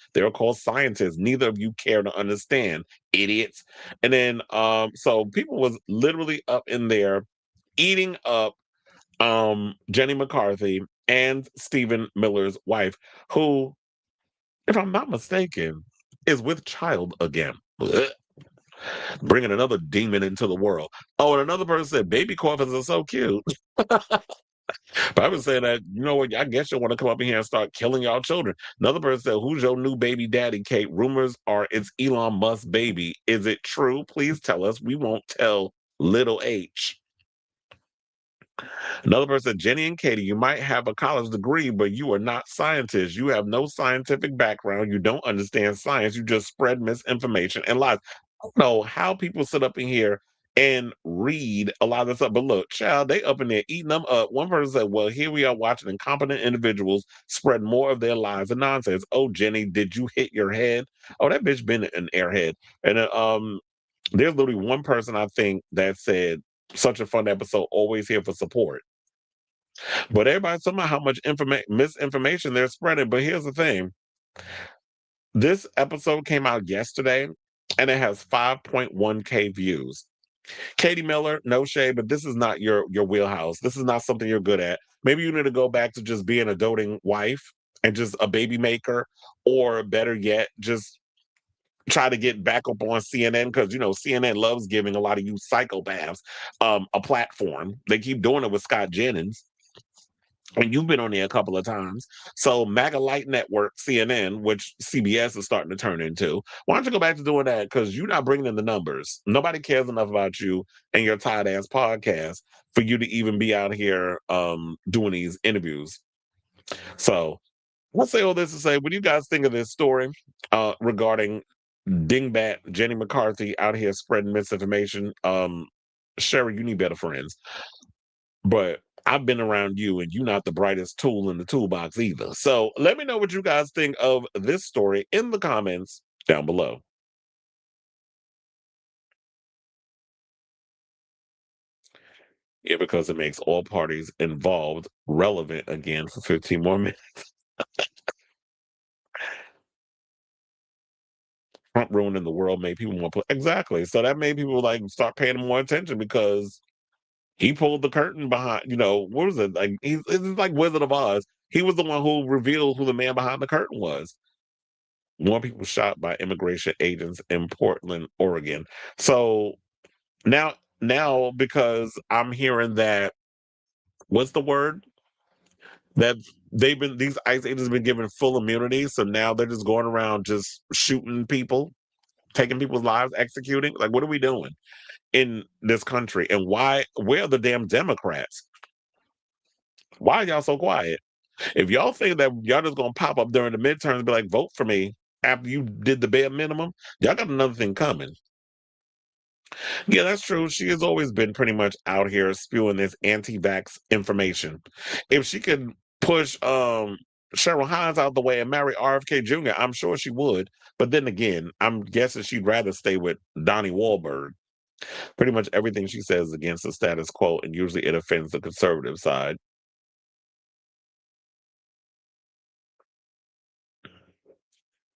scientists. Neither of you care to understand, idiots. And then so people was literally up in there eating up Jenny McCarthy and Stephen Miller's wife, who, if I'm not mistaken, is with child again. Blech. Bringing another demon into the world. Oh, and another person said, baby coffins are so cute. But I was saying that, you know what, I guess you'll want to come up in here and start killing y'all children. Another person said, who's your new baby daddy, Kate? Rumors are it's Elon Musk's baby. Is it true? Please tell us. We won't tell little H. Another person said, Jenny and Katie, you might have a college degree, but you are not scientists. You have no scientific background. You don't understand science. You just spread misinformation and lies. I don't know how people sit up in here and read a lot of this stuff. But look, child, they up in there eating them up. One person said, well, here we are watching incompetent individuals spread more of their lies and nonsense. Oh, Jenny, did you hit your head? Oh, that bitch been an airhead. And there's literally one person I think that said, such a fun episode, always here for support. But everybody's talking about how much misinformation they're spreading. But here's the thing. This episode came out yesterday, and it has 5.1K views. Katie Miller, no shade, but this is not your wheelhouse. This is not something you're good at. Maybe you need to go back to just being a doting wife and just a baby maker, or better yet, just try to get back up on CNN because you know CNN loves giving a lot of you psychopaths a platform. They keep doing it with Scott Jennings. And you've been on there a couple of times. So MAGA Light Network, CNN, which CBS is starting to turn into, why don't you go back to doing that? Because you're not bringing in the numbers. Nobody cares enough about you and your tired ass podcast for you to even be out here doing these interviews. So let's say all this to say, what do you guys think of this story regarding dingbat Jenny McCarthy out here spreading misinformation? Sherry, you need better friends. But I've been around you and you're not the brightest tool in the toolbox either. So let me know what you guys think of this story in the comments down below. Yeah, because it makes all parties involved relevant again for 15 more minutes. Trump ruining the world made people more exactly. So that made people like start paying more attention because he pulled the curtain behind. What was it like? It's like Wizard of Oz. He was the one who revealed who the man behind the curtain was. More people shot by immigration agents in Portland, Oregon. So now because I'm hearing that what's the word that these ICE agents have been given full immunity, so now they're just going around just shooting people, taking people's lives, executing. Like, what are we doing in this country? And where are the damn Democrats? Why are y'all so quiet? If y'all think that y'all just gonna pop up during the midterms and be like, vote for me after you did the bare minimum, y'all got another thing coming. Yeah, that's true. She has always been pretty much out here spewing this anti-vax information. If she could push Cheryl Hines out the way and marry RFK Jr., I'm sure she would. But then again, I'm guessing she'd rather stay with Donnie Wahlberg. Pretty much everything she says is against the status quo, and usually it offends the conservative side.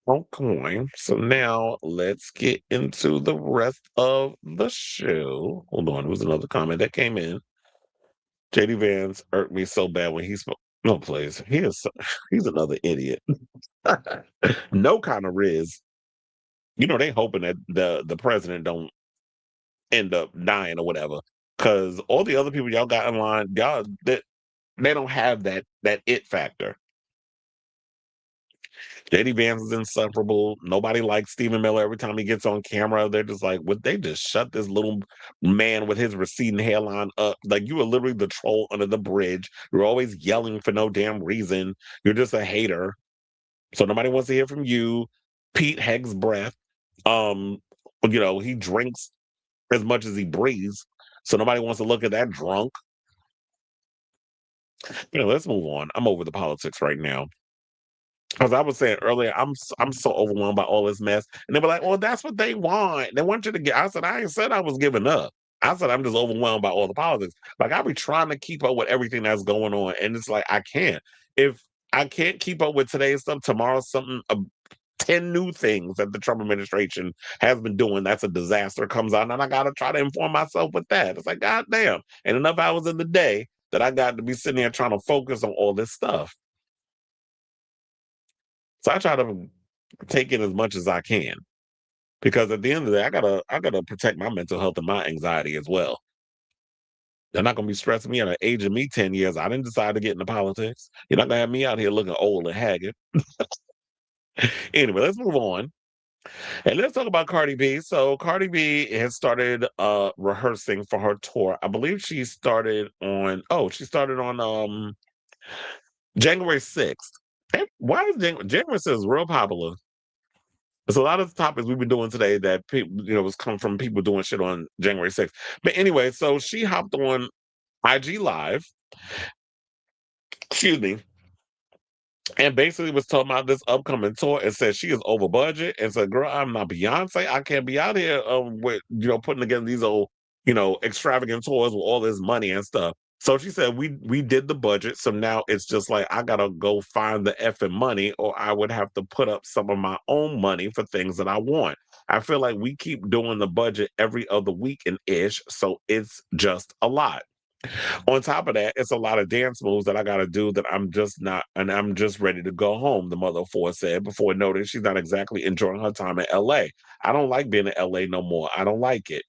Okay, so now let's get into the rest of the show. Hold on, there was another comment that came in. JD Vance irked me so bad when he spoke. No, please. He's another idiot. No kind of Riz. They hoping that the president don't end up dying or whatever. Cause all the other people y'all got in line, y'all they don't have that it factor. JD Vance is insufferable. Nobody likes Stephen Miller. Every time he gets on camera, they're just like, would they just shut this little man with his receding hairline up? Like, you are literally the troll under the bridge. You're always yelling for no damn reason. You're just a hater. So nobody wants to hear from you. Pete Heg's breath. He drinks as much as he breathes. So nobody wants to look at that drunk. Let's move on. I'm over the politics right now. As I was saying earlier, I'm so overwhelmed by all this mess. And they were like, well, that's what they want. They want you to get. I said, I ain't said I was giving up. I said, I'm just overwhelmed by all the politics. Like, I be trying to keep up with everything that's going on. And it's like, I can't. If I can't keep up with today's stuff, tomorrow, 10 new things that the Trump administration has been doing, that's a disaster, comes out. And I got to try to inform myself with that. It's like, God damn. And enough hours in the day that I got to be sitting there trying to focus on all this stuff. So I try to take in as much as I can because at the end of the day, I gotta protect my mental health and my anxiety as well. They're not gonna be stressing me at the age of me 10 years. I didn't decide to get into politics. You're not gonna have me out here looking old and haggard. Anyway, let's move on. And let's talk about Cardi B. So Cardi B has started rehearsing for her tour. I believe she started on January 6th. Hey, why is January 6th real popular? There's a lot of topics we've been doing today that people, was come from people doing shit on January 6th. But anyway, so she hopped on IG Live, excuse me, and basically was talking about this upcoming tour and said she is over budget and said, girl, I'm not Beyonce. I can't be out here with, putting together these old, extravagant tours with all this money and stuff. So she said, we did the budget. So now it's just like, I got to go find the effing money or I would have to put up some of my own money for things that I want. I feel like we keep doing the budget every other week and ish. So it's just a lot. On top of that, it's a lot of dance moves that I got to do that I'm just not, and I'm just ready to go home, the mother of four said before noting she's not exactly enjoying her time in LA. I don't like being in LA no more. I don't like it.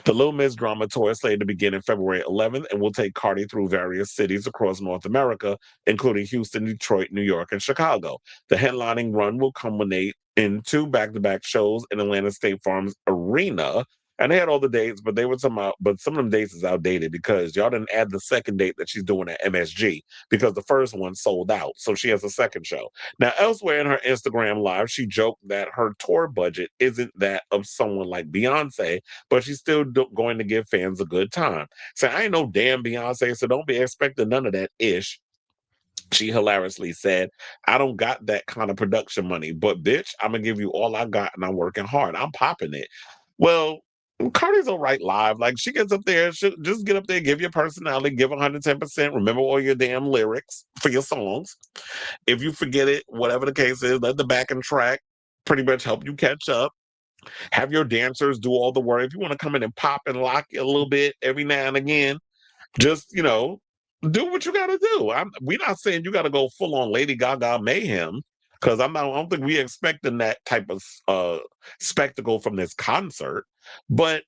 The Little Miss Drama Tour is slated to begin in February 11th and will take Cardi through various cities across North America, including Houston, Detroit, New York, and Chicago. The headlining run will culminate in 2 back-to-back shows in Atlanta State Farm's Arena. And they had all the dates, but they were talking about, but some of them dates is outdated because y'all didn't add the second date that she's doing at MSG because the first one sold out. So she has a second show. Now, elsewhere in her Instagram live, she joked that her tour budget isn't that of someone like Beyonce, but she's still going to give fans a good time. So I ain't no damn Beyonce, so don't be expecting none of that ish. She hilariously said, I don't got that kind of production money, but bitch, I'm going to give you all I got and I'm working hard. I'm popping it. Well, Cardi's all right live. Like she gets up there, she just get up there, give your personality, give 110%. Remember all your damn lyrics for your songs. If you forget it, whatever the case is, let the backing track pretty much help you catch up. Have your dancers do all the work. If you want to come in and pop and lock a little bit every now and again, just do what you got to do. We're not saying you got to go full on Lady Gaga mayhem because I don't think we expecting that type of spectacle from this concert. But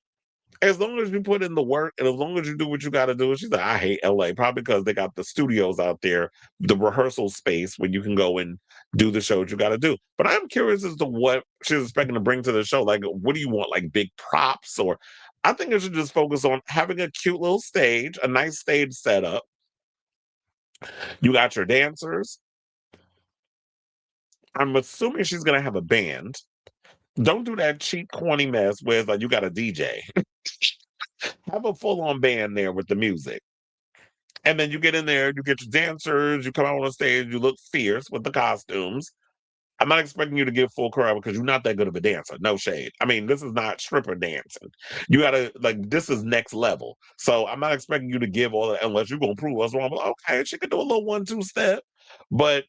as long as you put in the work and as long as you do what you got to do, she's like, I hate LA, probably because they got the studios out there, the rehearsal space where you can go and do the shows you got to do. But I'm curious as to what she's expecting to bring to the show. Like, what do you want? Like big props? Or I think it should just focus on having a cute little stage, a nice stage setup. You got your dancers. I'm assuming she's going to have a band. Don't do that cheap, corny mess where it's like you got a DJ. Have a full-on band there with the music. And then you get in there, you get your dancers, you come out on the stage, you look fierce with the costumes. I'm not expecting you to give full choreography because you're not that good of a dancer. No shade. I mean, this is not stripper dancing. You gotta this is next level. So I'm not expecting you to give all that unless you're gonna prove us wrong. But okay, she could do a little 1-2 step. But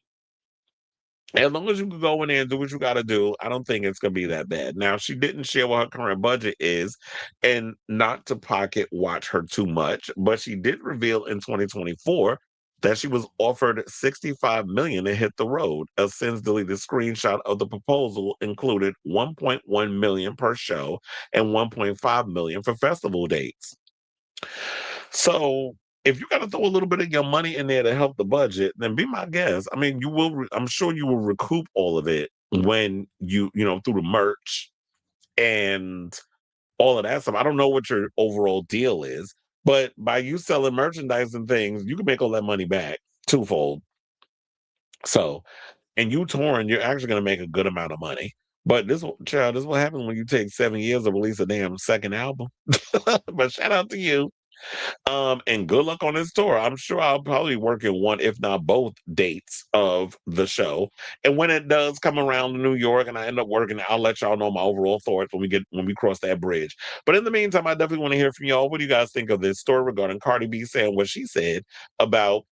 as long as you can go in there and do what you got to do, I don't think it's going to be that bad. Now, she didn't share what her current budget is, and not to pocket watch her too much, but she did reveal in 2024 that she was offered $65 million to hit the road. A since deleted screenshot of the proposal included $1.1 million per show and $1.5 million for festival dates. So if you got to throw a little bit of your money in there to help the budget, then be my guest. I mean, you will. I'm sure you will recoup all of it when through the merch and all of that stuff. I don't know what your overall deal is, but by you selling merchandise and things, you can make all that money back twofold. So, and you touring, you're actually going to make a good amount of money. But this is what happens when you take 7 years to release a damn second album. But shout out to you. And good luck on this tour. I'm sure I'll probably work in one, if not both, dates of the show. And when it does come around to New York and I end up working, I'll let y'all know my overall thoughts when we cross that bridge. But in the meantime, I definitely want to hear from y'all. What do you guys think of this story regarding Cardi B saying what she said about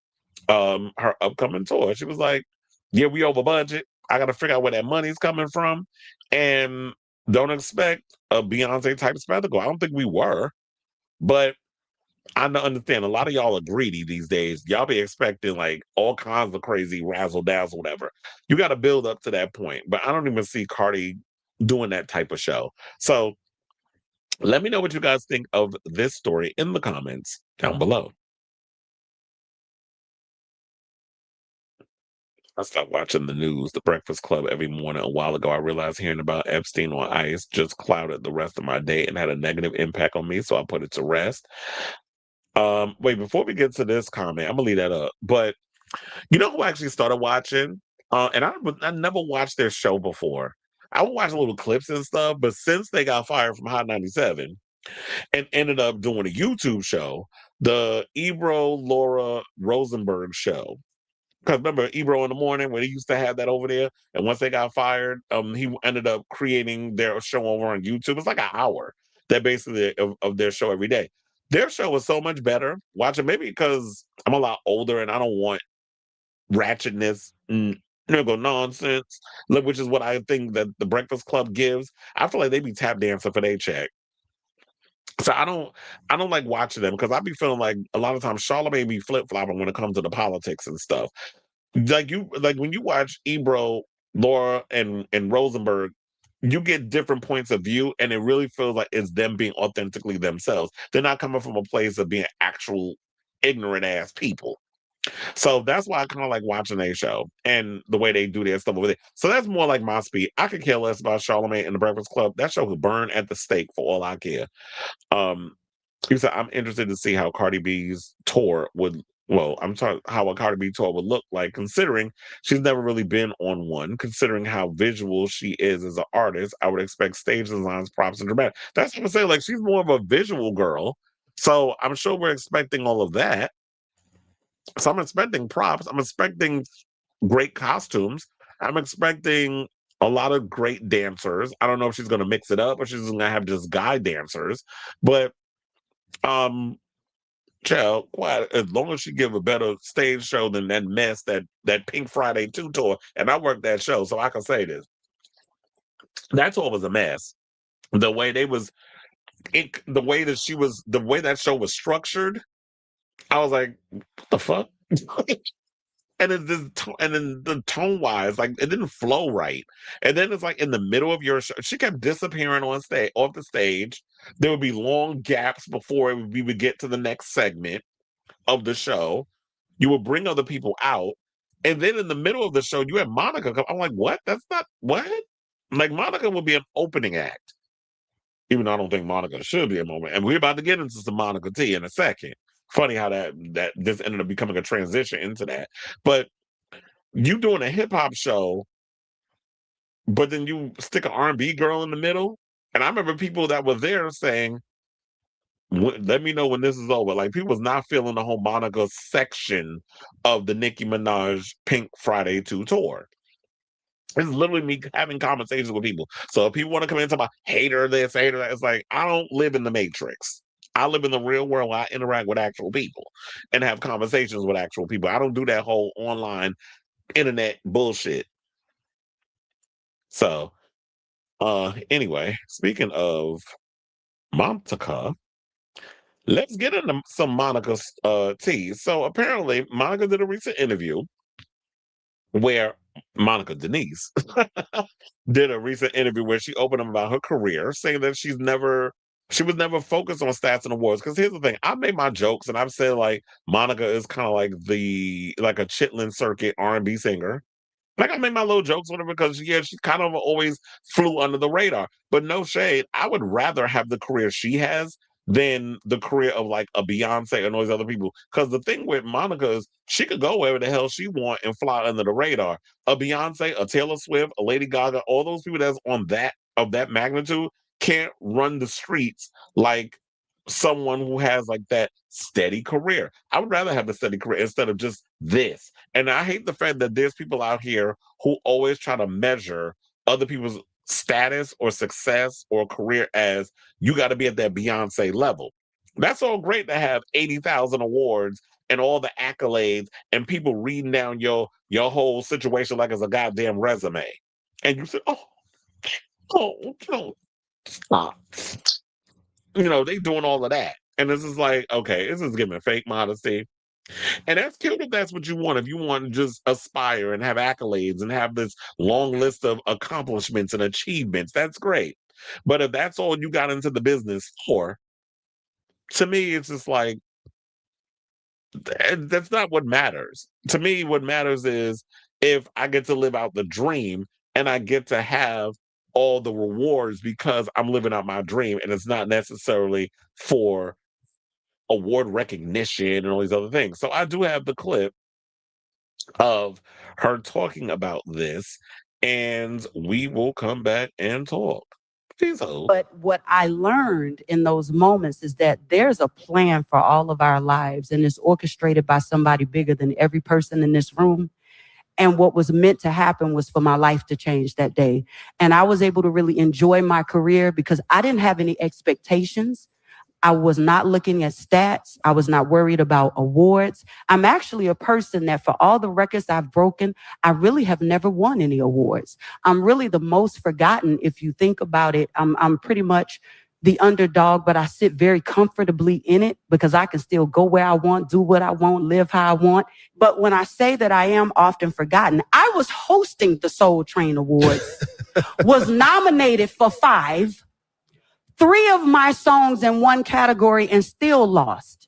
her upcoming tour? She was like, yeah, we over budget. I gotta figure out where that money's coming from. And don't expect a Beyonce type spectacle. I don't think we were, but I understand a lot of y'all are greedy these days. Y'all be expecting like all kinds of crazy razzle dazzle, whatever. You got to build up to that point. But I don't even see Cardi doing that type of show. So let me know what you guys think of this story in the comments down below. I stopped watching the news, The Breakfast Club, every morning a while ago. I realized hearing about Epstein on ice just clouded the rest of my day and had a negative impact on me, so I put it to rest. Wait, before we get to this comment, I'm gonna leave that up. But you know who actually started watching? And I never watched their show before. I would watch little clips and stuff, but since they got fired from Hot 97 and ended up doing a YouTube show, the Ebro Laura Rosenberg show. Because remember Ebro in the morning when he used to have that over there, and once they got fired, he ended up creating their show over on YouTube. It's like an hour that basically of their show every day. Their show was so much better. Watch it, maybe because I'm a lot older and I don't want ratchetness, nonsense, which is what I think that the Breakfast Club gives. I feel like they be tap dancing for their check. So I don't like watching them because I be feeling like a lot of times Charlamagne be flip flopping when it comes to the politics and stuff. Like when you watch Ebro, Laura, and Rosenberg, you get different points of view, and it really feels like it's them being authentically themselves. They're not coming from a place of being actual ignorant ass people. So that's why I kind of like watching their show and the way they do their stuff over there. So that's more like my speed. I could care less about Charlamagne and the Breakfast Club. That show could burn at the stake for all I care. You said I'm interested to see how Cardi B's tour would. Well, I'm talking how a Cardi B tour would look like, considering she's never really been on one. Considering how visual she is as an artist, I would expect stage designs, props, and dramatic. That's what I'm saying. Like she's more of a visual girl, so I'm sure we're expecting all of that. So I'm expecting props. I'm expecting great costumes. I'm expecting a lot of great dancers. I don't know if she's going to mix it up or she's going to have just guy dancers, but child, quiet, as long as she give a better stage show than that mess that Pink Friday 2 tour, and I worked that show, so I can say this. That tour was a mess. The way they was, the way that show was structured, I was like, what the fuck? And it's this, and then the tone wise, like it didn't flow right. And then it's like in the middle of your show, she kept disappearing off the stage. There would be long gaps before we would get to the next segment of the show. You would bring other people out, and then in the middle of the show, you had Monica come. I'm like, what? That's not what? Like Monica would be an opening act, even though I don't think Monica should be a moment. And we're about to get into some Monica T in a second. Funny how that this ended up becoming a transition into that. But you doing a hip hop show, but then you stick an R&B girl in the middle. And I remember people that were there saying, let me know when this is over. Like people was not feeling the whole Monica section of the Nicki Minaj Pink Friday 2 tour. It's literally me having conversations with people. So if people want to come in and talk about hater this, hater that, it's like, I don't live in the Matrix. I live in the real world where I interact with actual people and have conversations with actual people. I don't do that whole online internet bullshit. So, anyway, speaking of Monica, let's get into some Monica's tea. So apparently, Monica did a recent interview where Monica Denise did a recent interview where she opened up about her career, saying that she was never focused on stats and awards. Because here's the thing, I've made my jokes and I've said like Monica is kind of like a Chitlin circuit R&B singer. Like I made my little jokes with her because she kind of always flew under the radar. But no shade, I would rather have the career she has than the career of like a Beyonce and all these other people. Because the thing with Monica is she could go wherever the hell she want and fly under the radar. A Beyonce, a Taylor Swift, a Lady Gaga, all those people that's on that magnitude can't run the streets like someone who has like that steady career. I would rather have a steady career instead of just this. And I hate the fact that there's people out here who always try to measure other people's status or success or career as you got to be at that Beyonce level. That's all great to have 80,000 awards and all the accolades and people reading down your whole situation like it's a goddamn resume. And you say, no, stop. They doing all of that. And this is like, okay, this is giving fake modesty. And that's cute if that's what you want. If you want to just aspire and have accolades and have this long list of accomplishments and achievements, that's great. But if that's all you got into the business for, to me, it's just like, that's not what matters. To me, what matters is if I get to live out the dream and I get to have all the rewards because I'm living out my dream and it's not necessarily for award recognition and all these other things. So I do have the clip of her talking about this, and we will come back and talk. Please hold. But what I learned in those moments is that there's a plan for all of our lives, and it's orchestrated by somebody bigger than every person in this room. And what was meant to happen was for my life to change that day. And I was able to really enjoy my career because I didn't have any expectations. I was not looking at stats. I was not worried about awards. I'm actually a person that for all the records I've broken, I really have never won any awards. I'm really the most forgotten. If you think about it, I'm pretty much the underdog, but I sit very comfortably in it because I can still go where I want, do what I want, live how I want. But when I say that I am often forgotten, I was hosting the Soul Train Awards, was nominated for 5, 3 of my songs in one category and still lost.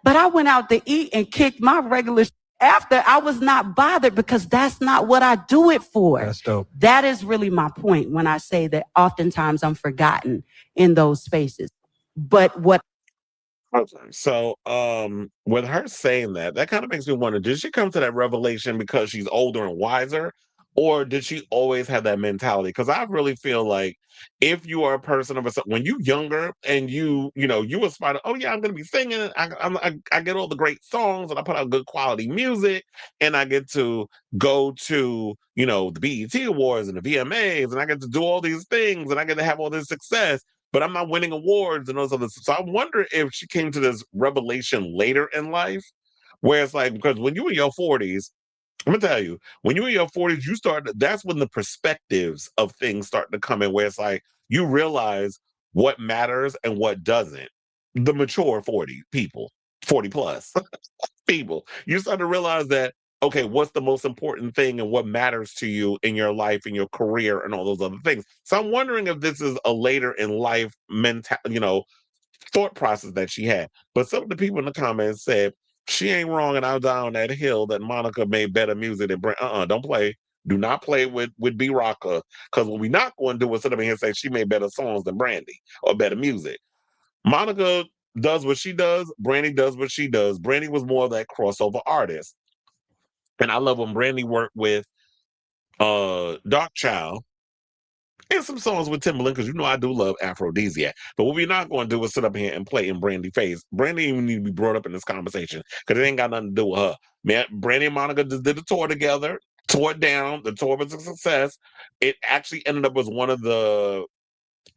But I went out to eat and kicked my regular after. I was not bothered because that's not what I do it for. That's dope. That is really my point when I say that oftentimes I'm forgotten in those spaces. But what So, with her saying that kind of makes me wonder, did she come to that revelation because she's older and wiser? Or did she always have that mentality? Because I really feel like if you are a person of a when you younger and you aspire to, oh yeah, I'm gonna be singing. I get all the great songs and I put out good quality music and I get to go to the BET Awards and the VMAs and I get to do all these things and I get to have all this success. But I'm not winning awards and those other. So I wonder if she came to this revelation later in life, where it's like because when you in your 40s, I'm gonna tell you, when you're in your 40s, that's when the perspectives of things start to come in, where it's like you realize what matters and what doesn't. The mature 40 people, 40 plus people, you start to realize that, okay, what's the most important thing and what matters to you in your life and your career and all those other things. So I'm wondering if this is a later in life thought process that she had. But some of the people in the comments said she ain't wrong, and I'll die on that hill that Monica made better music than Brent. Don't play. Do not play with B Rocka, because what we not going to do is sit up here and say she made better songs than Brandy or better music. Monica does what she does. Brandy does what she does. Brandy was more of that crossover artist, and I love when Brandy worked with Dark Child and some songs with Timbaland, because I do love Aphrodisiac. But what we're not going to do is sit up here and play in Brandy face. Brandy even need to be brought up in this conversation because it ain't got nothing to do with her. Man, Brandy and Monica just did a tour together, tore it down. The tour was a success. It actually ended up as one of the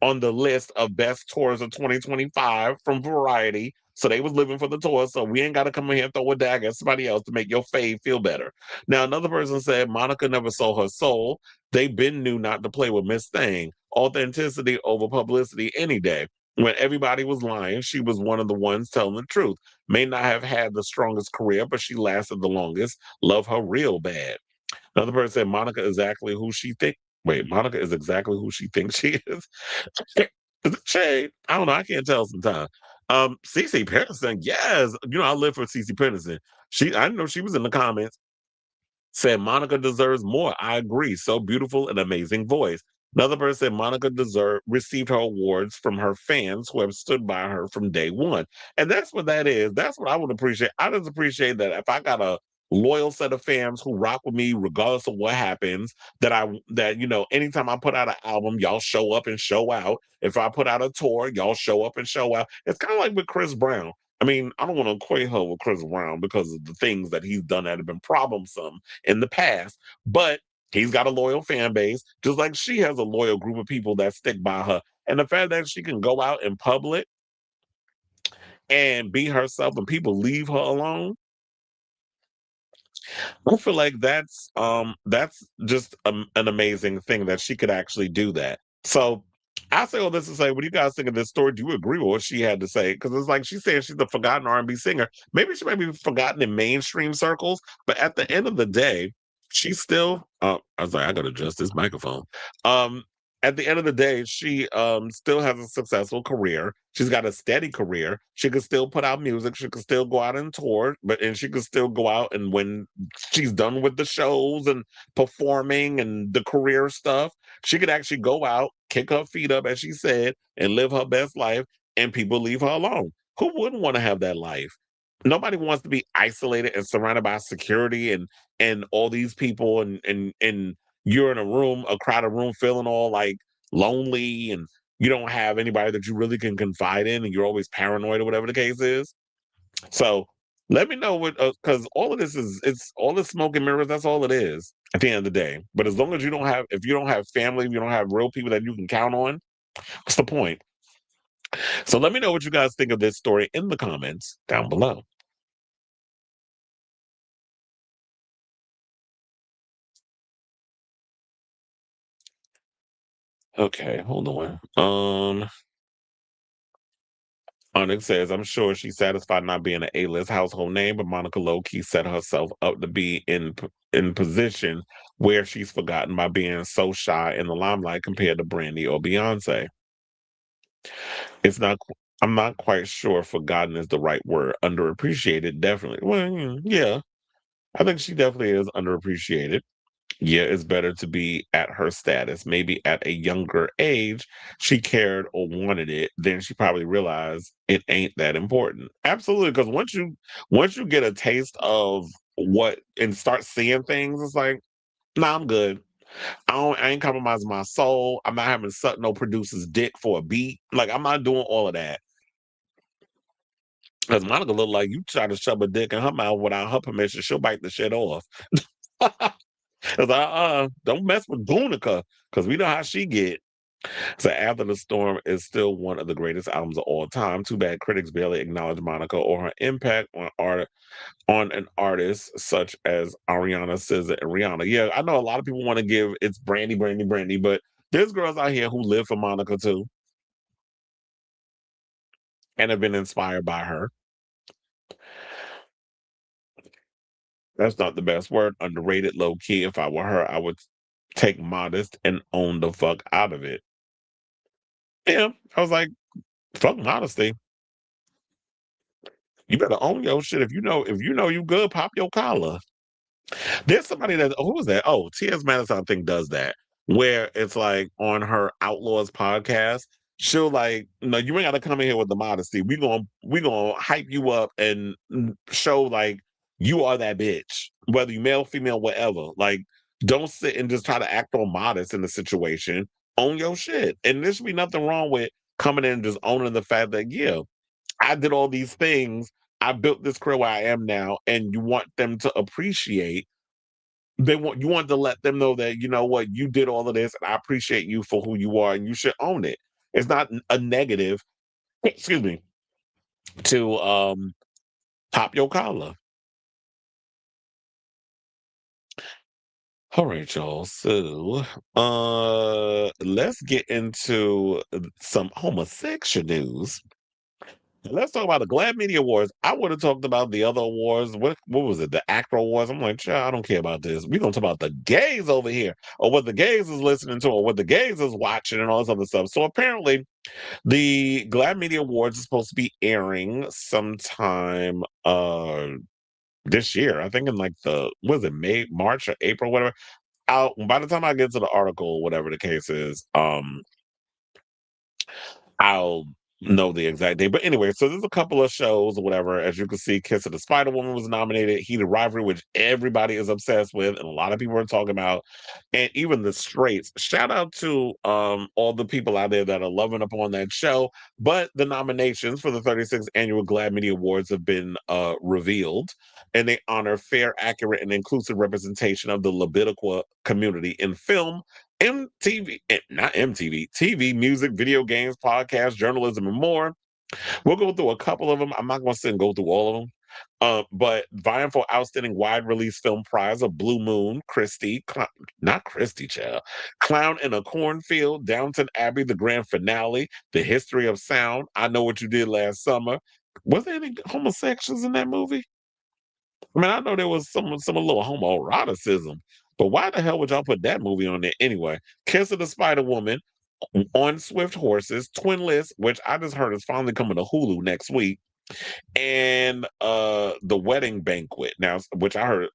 on the list of best tours of 2025 from Variety. So they was living for the tour. So we ain't got to come in here and throw a dag at somebody else to make your fave feel better. Now, another person said Monica never sold her soul. They been knew not to play with Miss Thing. Authenticity over publicity any day. When everybody was lying, she was one of the ones telling the truth. May not have had the strongest career, but she lasted the longest. Love her real bad. Another person said Monica exactly who she think. Wait, Monica is exactly who she thinks she is. Is it shade? I don't know. I can't tell sometimes. Cece Peterson, yes. I live for Cece Peterson. I know she was in the comments. Said Monica deserves more. I agree. So beautiful and amazing voice. Another person said Monica received her awards from her fans who have stood by her from day one. And that's what that is. That's what I would appreciate. I just appreciate that if I got a loyal set of fans who rock with me regardless of what happens, anytime I put out an album, y'all show up and show out. If I put out a tour, y'all show up and show out. It's kind of like with Chris Brown. I mean, I don't want to equate her with Chris Brown because of the things that he's done that have been problemsome in the past, but he's got a loyal fan base, just like she has a loyal group of people that stick by her. And the fact that she can go out in public and be herself and people leave her alone, I feel like that's just an amazing thing that she could actually do that. So I say all this to say, what do you guys think of this story? Do you agree with what she had to say? Because it's like she's saying she's a forgotten R&B singer. Maybe she might be forgotten in mainstream circles, but at the end of the day, she's still. I was like, I gotta adjust this microphone. Um, at the end of the day, she still has a successful career. She's got a steady career. She can still put out music. She can still go out and tour, and she can still go out and when she's done with the shows and performing and the career stuff, she could actually go out, kick her feet up, as she said, and live her best life, and people leave her alone. Who wouldn't want to have that life? Nobody wants to be isolated and surrounded by security and all these people and you're in a crowded room feeling all like lonely and you don't have anybody that you really can confide in and you're always paranoid or whatever the case is. So let me know what because all of this it's all this smoke and mirrors, that's all it is at the end of the day. But as long as if you don't have family, if you don't have real people that you can count on, what's the point? So let me know what you guys think of this story in the comments down below. Okay, hold on. Onyx says, I'm sure she's satisfied not being an A-list household name, but Monica low-key set herself up to be in position where she's forgotten by being so shy in the limelight compared to Brandy or Beyonce. It's not. I'm not quite sure forgotten is the right word. Underappreciated, definitely. Well, yeah, I think she definitely is underappreciated. Yeah, it's better to be at her status. Maybe at a younger age, she cared or wanted it. Then she probably realized it ain't that important. Absolutely, because once you get a taste of what and start seeing things, it's like Nah, I'm good. I ain't compromising my soul. I'm not having suck no producer's dick for a beat. Like, I'm not doing all of that. Because Monica look like you try to shove a dick in her mouth without her permission, she'll bite the shit off. Cause don't mess with Gunica, because we know how she get. So After the Storm is still one of the greatest albums of all time. Too bad critics barely acknowledge Monica or her impact on an artist such as Ariana, SZA, and Rihanna. Yeah, I know a lot of people want to give it's Brandy, Brandy, Brandy, but there's girls out here who live for Monica too and have been inspired by her. That's not the best word. Underrated, low key. If I were her, I would take Modest and own the fuck out of it. Yeah, I was like, fuck modesty. You better own your shit. If you know you good, pop your collar. There's somebody that who was that? Oh, T.S. Madison, I think, does that. Where it's like on her Outlaws podcast, she'll like, no, you ain't gotta come in here with the modesty. We gonna hype you up and show like you are that bitch. Whether you male, female, whatever. Like, don't sit and just try to act all modest in the situation. Own your shit. And there should be nothing wrong with coming in and just owning the fact that, yeah, I did all these things. I built this career where I am now, and you want them to appreciate. You want to let them know that you know what you did all of this, and I appreciate you for who you are, and you should own it. It's not a negative. Excuse me. To pop your collar. All right, y'all. So, let's get into some homosexual news. Let's talk about the GLAAD Media Awards. I would have talked about the other awards. What was it? The Actor Awards. I'm like, I don't care about this. We're gonna talk about the gays over here, or what the gays is listening to, or what the gays is watching, and all this other stuff. So apparently, the GLAAD Media Awards is supposed to be airing sometime this year. I think in like May, March, or April, whatever. By the time I get to the article, whatever the case is, I'll know the exact date. But anyway, so there's a couple of shows or whatever. As you can see, Kiss of the Spider Woman was nominated, Heated Rivalry, which everybody is obsessed with, and a lot of people are talking about, and even the straights. Shout out to all the people out there that are loving upon that show. But the nominations for the 36th annual GLAAD Media Awards have been revealed, and they honor fair, accurate, and inclusive representation of the Leviticua community in film, not MTV, TV, music, video games, podcasts, journalism, and more. We'll go through a couple of them. I'm not going to sit and go through all of them. But vying for Outstanding Wide Release Film Prize of Blue Moon, not Christy, child. Clown in a Cornfield, Downton Abbey, the grand finale, The History of Sound, I Know What You Did Last Summer. Was there any homosexuals in that movie? I mean, I know there was some little homoeroticism, but why the hell would y'all put that movie on there anyway? Kiss of the Spider Woman, On Swift Horses, Twin List, which I just heard is finally coming to Hulu next week, and The Wedding Banquet. Now, which I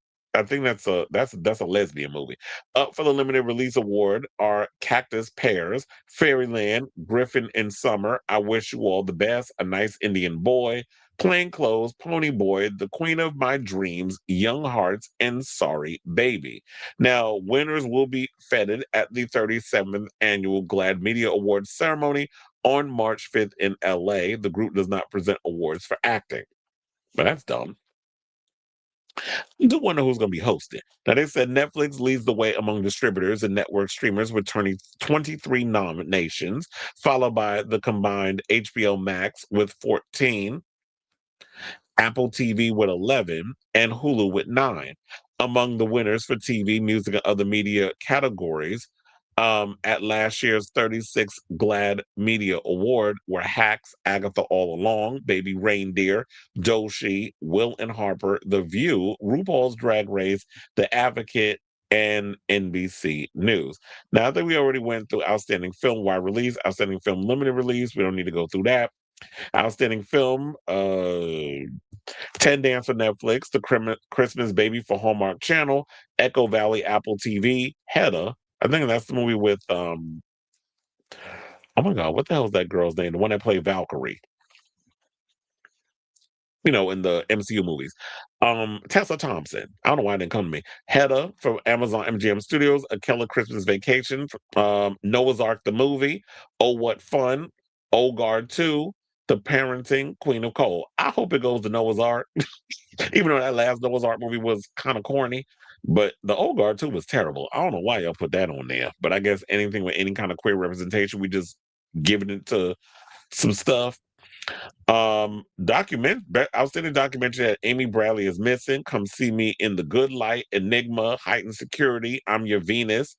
think that's a lesbian movie. Up for the limited release award are Cactus Pears, Fairyland, Griffin in Summer, I Wish You All the Best, A Nice Indian Boy, Plain Clothes, Pony Boy, The Queen of My Dreams, Young Hearts, and Sorry Baby. Now, winners will be feted at the 37th annual GLAAD Media Awards ceremony on March 5th in LA. The group does not present awards for acting. But that's dumb. I do wonder who's going to be hosting. Now, they said Netflix leads the way among distributors and network streamers with 23 nominations, followed by the combined HBO Max with 14, Apple TV with 11, and Hulu with 9. Among the winners for TV, music, and other media categories at last year's 36th GLAAD Media Award were Hacks, Agatha All Along, Baby Reindeer, Doshi, Will and Harper, The View, RuPaul's Drag Race, The Advocate, and NBC News. Now, I think we already went through Outstanding Film Wide Release, Outstanding Film Limited Release. We don't need to go through that. Outstanding Film, 10 Dance for Netflix, The Christmas Baby for Hallmark Channel, Echo Valley Apple TV, Hedda. I think that's the movie with oh my god, what the hell is that girl's name? The one that played Valkyrie. in the MCU movies. Tessa Thompson. I don't know why it didn't come to me. Hedda from Amazon MGM Studios, A Killer Christmas Vacation, Noah's Ark the movie, Oh What Fun, Old Guard 2, The Parenting, Queen of Coal. I hope it goes to Noah's Ark, even though that last Noah's Ark movie was kind of corny. But the Old Guard 2 was terrible. I don't know why y'all put that on there. But I guess anything with any kind of queer representation, we just giving it to some stuff. Outstanding documentary that Amy Bradley is missing. Come see me in the good light. Enigma, heightened security. I'm Your Venus.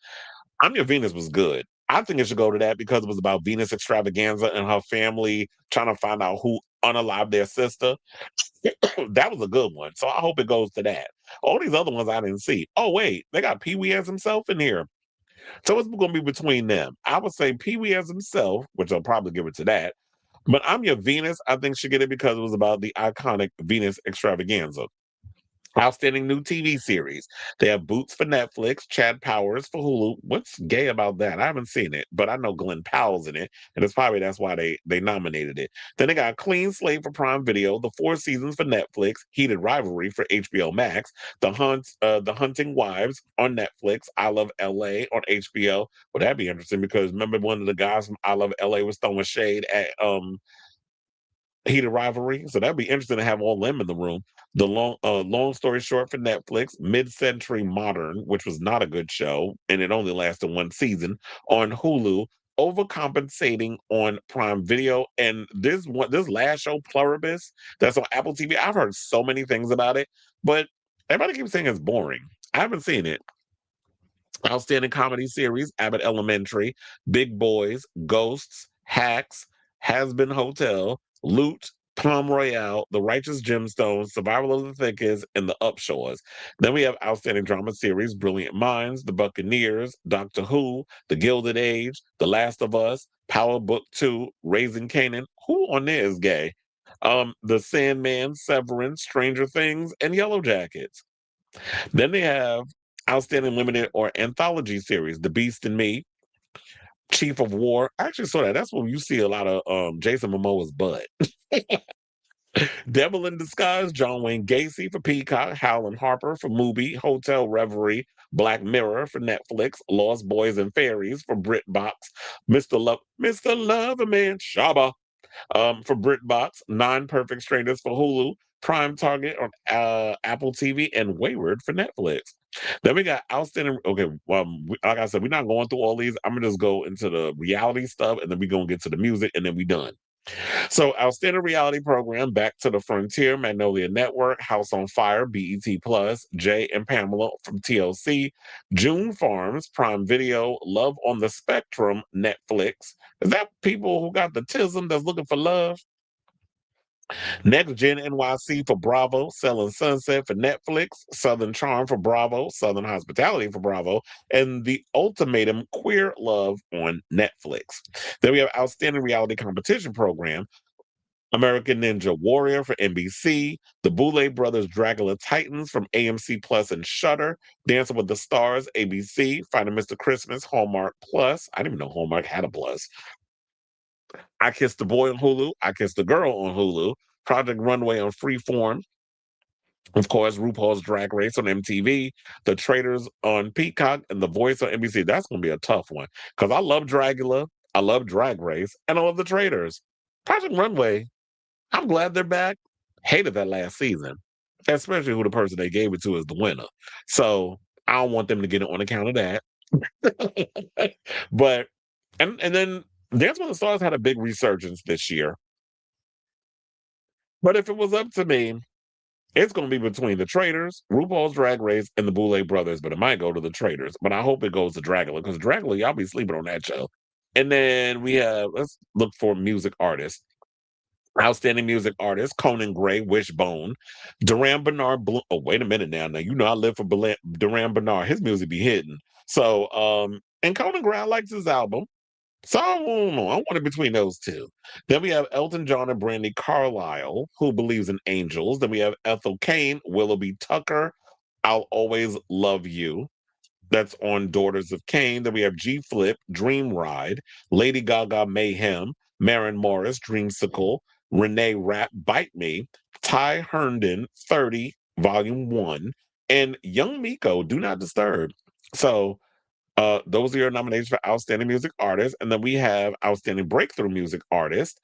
I'm Your Venus was good. I think it should go to that because it was about Venus extravaganza and her family trying to find out who unalived their sister. That was a good one. So I hope it goes to that. All these other ones I didn't see. Oh wait, they got Pee Wee as himself in here. So it's going to be between them. I would say Pee Wee as himself, which I'll probably give it to that. But I'm Your Venus, I think should get it because it was about the iconic Venus extravaganza. Outstanding new TV series. They have Boots for Netflix, Chad Powers for Hulu. What's gay about that? I haven't seen it, but I know Glenn Powell's in it, and it's probably that's why they nominated it. Then they got Clean Slate for Prime Video, The 4 Seasons for Netflix, Heated Rivalry for HBO Max, The Hunting Wives on Netflix, I Love LA on HBO. Well, that'd be interesting because remember one of the guys from I Love LA was throwing shade at Heated Rivalry, so that'd be interesting to have all them in the room. The long story short for Netflix, Mid-Century Modern, which was not a good show, and it only lasted one season on Hulu. Overcompensating on Prime Video, and this last show, Pluribus, that's on Apple TV. I've heard so many things about it, but everybody keeps saying it's boring. I haven't seen it. Outstanding comedy series, Abbott Elementary, Big Boys, Ghosts, Hacks, Has Been Hotel, Loot, Plum Royale, The Righteous Gemstones, Survival of the Thickest, and The Upshores. Then we have outstanding drama series, Brilliant Minds, The Buccaneers, Doctor Who, The Gilded Age, The Last of Us, Power Book 2, Raising Kanan. Who on there is gay? The Sandman, Severance, Stranger Things, and Yellow Jackets. Then they have outstanding limited or anthology series, The Beast in Me, Chief of War. I actually saw that. That's when you see a lot of Jason Momoa's butt. Devil in Disguise, John Wayne Gacy for Peacock, Howlin' Harper for Mubi, Hotel Reverie, Black Mirror for Netflix, Lost Boys and Fairies for BritBox, Mr. Loverman, Shaba for BritBox, Nine Perfect Strangers for Hulu, Prime Target on Apple TV, and Wayward for Netflix. Then we got outstanding. Okay, like I said, we're not going through all these. I'm gonna just go into the reality stuff, and then we're gonna get to the music, and then we done. So, outstanding reality program, Back to the Frontier, Magnolia Network, House on Fire, BET Plus, Jay and Pamela from TLC, June Farms, Prime Video, Love on the Spectrum, Netflix. Is that people who got the tism that's looking for love? Next Gen NYC for Bravo, Selling Sunset for Netflix, Southern Charm for Bravo, Southern Hospitality for Bravo, and The Ultimatum Queer Love on Netflix. Then we have Outstanding Reality Competition Program, American Ninja Warrior for NBC, The Boulay Brothers Dracula Titans from AMC Plus and Shudder, Dancing with the Stars, ABC, Finding Mr. Christmas, Hallmark Plus. I didn't even know Hallmark had a plus. I Kissed the Boy on Hulu, I Kissed the Girl on Hulu, Project Runway on Freeform, of course, RuPaul's Drag Race on MTV, The Traitors on Peacock, and The Voice on NBC. That's going to be a tough one because I love Dragula, I love Drag Race, and I love The Traitors. Project Runway, I'm glad they're back. Hated that last season, especially who the person they gave it to is the winner. So I don't want them to get it on account of that. But and then Dance with the Stars had a big resurgence this year. But if it was up to me, it's going to be between The Traitors, RuPaul's Drag Race, and the Boulay Brothers. But it might go to The Traitors. But I hope it goes to Dragula because Dragula, y'all be sleeping on that show. And then we have, let's look for music artists. Outstanding music artist, Conan Gray, Wishbone, Duran Bernard. Oh, wait a minute now. Now, you know I live for Duran Bernard. His music be hidden. So, and Conan Gray, I likes his album. So I don't know. I want it between those two. Then we have Elton John and Brandy Carlisle, Who Believes in Angels. Then we have Ethel Cain, Willoughby Tucker, I'll Always Love You. That's on Daughters of Cain. Then we have G Flip, Dream Ride, Lady Gaga Mayhem, Maren Morris, Dreamsicle, Renee Rapp, Bite Me, Ty Herndon, 30, Volume 1, and Young Miko, Do Not Disturb. So those are your nominations for Outstanding Music Artist. And then we have Outstanding Breakthrough Music Artist.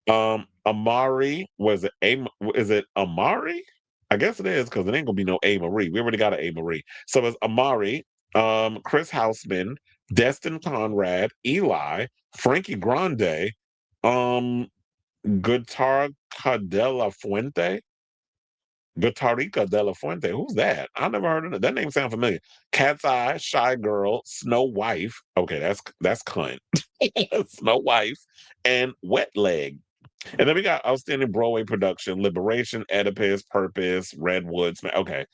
Amari, is it Amari? I guess it is because it ain't gonna be no A Marie. We already got an A Marie. So it's Amari, Chris Houseman, Destin Conrad, Eli, Frankie Grande, um, Guitar Cadella Fuente. Guitarica de la Fuente. Who's that? I never heard of it. That name sounds familiar. Cat's Eye, Shy Girl, Snow Wife. Okay, that's cunt. Snow Wife and Wet Leg. And then we got Outstanding Broadway Production, Liberation, Oedipus, Purpose, Redwoods. Okay.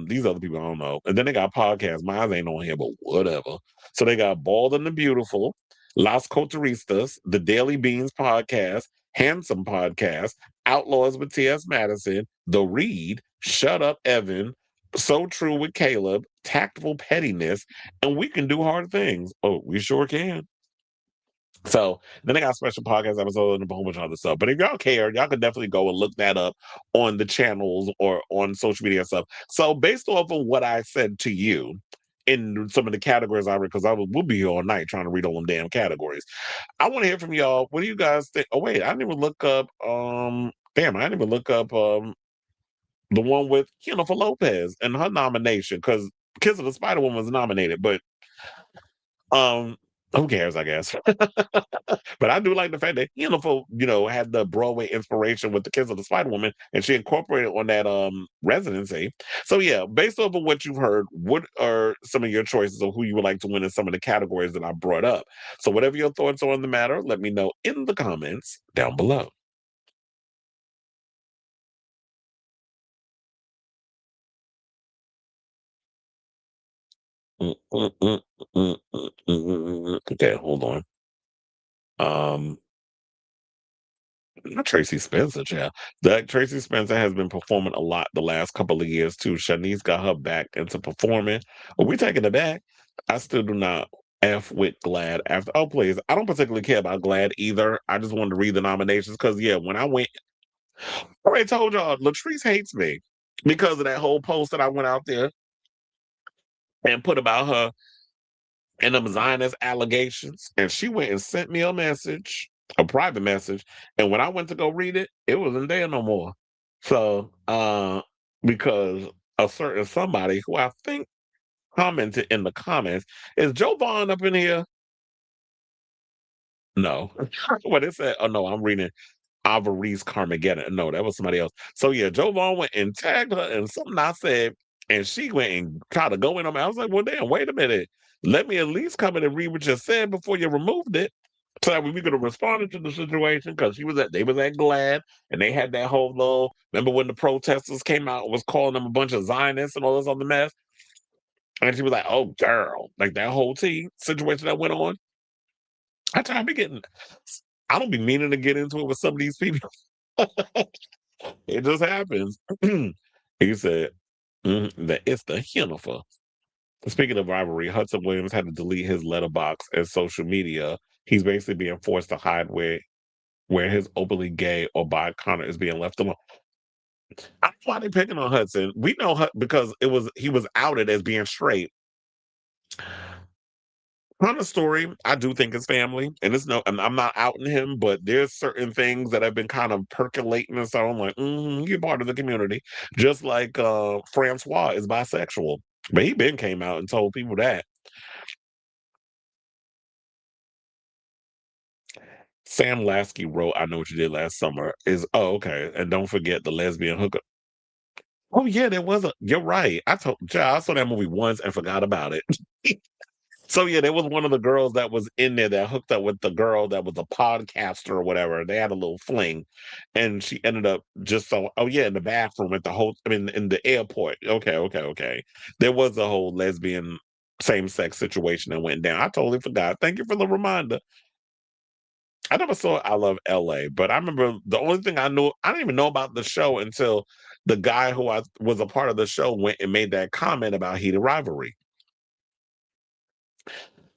These other people I don't know. And then they got podcasts. Mine ain't on here, but whatever. So they got Bald and the Beautiful, Las Culturistas, The Daily Beans Podcast, Handsome Podcast, Outlaws with T.S. Madison, The Read, Shut Up Evan, So True with Caleb, Tactful Pettiness, and We Can Do Hard Things. Oh, we sure can. So then I got special podcast episodes and a whole bunch of other stuff. But if y'all care, y'all can definitely go and look that up on the channels or on social media and stuff. So based off of what I said to you in some of the categories I read, because we'll be here all night trying to read all them damn categories. I want to hear from y'all. What do you guys think? Oh wait, I didn't even look up I didn't even look up the one with Jennifer Lopez and her nomination, because Kiss of the Spider Woman was nominated, but who cares, I guess. But I do like the fact that Jennifer, had the Broadway inspiration with the Kiss of the Spider Woman, and she incorporated on that residency. So yeah, based off of what you've heard, what are some of your choices of who you would like to win in some of the categories that I brought up? So whatever your thoughts are on the matter, let me know in the comments down below. Okay, hold on. Not Tracy Spencer, child. That Tracy Spencer has been performing a lot the last couple of years too. Shanice got her back into performing. Are we taking it back? I still do not F with GLAAD after. Oh, please. I don't particularly care about GLAAD either. I just wanted to read the nominations because, yeah, when I went, I already told y'all, Latrice hates me because of that whole post that I went out there and put about her and them Zionist allegations. And she went and sent me a message, a private message. And when I went to go read it, it wasn't there no more. So, because a certain somebody who I think commented in the comments, is Joe Vaughn up in here? No. What it said, oh no, I'm reading Alvarez Carmageddon. No, that was somebody else. So yeah, Joe Vaughn went and tagged her in something I said, and she went and tried to go in on me. I was like, well, damn, wait a minute. Let me at least come in and read what you said before you removed it. So that we could have responded to the situation, because they was at GLAAD and they had that whole little, remember when the protesters came out and was calling them a bunch of Zionists and all this other mess? And she was like, oh girl, like that whole situation that went on. I try to be getting, I don't be meaning to get into it with some of these people. It just happens. He said that it's the Jennifer. Speaking of rivalry, Hudson Williams had to delete his letterbox and social media. He's basically being forced to hide where his openly gay or bi content is being left alone. I don't know why they picking on Hudson. We know because he was outed as being straight. On the story, I do think it's family, and I'm not outing him, but there's certain things that have been kind of percolating, and so I'm like, you're part of the community. Just like Francois is bisexual, but he been came out and told people that. Sam Lasky wrote, "I Know What You Did Last Summer." Okay, and don't forget the lesbian hookup. Oh yeah, You're right. I saw that movie once and forgot about it. So yeah, there was one of the girls that was in there that hooked up with the girl that was a podcaster or whatever. They had a little fling, and she ended up in the bathroom at in the airport. Okay. There was a whole lesbian same-sex situation that went down. I totally forgot. Thank you for the reminder. I never saw I Love LA, but I remember the only thing I knew, I didn't even know about the show until the guy who was a part of the show went and made that comment about Heated Rivalry.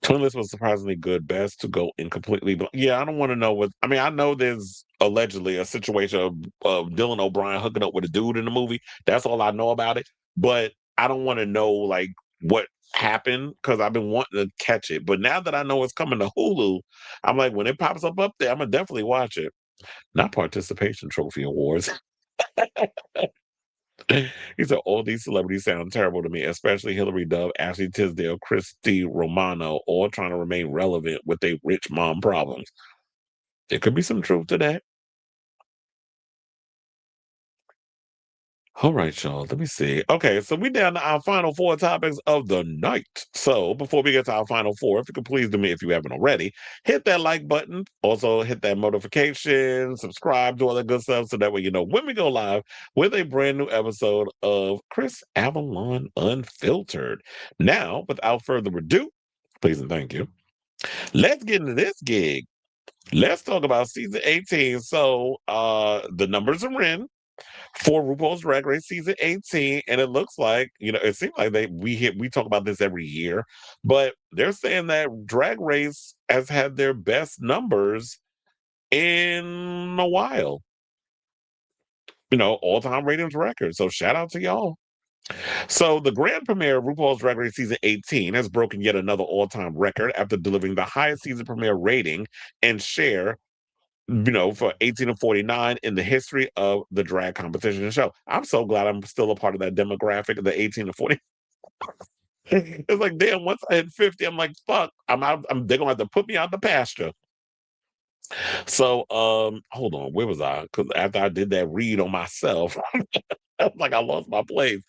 Twinless was surprisingly good. Best to go in completely. Yeah, I don't want to know I know there's a allegedly a situation of Dylan O'Brien hooking up with a dude in the movie. That's all I know about it. But I don't want to know like what happened because I've been wanting to catch it. But now that I know it's coming to Hulu, I'm like, when it pops up there, I'm gonna definitely watch it. Not participation trophy awards. He said all these celebrities sound terrible to me, especially Hilary Duff, Ashley Tisdale, Christy Romano, all trying to remain relevant with their rich mom problems. There could be some truth to that. All right, y'all. Let me see. Okay, so we down to our final four topics of the night. So before we get to our final four, if you could please do me, if you haven't already, hit that like button. Also hit that notification, subscribe, do all that good stuff, so that way you know when we go live with a brand new episode of Chris Avalon Unfiltered. Now, without further ado, please and thank you. Let's get into this gig. Let's talk about season 18. So the numbers are in for RuPaul's Drag Race season 18, and it looks like, it seems like we talk about this every year, but they're saying that Drag Race has had their best numbers in a while. All-time ratings record. So shout out to y'all. So the grand premiere of RuPaul's Drag Race season 18 has broken yet another all-time record after delivering the highest season premiere rating and share for 18 to 49 in the history of the drag competition show. I'm so glad I'm still a part of that demographic of the 18 to 40. It's like, damn, once I hit 50, I'm like, fuck, I'm out. They're gonna have to put me out the pasture. So hold on, where was I? Because after I did that read on myself, like I lost my place.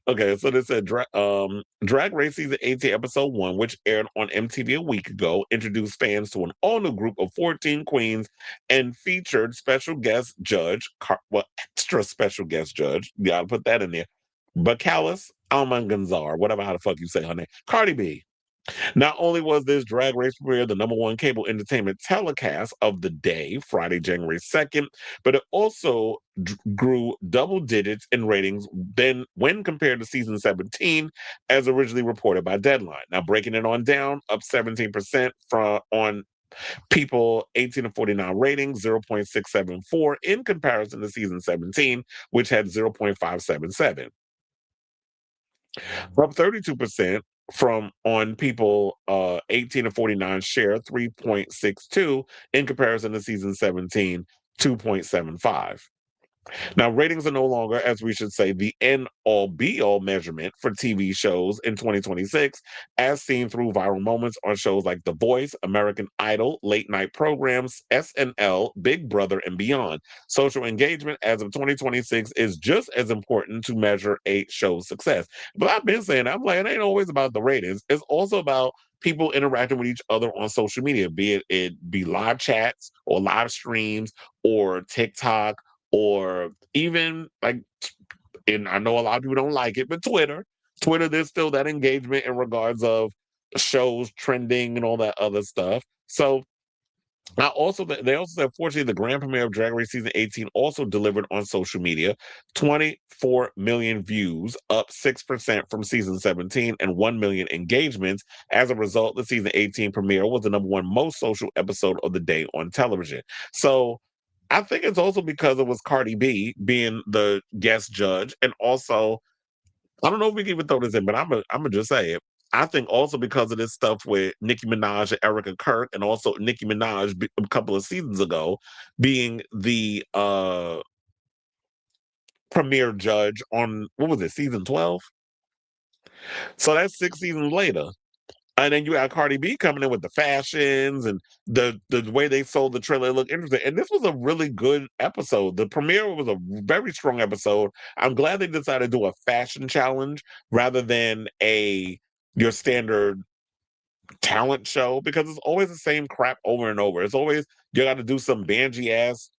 Okay, so they said Drag Race season 18 episode 1, which aired on MTV a week ago, introduced fans to an all-new group of 14 queens and featured special guest judge, extra special guest judge, you gotta put that in there, Bacalis Almanganzar, whatever how the fuck you say her name, Cardi B. Not only was this Drag Race premiere the #1 cable entertainment telecast of the day, Friday, January 2nd, but it also grew double digits in ratings then when compared to season 17, as originally reported by Deadline. Now, breaking it on down, up 17% on People 18 to 49 ratings, 0.674 in comparison to season 17, which had 0.577. Up 32% from on People 18 to 49 share, 3.62 in comparison to season 17, 2.75. Now, ratings are no longer, as we should say, the end-all be-all measurement for TV shows in 2026, as seen through viral moments on shows like The Voice, American Idol, late-night programs, SNL, Big Brother, and beyond. Social engagement as of 2026 is just as important to measure a show's success. But I've been saying, I'm like, it ain't always about the ratings. It's also about people interacting with each other on social media, be it be live chats or live streams or TikTok, or even like, and I know a lot of people don't like it, but Twitter, there's still that engagement in regards of shows trending and all that other stuff. So they also said, fortunately, the grand premiere of Drag Race season 18 also delivered on social media, 24 million views, up 6% from season 17, and 1 million engagements. As a result, the season 18 premiere was the #1 most social episode of the day on television. So I think it's also because it was Cardi B being the guest judge, and also I don't know if we can even throw this in, but I'm gonna just say it. I think also because of this stuff with Nicki Minaj and Erica Kirk, and also Nicki Minaj a couple of seasons ago being the premiere judge on, what was it, season 12? So that's 6 seasons later. And then you got Cardi B coming in with the fashions and the way they sold the trailer. It looked interesting. And this was a really good episode. The premiere was a very strong episode. I'm glad they decided to do a fashion challenge rather than your standard talent show, because it's always the same crap over and over. It's always, you got to do some bangy ass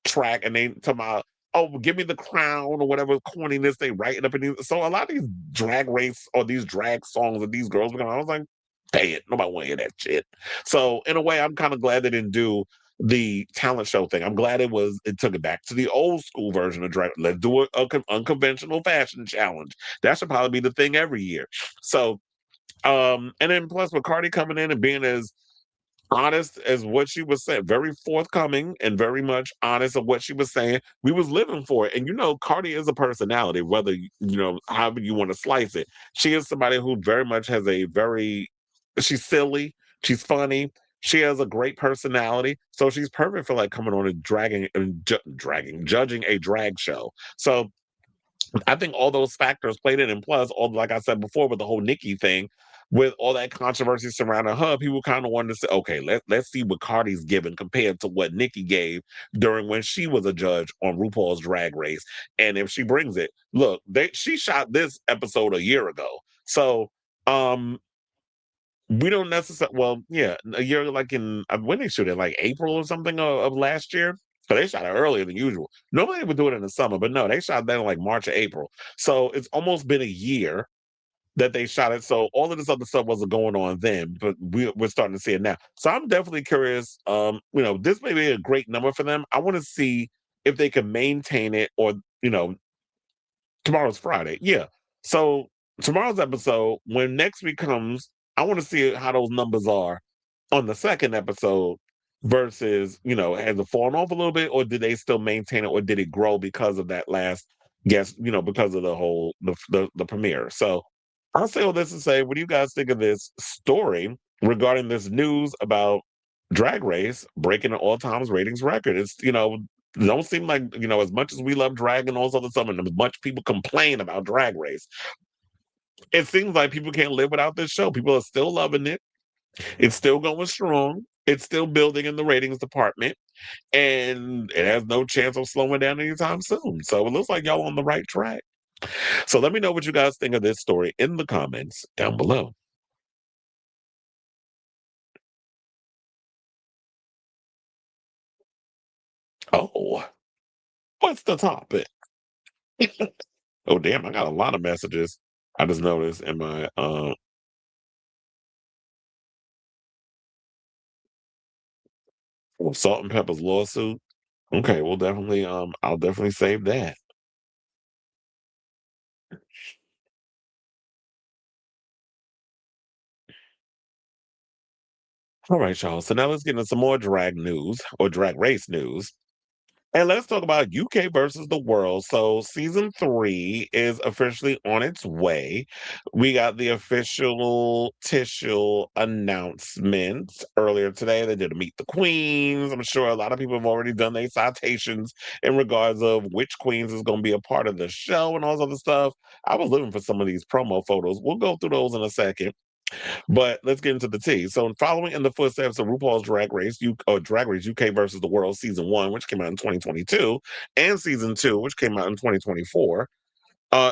track and they talk about, oh, give me the crown or whatever corniness they write it up in these. So a lot of these drag race or these drag songs that these girls were going, I was like, pay it. Nobody want to hear that shit. So in a way, I'm kind of glad they didn't do the talent show thing. I'm glad it took it back to the old school version of drag. Let's do a unconventional fashion challenge. That should probably be the thing every year. So and then plus with Cardi coming in and being as honest as what she was saying, very forthcoming and very much honest of what she was saying. We was living for it. And Cardi is a personality, whether however you want to slice it. She is somebody who very much has she's silly, she's funny, she has a great personality. So she's perfect for like coming on and judging a drag show. So I think all those factors played in, and plus, like I said before, with the whole Nikki thing, with all that controversy surrounding her, people kind of wanted to say, okay, let's see what Cardi's given compared to what Nikki gave during when she was a judge on RuPaul's Drag Race, and if she brings it, look, she shot this episode a year ago, so we don't necessarily. Well, yeah, a year like in when they shoot it, like April or something of last year. So they shot it earlier than usual. Normally they would do it in the summer, but no, they shot that in like March or April. So it's almost been a year that they shot it. So all of this other stuff wasn't going on then, but we're starting to see it now. So I'm definitely curious. This may be a great number for them. I want to see if they can maintain it, or tomorrow's Friday. Yeah. So tomorrow's episode, when next week comes, I want to see how those numbers are on the second episode versus, has it fallen off a little bit, or did they still maintain it, or did it grow because of that last guest, because of the whole the premiere. So I'll say all this to say, what do you guys think of this story regarding this news about Drag Race breaking an all times ratings record? It's it don't seem like, as much as we love drag and all this other stuff, and as much people complain about Drag Race, it seems like people can't live without this show. People are still loving it. It's still going strong. It's still building in the ratings department, and it has no chance of slowing down anytime soon. So it looks like y'all on the right track. So let me know what you guys think of this story in the comments down below. Oh, what's the topic? Oh, damn, I got a lot of messages. I just noticed in my Salt and Pepper's lawsuit. Okay, we'll definitely I'll definitely save that. All right, y'all. So now let's get into some more drag news or drag race news. And let's talk about UK versus the world. So season 3 is officially on its way. We got the official tissue announcement earlier today. They did a Meet the Queens. I'm sure a lot of people have already done their citations in regards of which queens is going to be a part of the show and all this other stuff. I was looking for some of these promo photos. We'll go through those in a second. But let's get into the tea. So, following in the footsteps of RuPaul's Drag Race UK versus the World Season 1, which came out in 2022, and Season 2, which came out in 2024,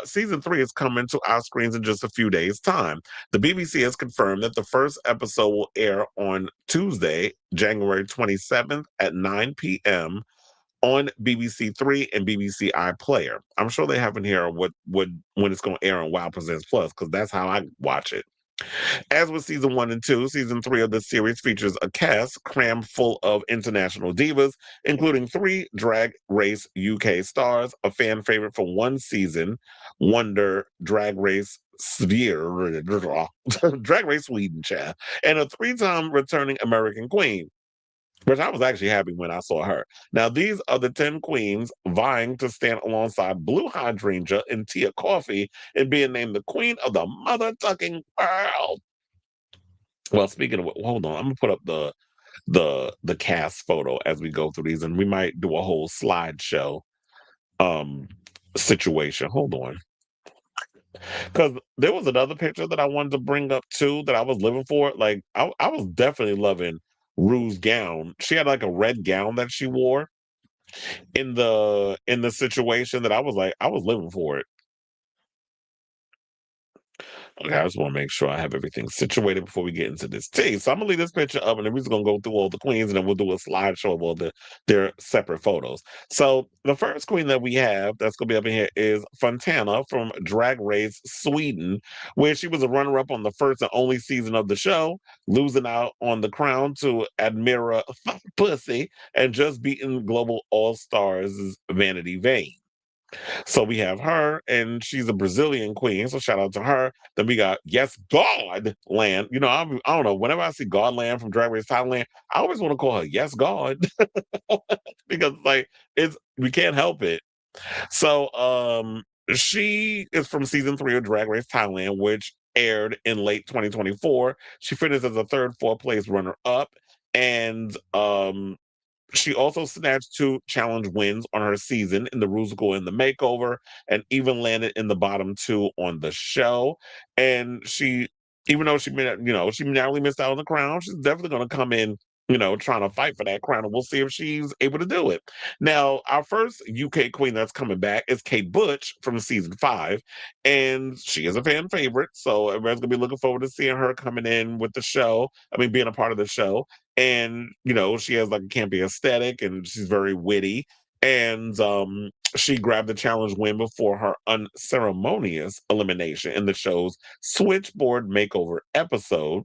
Season 3 is coming to our screens in just a few days' time. The BBC has confirmed that the first episode will air on Tuesday, January 27th at 9 p.m. on BBC Three and BBC iPlayer. I'm sure they have in here when it's going to air on Wow Presents Plus, because that's how I watch it. As with season 1 and 2, season 3 of the series features a cast crammed full of international divas, including 3 Drag Race UK stars, a fan favorite for one season, Wonder Drag Race Sphere, Drag Race Sweden, chat, and a 3-time returning American queen, which I was actually happy when I saw her. Now, these are the 10 queens vying to stand alongside Blue Hydrangea and Tia Coffee in being named the queen of the mother-tucking world. Well, speaking of, hold on, I'm gonna put up the cast photo as we go through these, and we might do a whole slideshow situation. Hold on, because there was another picture that I wanted to bring up too that I was living for. Like I was definitely loving Rue's gown. She had like a red gown that she wore in the situation that I was like, I was living for it. Okay, I just want to make sure I have everything situated before we get into this tea. So I'm gonna leave this picture up, and then we're just gonna go through all the queens, and then we'll do a slideshow of all their separate photos. So the first queen that we have that's gonna be up in here is Fontana from Drag Race Sweden, where she was a runner-up on the first and only season of the show, losing out on the crown to Admira Pussy and just beating Global All Stars Vanity Vane. So we have her, and she's a Brazilian queen. So shout out to her. Then we got Yes God Land. You know, I don't know. Whenever I see God Land from Drag Race Thailand, I always want to call her Yes God because like we can't help it. So she is from season 3 of Drag Race Thailand, which aired in late 2024. She finished as a third, fourth place runner up, and she also snatched 2 challenge wins on her season in the Rusical and the Makeover, and even landed in the bottom 2 on the show. And she, even though she narrowly missed out on the crown, she's definitely going to come in, trying to fight for that crown, and we'll see if she's able to do it. Now, our first UK queen that's coming back is Kate Butch from season 5, and she is a fan favorite, so everyone's going to be looking forward to seeing her coming in with the show. I mean, being a part of the show. And she has like a campy aesthetic, and she's very witty, and she grabbed the challenge win before her unceremonious elimination in the show's switchboard makeover episode,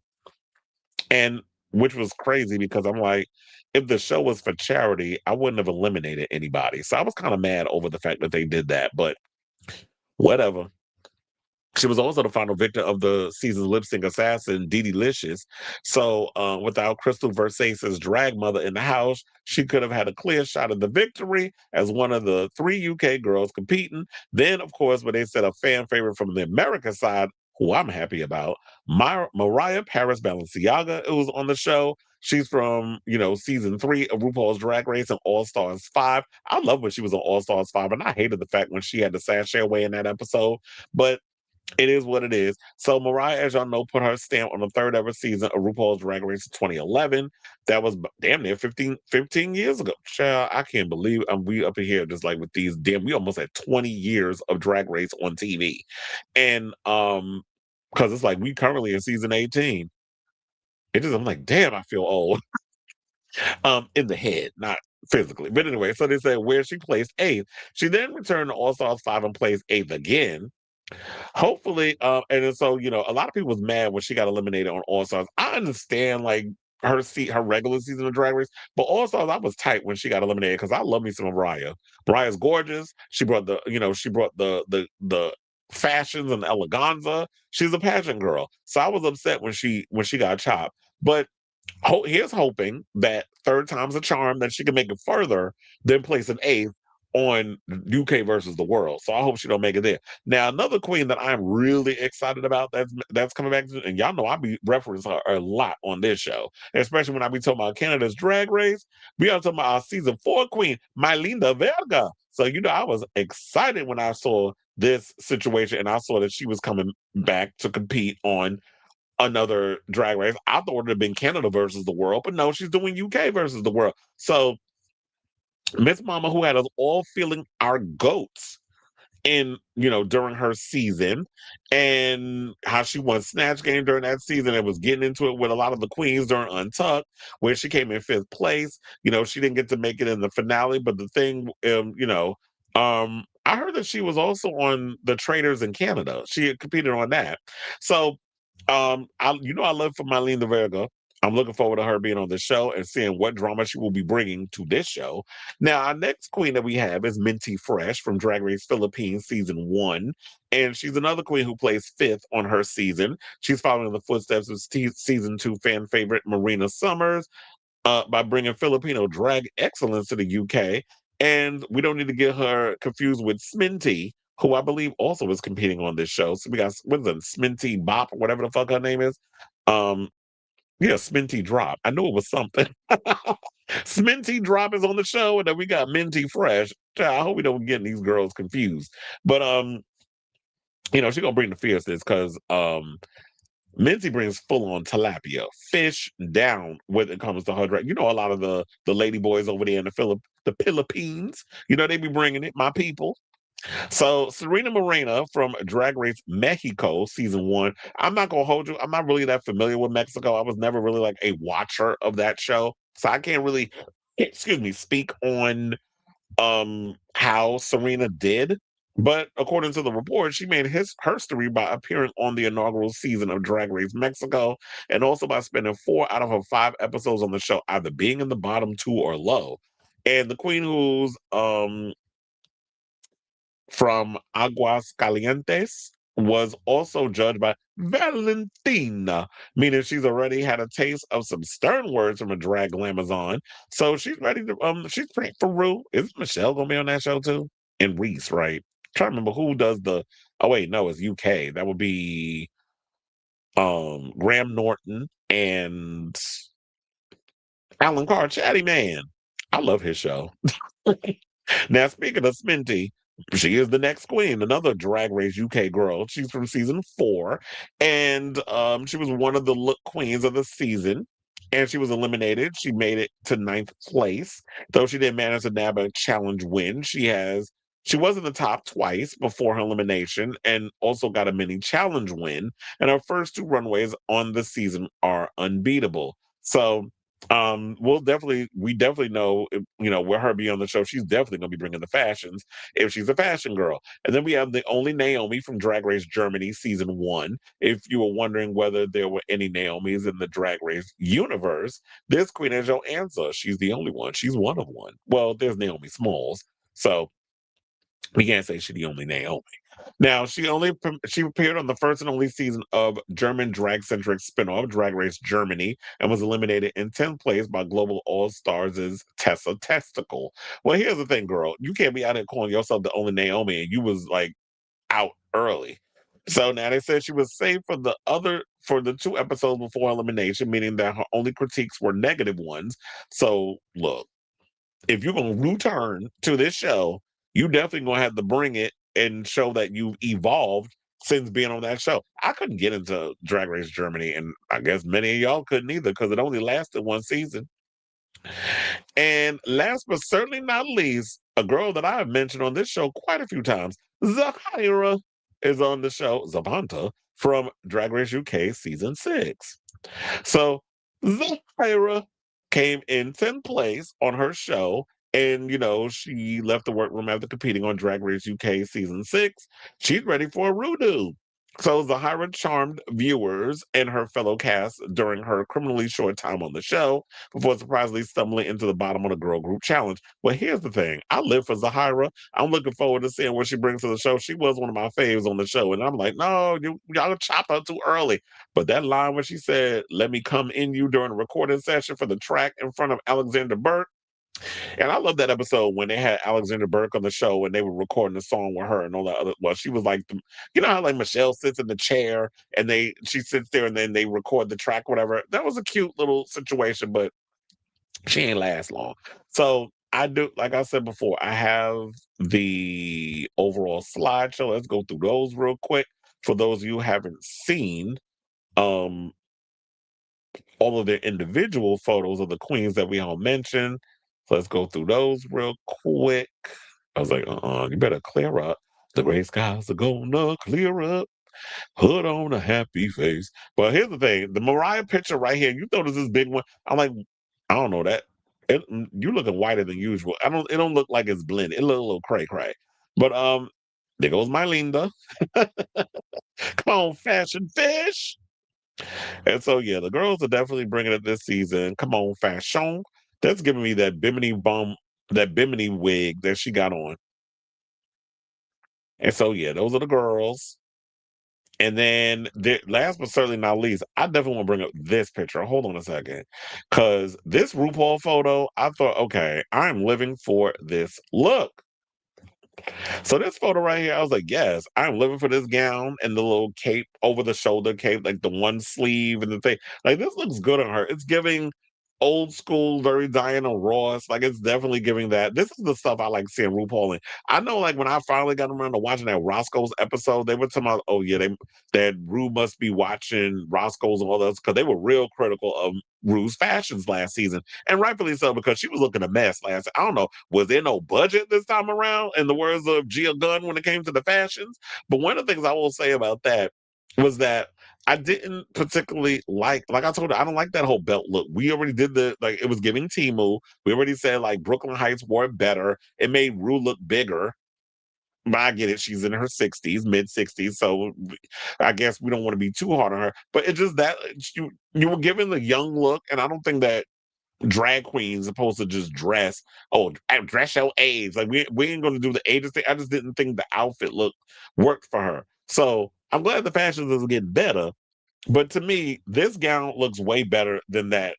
and which was crazy because I'm like, if the show was for charity, I wouldn't have eliminated anybody. So I was kind of mad over the fact that they did that, but whatever. She was also the final victor of the season's lip sync assassin, Dee Licious. So, without Crystal Versace's drag mother in the house, she could have had a clear shot at the victory as one of the 3 UK girls competing. Then, of course, when they said a fan favorite from the America side, who I'm happy about, Mariah Paris Balenciaga, who was on the show. She's from, season 3 of RuPaul's Drag Race and All Stars 5. I love when she was on All Stars 5, and I hated the fact when she had to sashay away in that episode. But it is what it is. So Mariah, as y'all know, put her stamp on the 3rd ever season of RuPaul's Drag Race in 2011. That was damn near 15 years ago. Child, I can't believe we up in here just like with these we almost had 20 years of Drag Race on TV. And because it's like we currently in season 18. I'm like, damn, I feel old. In the head, not physically. But anyway, so they said where she placed 8th. She then returned to All Stars 5 and placed 8th again. Hopefully, and then so a lot of people was mad when she got eliminated on All Stars. I understand like her regular season of Drag Race, but All Stars I was tight when she got eliminated because I love me some Mariah. Mariah's gorgeous. She brought the fashions and the eleganza. She's a pageant girl, so I was upset when she got chopped. But here's hoping that 3rd time's a charm, that she can make it further than placing 8th on UK versus the world. So I hope she don't make it there. Now, another queen that I'm really excited about that's coming back, and y'all know I be referencing her a lot on this show, especially when I be talking about Canada's Drag Race. We are talking about our season 4 queen, Mylinda Verga. So I was excited when I saw this situation, and I saw that she was coming back to compete on another Drag Race. I thought it would have been Canada versus the world, but no, she's doing UK versus the world. So Miss Mama, who had us all feeling our goats during her season, and how she won Snatch Game during that season and was getting into it with a lot of the queens during Untucked, where she came in 5th place. She didn't get to make it in the finale, but the thing, I heard that she was also on the Traders in Canada. She had competed on that. So, I love for Marlene Verga. I'm looking forward to her being on the show and seeing what drama she will be bringing to this show. Now, our next queen that we have is Minty Fresh from Drag Race Philippines season 1. And she's another queen who plays 5th on her season. She's following in the footsteps of season 2 fan favorite Marina Summers by bringing Filipino drag excellence to the UK. And we don't need to get her confused with Sminty, who I believe also is competing on this show. So we got, Sminty Bop, whatever the fuck her name is. Yeah, Sminty Drop. I knew it was something. Sminty Drop is on the show, and then we got Minty Fresh. I hope we don't get these girls confused. But she's gonna bring the fierceness because Minty brings full on tilapia, fish down when it comes to her drag. A lot of the lady boys over there in the Philippines. They be bringing it, my people. So Serena Morena from Drag Race Mexico season 1. I'm not gonna hold you. I'm not really that familiar with Mexico. I was never really like a watcher of that show, so I can't really, speak on how Serena did. But according to the report, she made her history by appearing on the inaugural season of Drag Race Mexico, and also by spending 4 out of her 5 episodes on the show either being in the bottom 2 or low. And the queen who's from Aguas Calientes was also judged by Valentina, meaning she's already had a taste of some stern words from a drag glamazon. So she's ready to she's praying for Rue. Is Michelle gonna be on that show too? And Reese, right? Trying to remember who does the oh wait, no, it's UK. That would be Graham Norton and Alan Carr, Chatty Man. I love his show. Now, speaking of Sminty, she is the next queen, another Drag Race UK girl. She's from season 4, and she was one of the look queens of the season. And she was eliminated. She made it to 9th place, though she didn't manage to nab a challenge win. She was in the top twice before her elimination, and also got a mini challenge win. And her first 2 runways on the season are unbeatable. So we definitely know with her being on the show, she's definitely gonna be bringing the fashions if she's a fashion girl. And then we have the only Naomi from Drag Race Germany season 1. If you were wondering whether there were any Naomis in the Drag Race universe, this queen is your answer. She's the only one. She's one of one. Well, there's Naomi Smalls, so we can't say she's the only Naomi. Now, she appeared on the first and only season of German drag-centric spinoff Drag Race Germany, and was eliminated in 10th place by Global All Stars' Tessa Testicle. Well, here's the thing, girl. You can't be out here calling yourself the only Naomi, and you was like out early. So now they said she was saved for the 2 episodes before elimination, meaning that her only critiques were negative ones. So look, if you're gonna return to this show, you definitely gonna have to bring it and show that you've evolved since being on that show. I couldn't get into Drag Race Germany, and I guess many of y'all couldn't either because it only lasted 1 season. And last but certainly not least, a girl that I have mentioned on this show quite a few times, Zahira, is on the show, Zabanta, from Drag Race UK season 6. So Zahira came in 10th place on her show. And, she left the workroom after competing on Drag Race UK season 6. She's ready for a Rudo. So Zahira charmed viewers and her fellow cast during her criminally short time on the show before surprisingly stumbling into the bottom of the girl group challenge. Well, here's the thing. I live for Zahira. I'm looking forward to seeing what she brings to the show. She was one of my faves on the show. And I'm like, no, y'all chop her too early. But that line when she said, let me come in you during a recording session for the track in front of Alexander Burke. And I love that episode when they had Alexander Burke on the show and they were recording the song with her and all that other. Well, she was like, how like Michelle sits in the chair and she sits there and then they record the track, whatever. That was a cute little situation, but she ain't last long. So I do, like I said before, I have the overall slideshow. Let's go through those real quick. For those of you who haven't seen, all of their individual photos of the queens that we all mentioned. So let's go through those real quick. I was like, you better clear up. The gray skies are gonna clear up. Hood on a happy face. But here's the thing: the Mariah picture right here. You notice this big one. I'm like, I don't know that. You looking whiter than usual. It don't look like it's blended. It look a little cray cray. But there goes my Linda. Come on, fashion fish. And so, yeah, the girls are definitely bringing it this season. Come on, fashion. That's giving me that Bimini wig that she got on. And so, yeah, those are the girls. And then, last but certainly not least, I definitely want to bring up this picture. Hold on a second. Because this RuPaul photo, I thought, okay, I'm living for this look. So this photo right here, I was like, yes, I'm living for this gown and the little cape over the shoulder cape, like the one sleeve and the thing. Like this looks good on her. It's giving old school, very Diana Ross. Like it's definitely giving that. This is the stuff I like seeing RuPaul in. I know, like when I finally got around to watching that Roscoe's episode, they were talking about, oh yeah, that Ru must be watching Roscoe's and all those because they were real critical of Ru's fashions last season, and rightfully so because she was looking a mess last. I don't know, was there no budget this time around? In the words of Gia Gunn, when it came to the fashions. But one of the things I will say about that was that I didn't particularly like I told her, I don't like that whole belt look. We already did it was giving Temu. We already said like Brooklyn Heights wore it better. It made Ru look bigger. But I get it. She's in her 60s, mid 60s. So I guess we don't want to be too hard on her. But it's just that you were given the young look. And I don't think that drag queens supposed to just dress. Oh, dress your age. Like we ain't gonna do the ages thing. I just didn't think the outfit worked for her. So I'm glad the fashion is getting better. But to me, this gown looks way better than that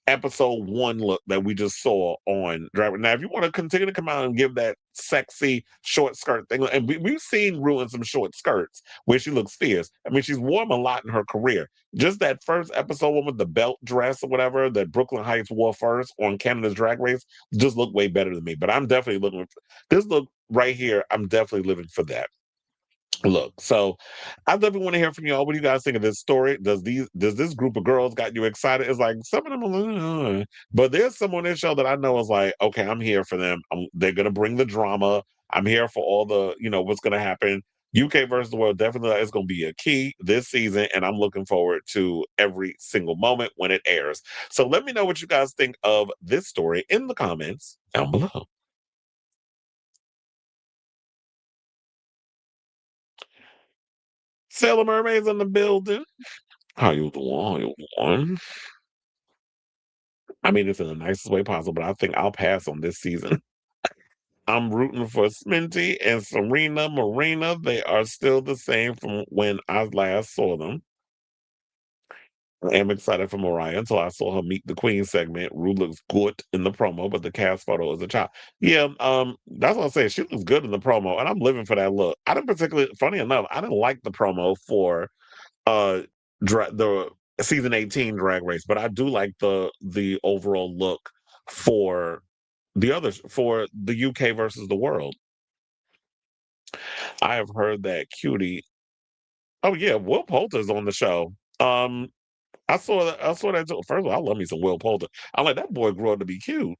episode 1 look that we just saw on Driver. Now, if you want to continue to come out and give that sexy short skirt thing, and we've seen Rue in some short skirts where she looks fierce. I mean, she's worn a lot in her career. Just that first episode one with the belt dress or whatever that Brooklyn Heights wore first on Canada's Drag Race just looked way better than me. But I'm definitely looking for this look right here. I'm definitely living for that look. So I definitely want to hear from y'all. What do you guys think of this story? Does this group of girls got you excited? It's like some of them are like, but there's some on this show that I know is like, okay, I'm here for them. They're gonna bring the drama. I'm here for all the, what's gonna happen. UK versus the world definitely is gonna be a key this season, and I'm looking forward to every single moment when it airs. So let me know what you guys think of this story in the comments down below. Sailor Mermaids in the building. How you doing? How you doing? I mean, it's in the nicest way possible, but I think I'll pass on this season. I'm rooting for Sminty and Serena Marina. They are still the same from when I last saw them. I am excited for Mariah until I saw her meet the Queen segment. Rue looks good in the promo, but the cast photo is a child. Yeah, that's what I'm saying. She looks good in the promo, and I'm living for that look. I didn't particularly, funny enough, I didn't like the promo for uh the season 18 Drag Race, but I do like the overall look for the others for the UK versus the world. I have heard that Cutie. Oh yeah, Will Poulter's on the show. I saw that too. First of all, I love me some Will Poulter. I'm like, that boy grew up to be cute.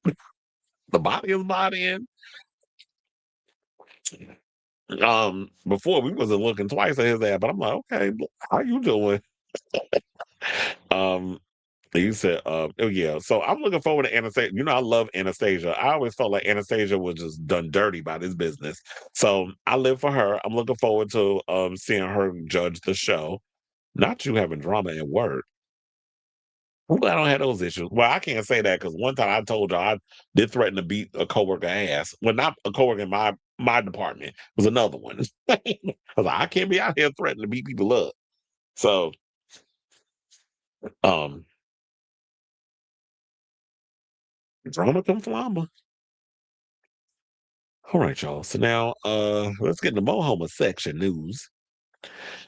The body is bodying. Before we wasn't looking twice at his ass, but I'm like, okay, how you doing? um You said, oh yeah. So I'm looking forward to Anastasia. I love Anastasia. I always felt like Anastasia was just done dirty by this business. So I live for her. I'm looking forward to seeing her judge the show. Not you having drama at work. Well, I don't have those issues. Well, I can't say that because one time I told you I did threaten to beat a coworker ass. Well, not a coworker in my department. It was another one. I was like, I can't be out here threatening to beat people up. So um drama come flama. All right, y'all. So now let's get into more homosexual news.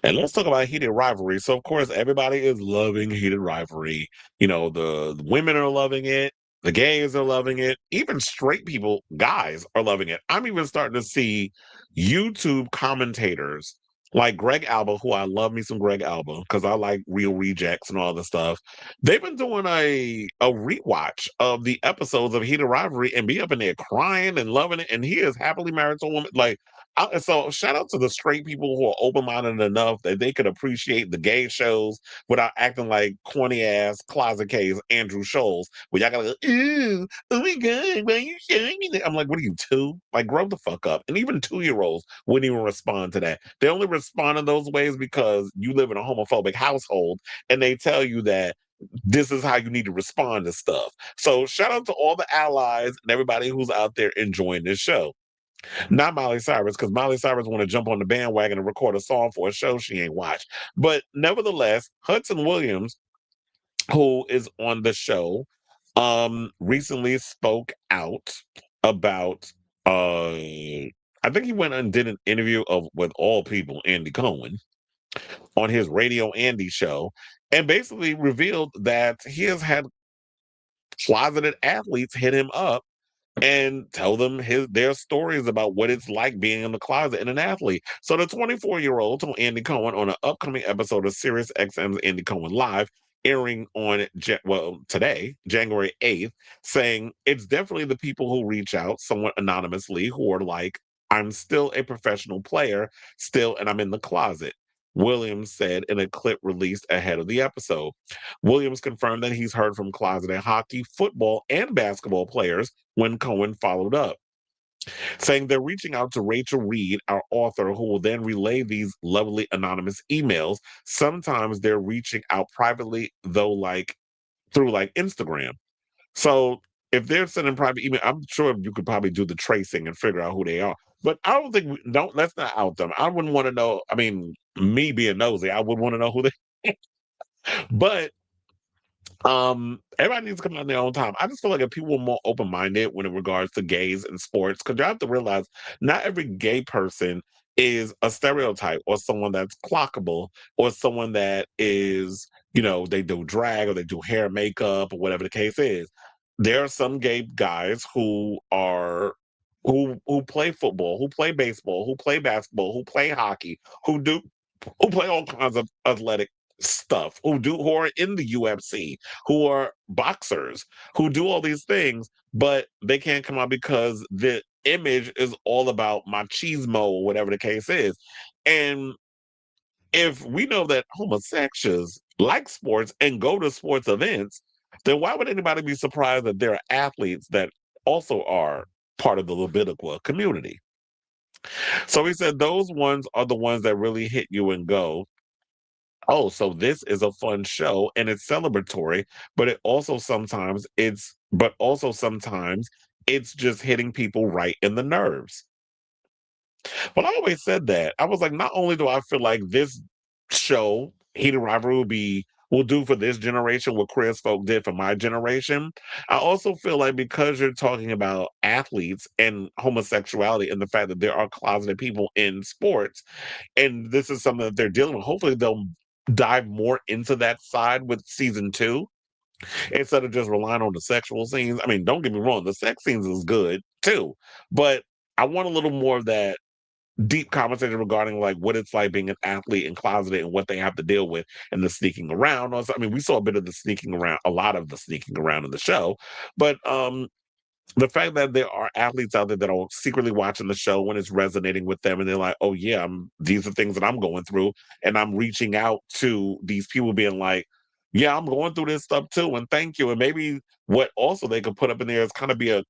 And let's talk about heated rivalry. So, of course, everybody is loving heated rivalry. The women are loving it. The gays are loving it. Even straight people, guys, are loving it. I'm even starting to see YouTube commentators like Greg Alba, who I love me some Greg Alba because I like Real Rejects and all the stuff. They've been doing a rewatch of the episodes of Heated Rivalry and be up in there crying and loving it. And he is happily married to a woman. Like, so shout out to the straight people who are open-minded enough that they could appreciate the gay shows without acting like corny ass closet case Andrew Scholes. Where y'all gotta go, ooh, oh my god, why are you showing me that? I'm like, what are you, 2? Like, grow the fuck up. And even 2-year-olds wouldn't even respond to that. They only respond in those ways because you live in a homophobic household and they tell you that this is how you need to respond to stuff. So shout out to all the allies and everybody who's out there enjoying this show. Not Miley Cyrus, because Miley Cyrus want to jump on the bandwagon and record a song for a show she ain't watched. But nevertheless, Hudson Williams, who is on the show, recently spoke out about I think he went and did an interview with all people, Andy Cohen, on his Radio Andy show, and basically revealed that he has had closeted athletes hit him up and tell them their stories about what it's like being in the closet and an athlete. So the 24-year-old told Andy Cohen on an upcoming episode of Sirius XM's Andy Cohen Live, airing on today, January 8th, saying it's definitely the people who reach out somewhat anonymously who are like, I'm still a professional player, still, and I'm in the closet. Williams said in a clip released ahead of the episode. Williams confirmed that he's heard from closeted hockey, football, and basketball players when Cohen followed up, saying they're reaching out to Rachel Reed, our author, who will then relay these lovely anonymous emails. Sometimes they're reaching out privately, though, through Instagram. So if they're sending private email, I'm sure you could probably do the tracing and figure out who they are. But I don't think don't let's not out them. I wouldn't want to know. I mean, me being nosy, I would want to know who they. But everybody needs to come out in their own time. I just feel like if people were more open-minded when it regards to gays and sports, because you have to realize not every gay person is a stereotype or someone that's clockable or someone that is, they do drag or they do hair makeup or whatever the case is. There are some gay guys who play football, who play baseball, who play basketball, who play hockey, who play all kinds of athletic stuff, who are in the UFC, who are boxers, who do all these things, but they can't come out because the image is all about machismo or whatever the case is. And if we know that homosexuals like sports and go to sports events, then why would anybody be surprised that there are athletes that also are part of the Levitical community? So he said those ones are the ones that really hit you and go, oh, so this is a fun show and it's celebratory, but also sometimes it's just hitting people right in the nerves. But I always said that. I was like, not only do I feel like this show, Heated Rivalry, will do for this generation what Chris Folk did for my generation, I also feel like because you're talking about athletes and homosexuality and the fact that there are closeted people in sports, and this is something that they're dealing with, hopefully they'll dive more into that side with season 2 instead of just relying on the sexual scenes. I mean, don't get me wrong, the sex scenes is good too, but I want a little more of that deep conversation regarding like what it's like being an athlete and closeted and what they have to deal with and the sneaking around. Also, I mean, we saw a lot of the sneaking around in the show, but the fact that there are athletes out there that are secretly watching the show when it's resonating with them and they're like, oh yeah, these are things that I'm going through, and I'm reaching out to these people being like, yeah, I'm going through this stuff too, and thank you. And maybe what also they could put up in there is kind of be a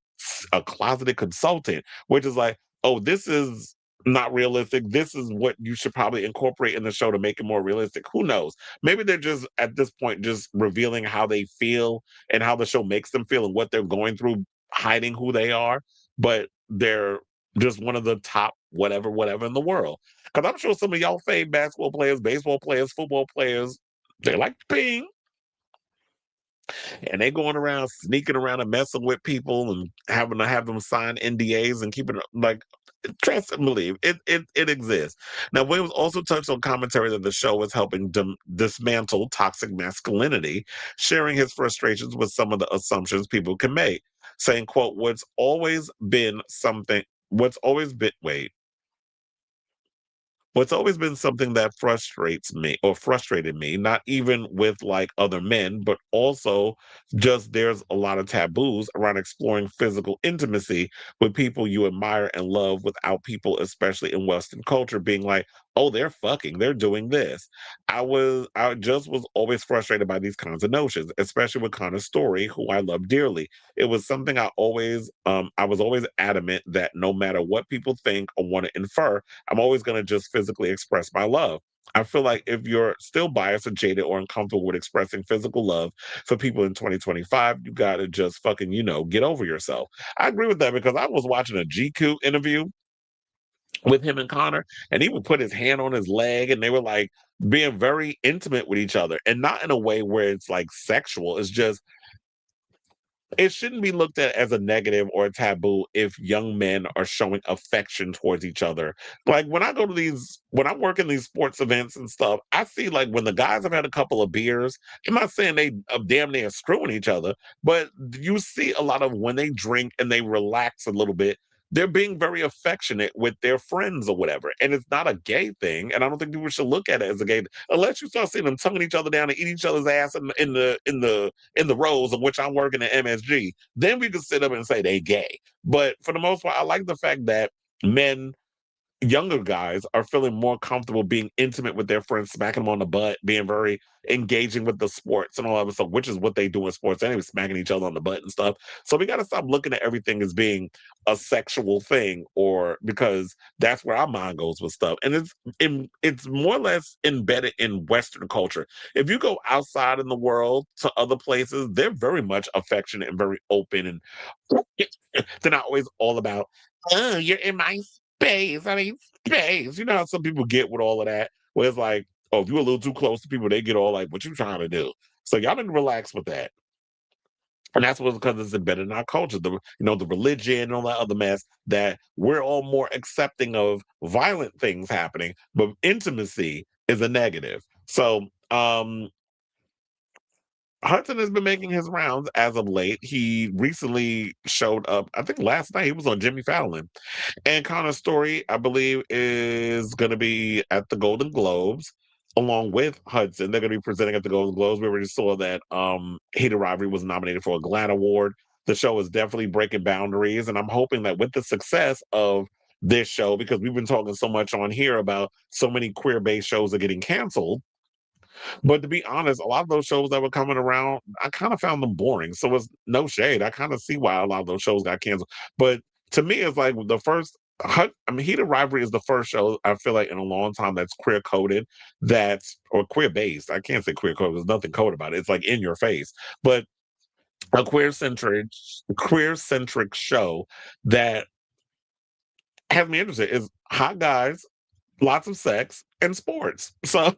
closeted consultant, which is like, oh, this is not realistic. This is what you should probably incorporate in the show to make it more realistic. Who knows? Maybe they're just at this point just revealing how they feel and how the show makes them feel and what they're going through, hiding who they are, but they're just one of the top whatever in the world. Because I'm sure some of y'all fave basketball players, baseball players, football players, they like to ping, and they going around sneaking around and messing with people and having to have them sign NDAs and keeping it like, trust and believe it exists. Now, Williams also touched on commentary that the show is helping dismantle toxic masculinity, sharing his frustrations with some of the assumptions people can make, saying, quote, What's always been something that frustrated me, not even with like other men, but also just there's a lot of taboos around exploring physical intimacy with people you admire and love without people, especially in Western culture, being like, oh, they're fucking, they're doing this. I just was always frustrated by these kinds of notions, especially with Connor's story, who I love dearly. It was something I was always adamant that no matter what people think or want to infer, I'm always going to just physically express my love. I feel like if you're still biased or jaded or uncomfortable with expressing physical love for people in 2025, you got to just fucking, get over yourself. I agree with that because I was watching a GQ interview with him and Connor, and he would put his hand on his leg, and they were like being very intimate with each other, and not in a way where it's like sexual. It's just it shouldn't be looked at as a negative or a taboo if young men are showing affection towards each other. Like when when I work in these sports events and stuff, I see like when the guys have had a couple of beers, I'm not saying they damn near screwing each other, but you see a lot of when they drink and they relax a little bit, they're being very affectionate with their friends or whatever. And it's not a gay thing. And I don't think people should look at it as a gay, unless you start seeing them tonguing each other down and eat each other's ass in the rows of which I'm working at MSG, then we can sit up and say they gay. But for the most part, I like the fact that men, younger guys are feeling more comfortable being intimate with their friends, smacking them on the butt, being very engaging with the sports and all that stuff, which is what they do in sports anyway, smacking each other on the butt and stuff. So we got to stop looking at everything as being a sexual thing, or because that's where our mind goes with stuff. And it's more or less embedded in Western culture. If you go outside in the world to other places, they're very much affectionate and very open, and they're not always all about, oh, you're in my space. I need space. You know how some people get with all of that, where it's like, oh, if you're a little too close to people, they get all like, what you trying to do? So y'all didn't relax with that. And that's what's because it's embedded in our culture, the religion and all that other mess, that we're all more accepting of violent things happening, but intimacy is a negative. So Hudson has been making his rounds as of late. He recently showed up, I think last night, he was on Jimmy Fallon. And Connor's story, I believe, is going to be at the Golden Globes along with Hudson. They're going to be presenting at the Golden Globes. We already saw that Heated Rivalry was nominated for a GLAAD award. The show is definitely breaking boundaries, and I'm hoping that with the success of this show, because we've been talking so much on here about so many queer-based shows are getting canceled, but to be honest, a lot of those shows that were coming around, I kind of found them boring. So it's no shade. I kind of see why a lot of those shows got canceled. But to me, it's like the first. I mean, Heated Rivalry is the first show I feel like in a long time that's queer coded, or queer based. I can't say queer coded. There's nothing coded about it. It's like in your face, but a queer centric show that has me interested is hot guys, lots of sex, and sports. So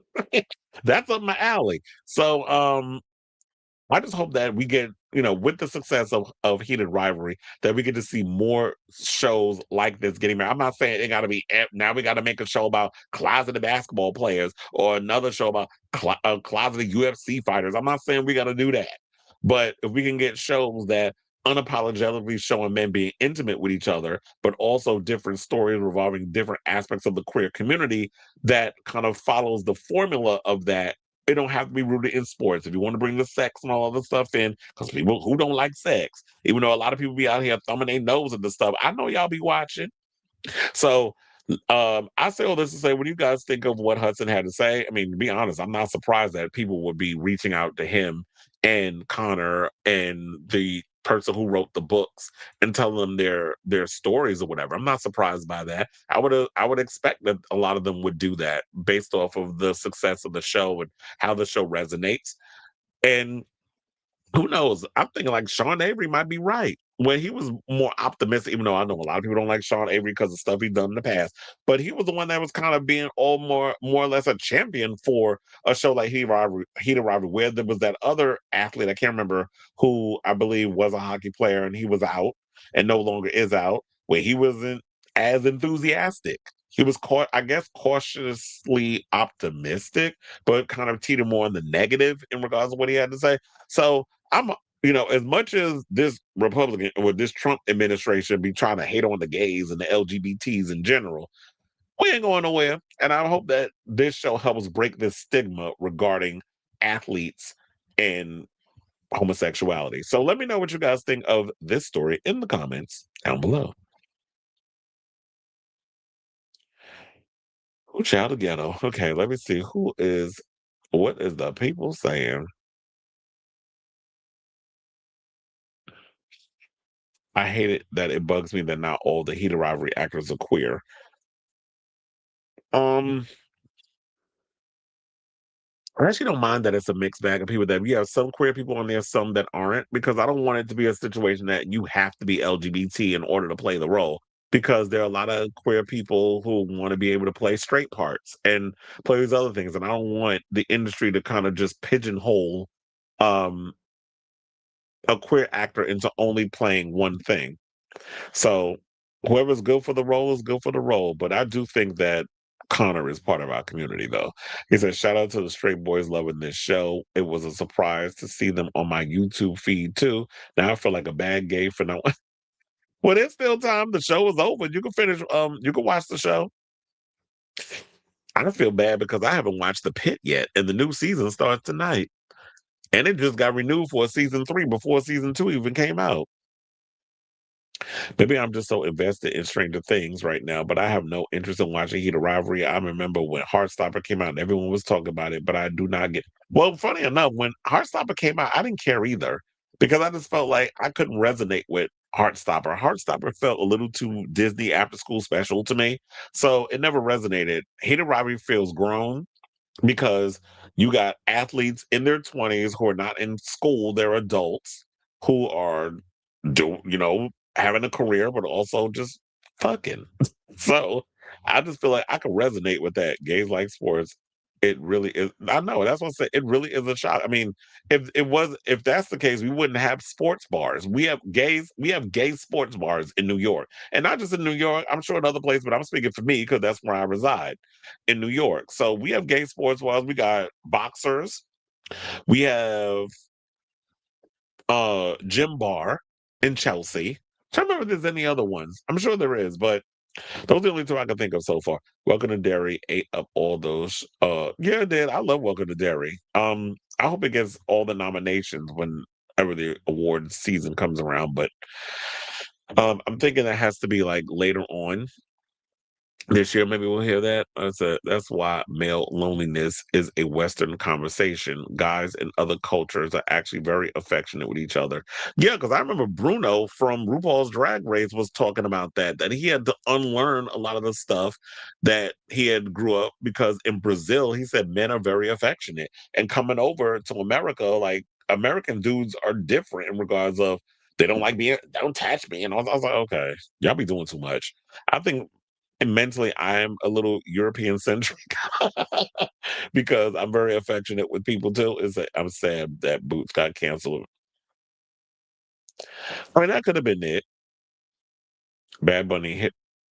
that's up my alley. So I just hope that we get, with the success of Heated Rivalry, that we get to see more shows like this getting made. I'm not saying it got to be now we got to make a show about closeted basketball players or another show about closeted UFC fighters. I'm not saying we got to do that. But if we can get shows that unapologetically showing men being intimate with each other, but also different stories revolving different aspects of the queer community that kind of follows the formula of that. It don't have to be rooted in sports. If you want to bring the sex and all other stuff in, because people who don't like sex, even though a lot of people be out here thumbing their nose at the stuff, I know y'all be watching. So I say all this to say, what do you guys think of what Hudson had to say? I mean, to be honest, I'm not surprised that people would be reaching out to him and Connor and the person who wrote the books and telling them their stories or whatever. I'm not surprised by that. I would expect that a lot of them would do that based off of the success of the show and how the show resonates. And who knows? I'm thinking like Sean Avery might be right when he was more optimistic, even though I know a lot of people don't like Sean Avery because of stuff he's done in the past. But he was the one that was kind of being more or less a champion for a show like Heated Rivalry, where there was that other athlete, I can't remember, who I believe was a hockey player and he was out and no longer is out, where he wasn't as enthusiastic. He was I guess, cautiously optimistic, but kind of teetered more on the negative in regards to what he had to say. So I'm, as much as this Republican or this Trump administration be trying to hate on the gays and the LGBTs in general, we ain't going nowhere. And I hope that this show helps break this stigma regarding athletes and homosexuality. So let me know what you guys think of this story in the comments down below. Who child the ghetto? Okay, let me see. What is the people saying? I hate it that it bugs me that not all the Heated Rivalry actors are queer. I actually don't mind that it's a mixed bag of people, that we have some queer people on there, some that aren't, because I don't want it to be a situation that you have to be LGBT in order to play the role. Because there are a lot of queer people who want to be able to play straight parts and play these other things. And I don't want the industry to kind of just pigeonhole um, a queer actor into only playing one thing. So whoever's good for the role is good for the role. But I do think that Connor is part of our community, though. He said, shout out to the straight boys loving this show. It was a surprise to see them on my YouTube feed, too. Now I feel like a bad gay for no. Well, there's still time. The show is over. You can finish. You can watch the show. I feel bad because I haven't watched The Pit yet, and the new season starts tonight. And it just got renewed for season 3 before season 2 even came out. Maybe I'm just so invested in Stranger Things right now, but I have no interest in watching Heat of Rivalry. I remember when Heartstopper came out and everyone was talking about it, but I do not get. Well, funny enough, when Heartstopper came out, I didn't care either because I just felt like I couldn't resonate with Heartstopper. Heartstopper felt a little too Disney after school special to me, so it never resonated. Heat of Rivalry feels grown because you got athletes in their 20s who are not in school, they're adults who are having a career but also just fucking. So I just feel like I can resonate with that. Gays like sports. It really is. I know that's what I said. It really is a shock. I mean, if that's the case, we wouldn't have sports bars. We have gay sports bars in New York. And not just in New York, I'm sure in other places, but I'm speaking for me because that's where I reside in New York. So we have gay sports bars. We got boxers. We have gym bar in Chelsea. I'm trying to remember if there's any other ones. I'm sure there is, but those are the only two I can think of so far. Welcome to Derry ate up all those. Yeah, it did. I love Welcome to Derry. I hope it gets all the nominations whenever the award season comes around, but I'm thinking that has to be like later on this year. Maybe we'll hear that. That's why male loneliness is a Western conversation. Guys in other cultures are actually very affectionate with each other. Yeah, because I remember Bruno from RuPaul's Drag Race was talking about that he had to unlearn a lot of the stuff that he had grew up, because in Brazil, he said men are very affectionate. And coming over to America, like American dudes are different in regards of they don't touch me. And I was like, okay, y'all be doing too much. I think and mentally, I'm a little European centric because I'm very affectionate with people too. I'm sad that Boots got canceled. I mean, that could have been it. Bad Bunny hit.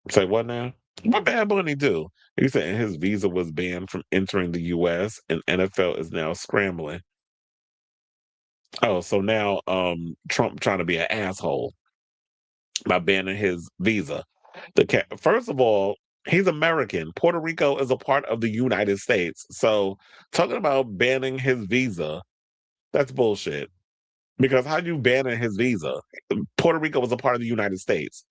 Say what now? What Bad Bunny do? He said his visa was banned from entering the U.S. and NFL is now scrambling. Oh, so now Trump trying to be an asshole by banning his visa. First of all, he's American. Puerto Rico is a part of the United States. So talking about banning his visa, that's bullshit. Because how you banning his visa? Puerto Rico was a part of the United States.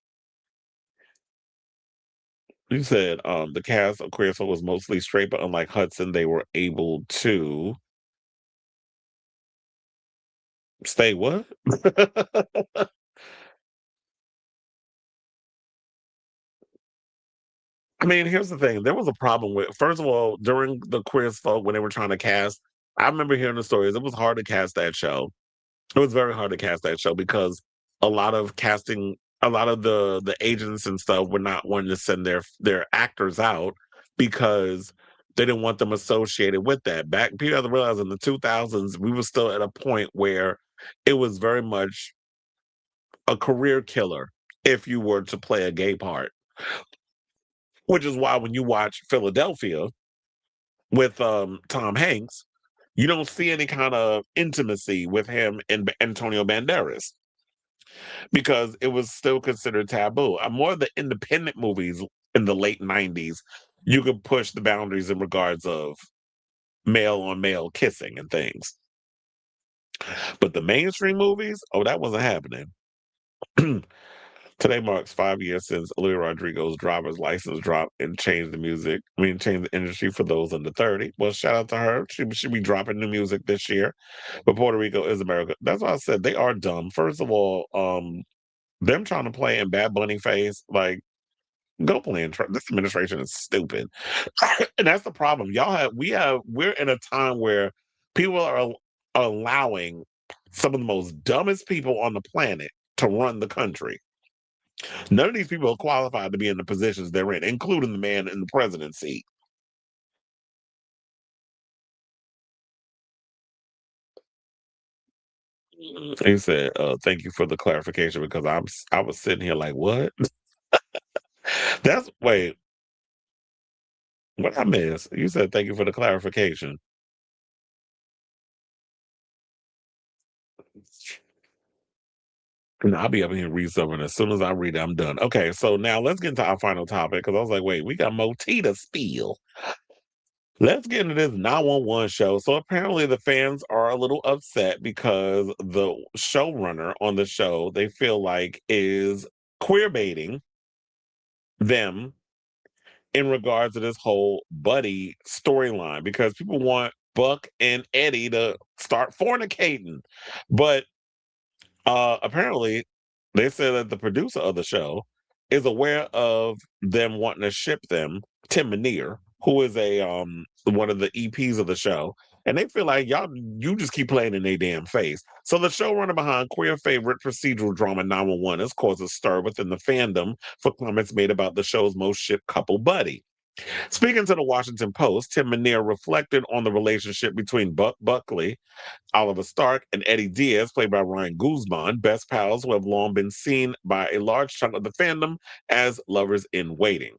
You said the cast of Queer Soul was mostly straight, but unlike Hudson, they were able to stay what? I mean, here's the thing. There was a problem with, first of all, during the Queer as Folk, when they were trying to cast, I remember hearing the stories. It was hard to cast that show. It was very hard to cast that show because a lot of the agents and stuff were not wanting to send their actors out because they didn't want them associated with that. Back, people have to realize in the 2000s, we were still at a point where it was very much a career killer if you were to play a gay part. Which is why when you watch Philadelphia with Tom Hanks, you don't see any kind of intimacy with him and Antonio Banderas because it was still considered taboo. More of the independent movies in the late 90s, you could push the boundaries in regards of male on male kissing and things. But the mainstream movies, oh, that wasn't happening. Today marks 5 years since Olivia Rodrigo's driver's license dropped and changed changed the industry for those under 30. Well, shout out to her. She should be dropping new music this year. But Puerto Rico is America. That's why I said they are dumb. First of all, them trying to play in Bad Bunny face, like, go play in this administration is stupid. And that's the problem. We're in a time where people are allowing some of the most dumbest people on the planet to run the country. None of these people are qualified to be in the positions they're in, including the man in the presidency. He said, "Thank you for the clarification," because I was sitting here like, "What?" That's wait, what I missed? You said, "Thank you for the clarification." And I'll be up here read something. As soon as I read it, I'm done. Okay, so now let's get into our final topic because I was like, wait, we got more tea to spill. Let's get into this 911 show. So apparently the fans are a little upset because the showrunner on the show they feel like is queerbaiting them in regards to this whole Buddy storyline because people want Buck and Eddie to start fornicating. But apparently, they said that the producer of the show is aware of them wanting to ship them, Tim Minear, who is a one of the EPs of the show, and they feel like you just keep playing in their damn face. So the showrunner behind queer favorite procedural drama 911 has caused a stir within the fandom for comments made about the show's most shipped couple, Buddy. Speaking to the Washington Post, Tim Minear reflected on the relationship between Buck Buckley, Oliver Stark, and Eddie Diaz, played by Ryan Guzman, best pals who have long been seen by a large chunk of the fandom as lovers in waiting.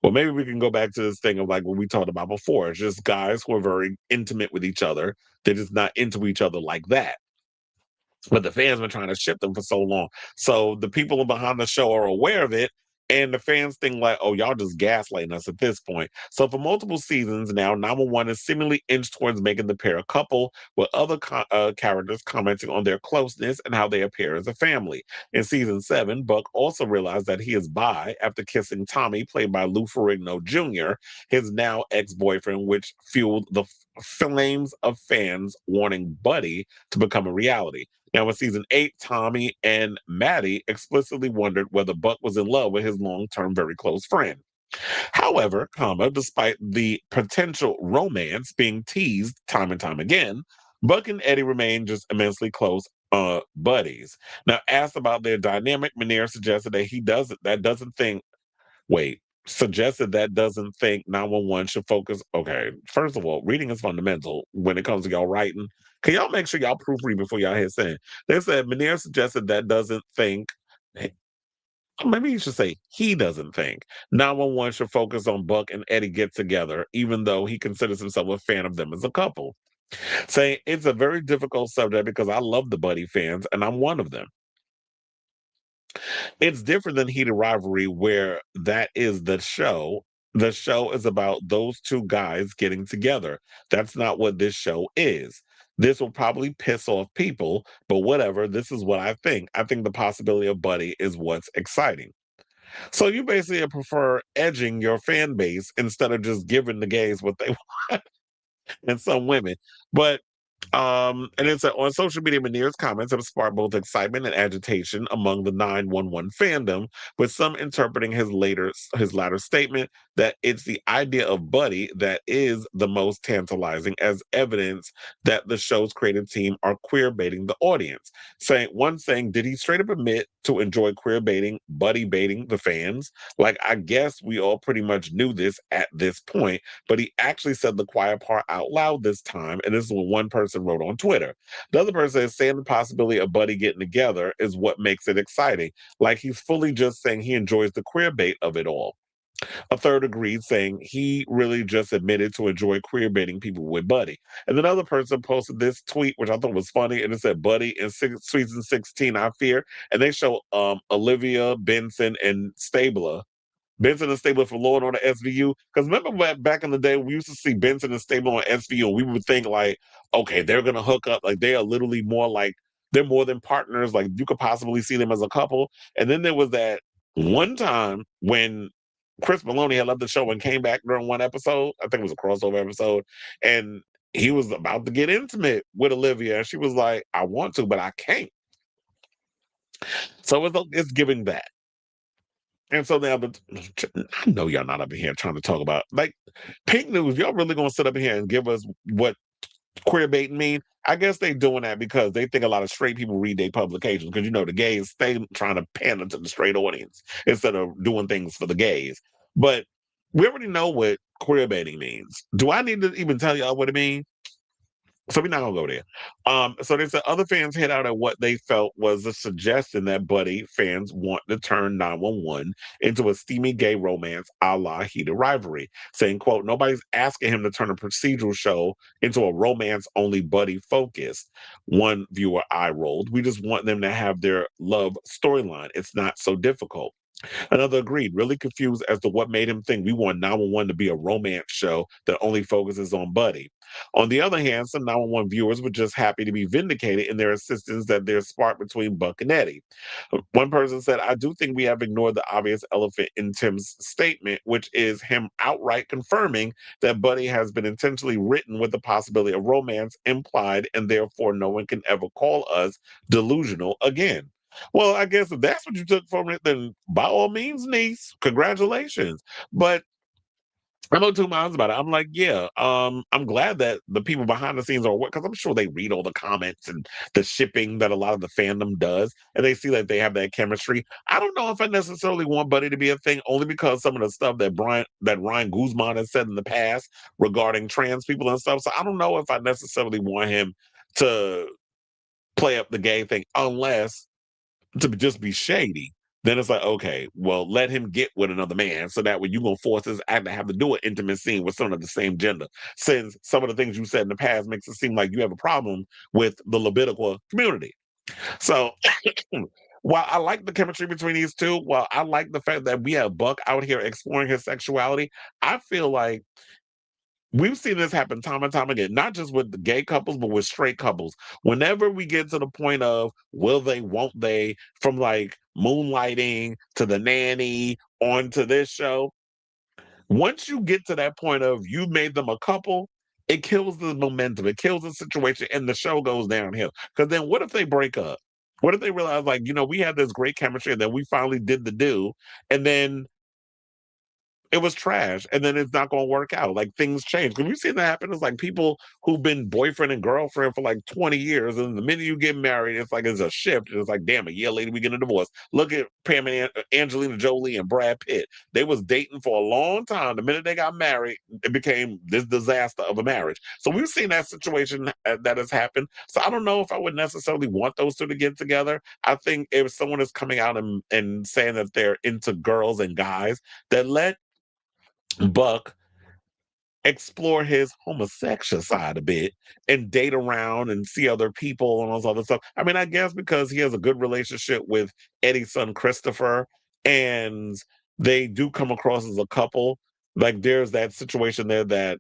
Well, maybe we can go back to this thing of like what we talked about before. It's just guys who are very intimate with each other. They're just not into each other like that. But the fans been trying to ship them for so long. So the people behind the show are aware of it. And the fans think like, oh, y'all just gaslighting us at this point. So for multiple seasons now, 911 is seemingly inched towards making the pair a couple, with other characters commenting on their closeness and how they appear as a family. In season 7, Buck also realized that he is bi after kissing Tommy, played by Lou Ferrigno Jr., his now ex-boyfriend, which fueled the flames of fans wanting Buddy to become a reality. Now, in season 8, Tommy and Maddie explicitly wondered whether Buck was in love with his long-term, very close friend. However, despite the potential romance being teased time and time again, Buck and Eddie remain just immensely close buddies. Now, asked about their dynamic, Minear suggested that doesn't think 911 should focus. Okay, first of all, reading is fundamental when it comes to y'all writing. Can y'all make sure y'all proofread before y'all hit send? They said Minear suggested that doesn't think. Maybe you should say he doesn't think 911 should focus on Buck and Eddie get together, even though he considers himself a fan of them as a couple. Saying it's a very difficult subject because I love the Buddy fans and I'm one of them. It's different than Heated Rivalry, where that is the show. The show is about those two guys getting together. That's not what this show is. This will probably piss off people, but whatever. This is what I think. I think the possibility of Buddy is what's exciting. So you basically prefer edging your fan base instead of just giving the gays what they want and some women. But and it's on social media, Minear's comments have sparked both excitement and agitation among the 911 fandom, with some interpreting his latter statement that it's the idea of Buddy that is the most tantalizing as evidence that the show's creative team are queer baiting the audience. Saying, did he straight up admit to enjoy queer baiting, Buddy baiting the fans? Like, I guess we all pretty much knew this at this point, but he actually said the quiet part out loud this time, and this is what one person wrote on Twitter. The other person is saying the possibility of Buddy getting together is what makes it exciting. Like he's fully just saying he enjoys the queer bait of it all. A third agreed, saying he really just admitted to enjoy queer baiting people with Buddy. And another person posted this tweet, which I thought was funny, and it said, Buddy in season 16, I fear. And they show Olivia, Benson, and Stabler. Benson and Stabler for Law and Order SVU. Because remember back in the day, we used to see Benson and Stabler on SVU, and we would think like, okay, they're going to hook up. Like they are literally more like, they're more than partners. Like you could possibly see them as a couple. And then there was that one time when Chris Maloney had left the show and came back during one episode. I think it was a crossover episode. And he was about to get intimate with Olivia. And she was like, I want to, but I can't. So it's giving that. And so now, I know y'all not up in here trying to talk about like Pink News. Y'all really gonna sit up here and give us what queer baiting mean? I guess they doing that because they think a lot of straight people read their publications because the gays stay trying to pander to the straight audience instead of doing things for the gays. But we already know what queer baiting means. Do I need to even tell y'all what it means? So we're not gonna go there. So they said other fans hit out at what they felt was a suggestion that Buddy fans want to turn 911 into a steamy gay romance a la Heated Rivalry, saying, quote, nobody's asking him to turn a procedural show into a romance-only Buddy focused. One viewer eye rolled. We just want them to have their love storyline. It's not so difficult. Another agreed, really confused as to what made him think we want 911 to be a romance show that only focuses on Buddy. On the other hand, some 911 viewers were just happy to be vindicated in their insistence that there's spark between Buck and Eddie. One person said, I do think we have ignored the obvious elephant in Tim's statement, which is him outright confirming that Buddy has been intentionally written with the possibility of romance implied, and therefore no one can ever call us delusional again. Well, I guess if that's what you took from it, then by all means, niece, congratulations. But I'm on two minds about it. I'm like, yeah, I'm glad that the people behind the scenes are aware, because I'm sure they read all the comments and the shipping that a lot of the fandom does, and they see that they have that chemistry. I don't know if I necessarily want Buddy to be a thing, only because some of the stuff that Ryan Guzman has said in the past regarding trans people and stuff. So I don't know if I necessarily want him to play up the gay thing, unless to just be shady. Then it's like, okay, well, let him get with another man, so that way you're gonna force his act to have to do an intimate scene with someone of the same gender. Since some of the things you said in the past makes it seem like you have a problem with the Levitical community. So while I like the chemistry between these two, while I like the fact that we have Buck out here exploring his sexuality, I feel like we've seen this happen time and time again, not just with the gay couples, but with straight couples. Whenever we get to the point of will they, won't they, from like Moonlighting to The Nanny on to this show, once you get to that point of you made them a couple, it kills the momentum, it kills the situation, and the show goes downhill. Because then what if they break up? What if they realize, like, we had this great chemistry and then we finally did the do, and then it was trash, and then it's not going to work out. Like, things change. Because we've seen that happen. It's like people who've been boyfriend and girlfriend for like 20 years, and the minute you get married, it's like it's a shift. It's like, damn, a year later we get a divorce. Look at Pam and Angelina Jolie and Brad Pitt. They was dating for a long time. The minute they got married, it became this disaster of a marriage. So we've seen that situation that has happened. So I don't know if I would necessarily want those two to get together. I think if someone is coming out and saying that they're into girls and guys, that let Buck explore his homosexual side a bit and date around and see other people and all this other stuff. I mean, I guess because he has a good relationship with Eddie's son Christopher, and they do come across as a couple. Like, there's that situation there that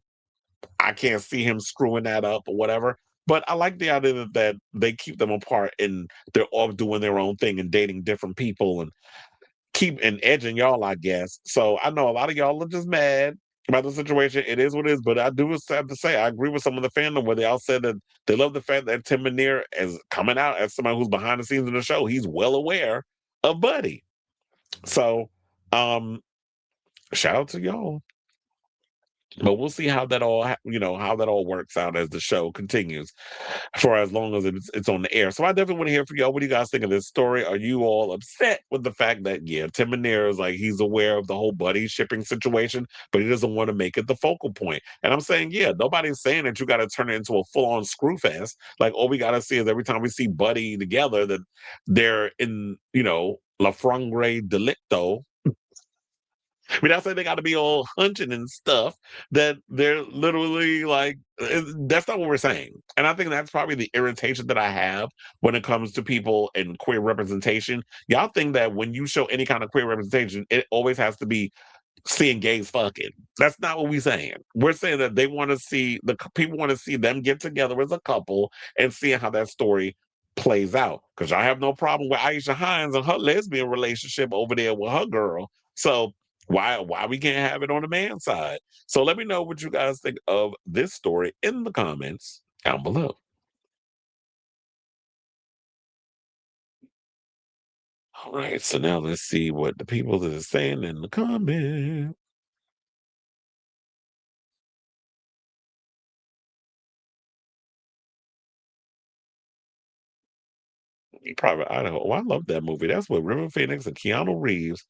I can't see him screwing that up or whatever. But I like the idea that they keep them apart and they're all doing their own thing and dating different people and keep and edging y'all, I guess. So I know a lot of y'all are just mad about the situation. It is what it is, but I do have to say I agree with some of the fandom where they all said that they love the fact that Tim Minear is coming out as somebody who's behind the scenes of the show. He's well aware of Buddy. So shout out to y'all. But we'll see how that all how that all works out as the show continues, for as long as it's on the air. So I definitely want to hear from y'all. What do you guys think of this story? Are you all upset with the fact that Tim Minear is like, he's aware of the whole Buddy shipping situation, but he doesn't want to make it the focal point? And I'm saying, nobody's saying that you got to turn it into a full-on screw fest. Like, all we got to see is every time we see Buddy together that they're in la frangre delicto. I mean, I say they got to be all hunching and stuff, that they're literally like, that's not what we're saying. And I think that's probably the irritation that I have when it comes to people in queer representation. Y'all think that when you show any kind of queer representation, it always has to be seeing gays fucking. That's not what we're saying. We're saying that they want to see, people want to see them get together as a couple and see how that story plays out. Because I have no problem with Aisha Hines and her lesbian relationship over there with her girl. So why we can't have it on the man side? So let me know what you guys think of this story in the comments down below. All right, so now let's see what the people are saying in the comments. Private Idaho. Oh, I love that movie. That's with River Phoenix and Keanu Reeves.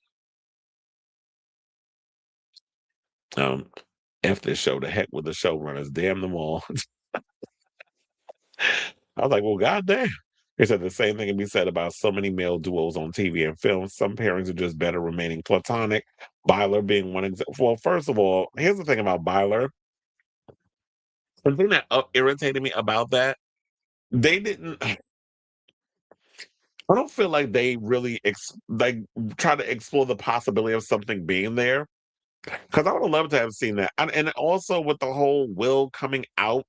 F this show, the heck with the showrunners. Damn them all. I was like, well, goddamn. They said the same thing can be said about so many male duos on TV and film. Some pairings are just better remaining platonic. Byler being one example. Well, first of all, here's the thing about Byler. The thing that irritated me about that, they didn't. I don't feel like they really try to explore the possibility of something being there. Because I would have loved to have seen that. And also with the whole Will coming out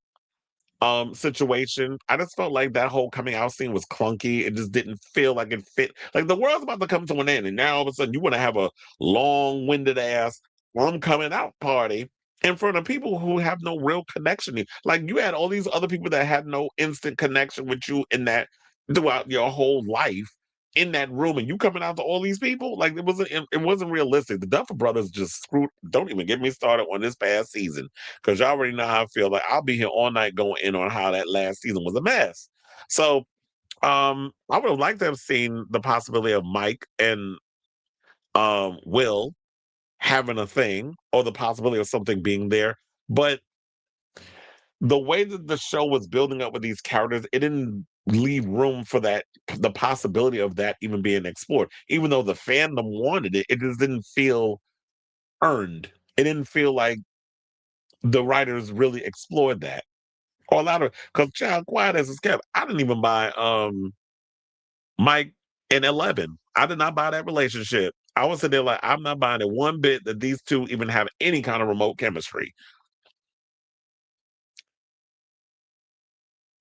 situation, I just felt like that whole coming out scene was clunky. It just didn't feel like it fit. Like the world's about to come to an end, and now all of a sudden you want to have a long-winded ass I'm coming out party in front of people who have no real connection to you. Like you had all these other people that had no instant connection with you in that throughout your whole life in that room, and you coming out to all these people. Like it wasn't realistic. The Duffer Brothers just screwed. Don't even get me started on this past season, because y'all already know how I feel. Like I'll be here all night going in on how that last season was a mess. So I would have liked to have seen the possibility of Mike and Will having a thing, or the possibility of something being there. But the way that the show was building up with these characters, it didn't leave room for that, the possibility of that even being explored. Even though the fandom wanted it, it just didn't feel earned. It didn't feel like the writers really explored that. Or allowed it, because child, quiet as it's kept, I didn't even buy Mike and 11. I did not buy that relationship. I was sitting there like, I'm not buying it one bit that these two even have any kind of remote chemistry.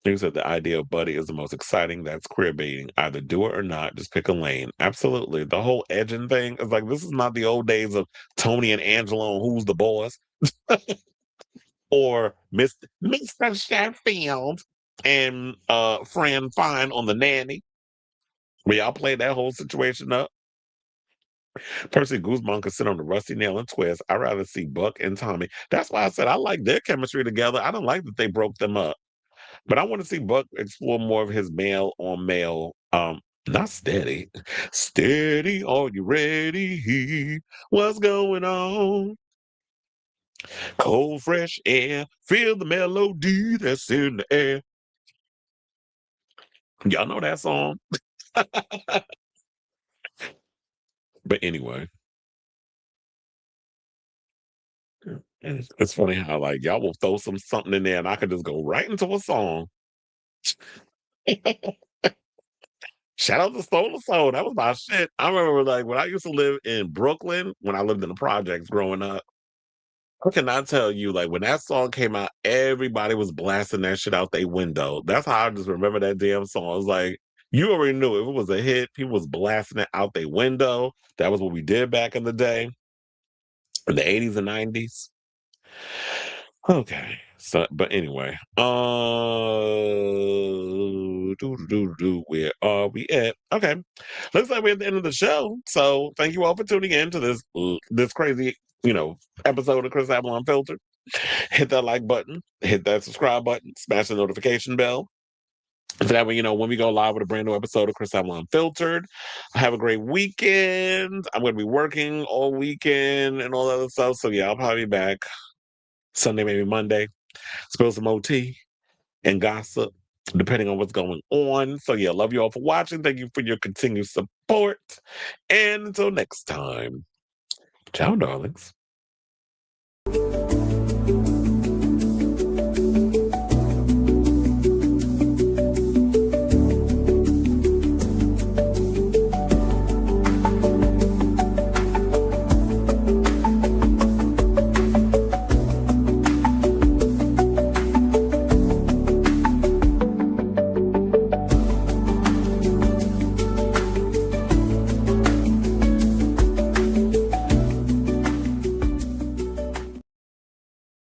You said the idea of Buddy is the most exciting. That's queer baiting. Either do it or not. Just pick a lane. Absolutely. The whole edging thing is like, this is not the old days of Tony and Angelo and Who's the Boss, or Mr. Sheffield and Fran Fine on The Nanny. Where y'all played that whole situation up. Percy Guzman could sit on the rusty nail and twist. I'd rather see Buck and Tommy. That's why I said I like their chemistry together. I don't like that they broke them up. But I want to see Buck explore more of his male on male, not steady. Steady, are you ready? What's going on? Cold, fresh air. Feel the melody that's in the air. Y'all know that song. But anyway. It's funny how like y'all will throw something in there and I could just go right into a song. Shout out to Soul Soul. That was my shit. I remember like when I used to live in Brooklyn, when I lived in the projects growing up, I cannot tell you, like when that song came out, everybody was blasting that shit out their window. That's how I just remember that damn song. I was like, you already knew if it was a hit, people was blasting it out their window. That was what we did back in the day, in the 80s and 90s. Okay. So, but anyway, where are we at? Okay, looks like we're at the end of the show. So, thank you all for tuning in to this crazy, episode of Chris Avalon Filtered. Hit that like button, hit that subscribe button, smash the notification bell. So that way, when we go live with a brand new episode of Chris Avalon Filtered. Have a great weekend. I'm going to be working all weekend and all that other stuff. So, yeah, I'll probably be back Sunday, maybe Monday. Spill some OT and gossip, depending on what's going on. So, yeah, love you all for watching. Thank you for your continued support. And until next time, ciao, darlings.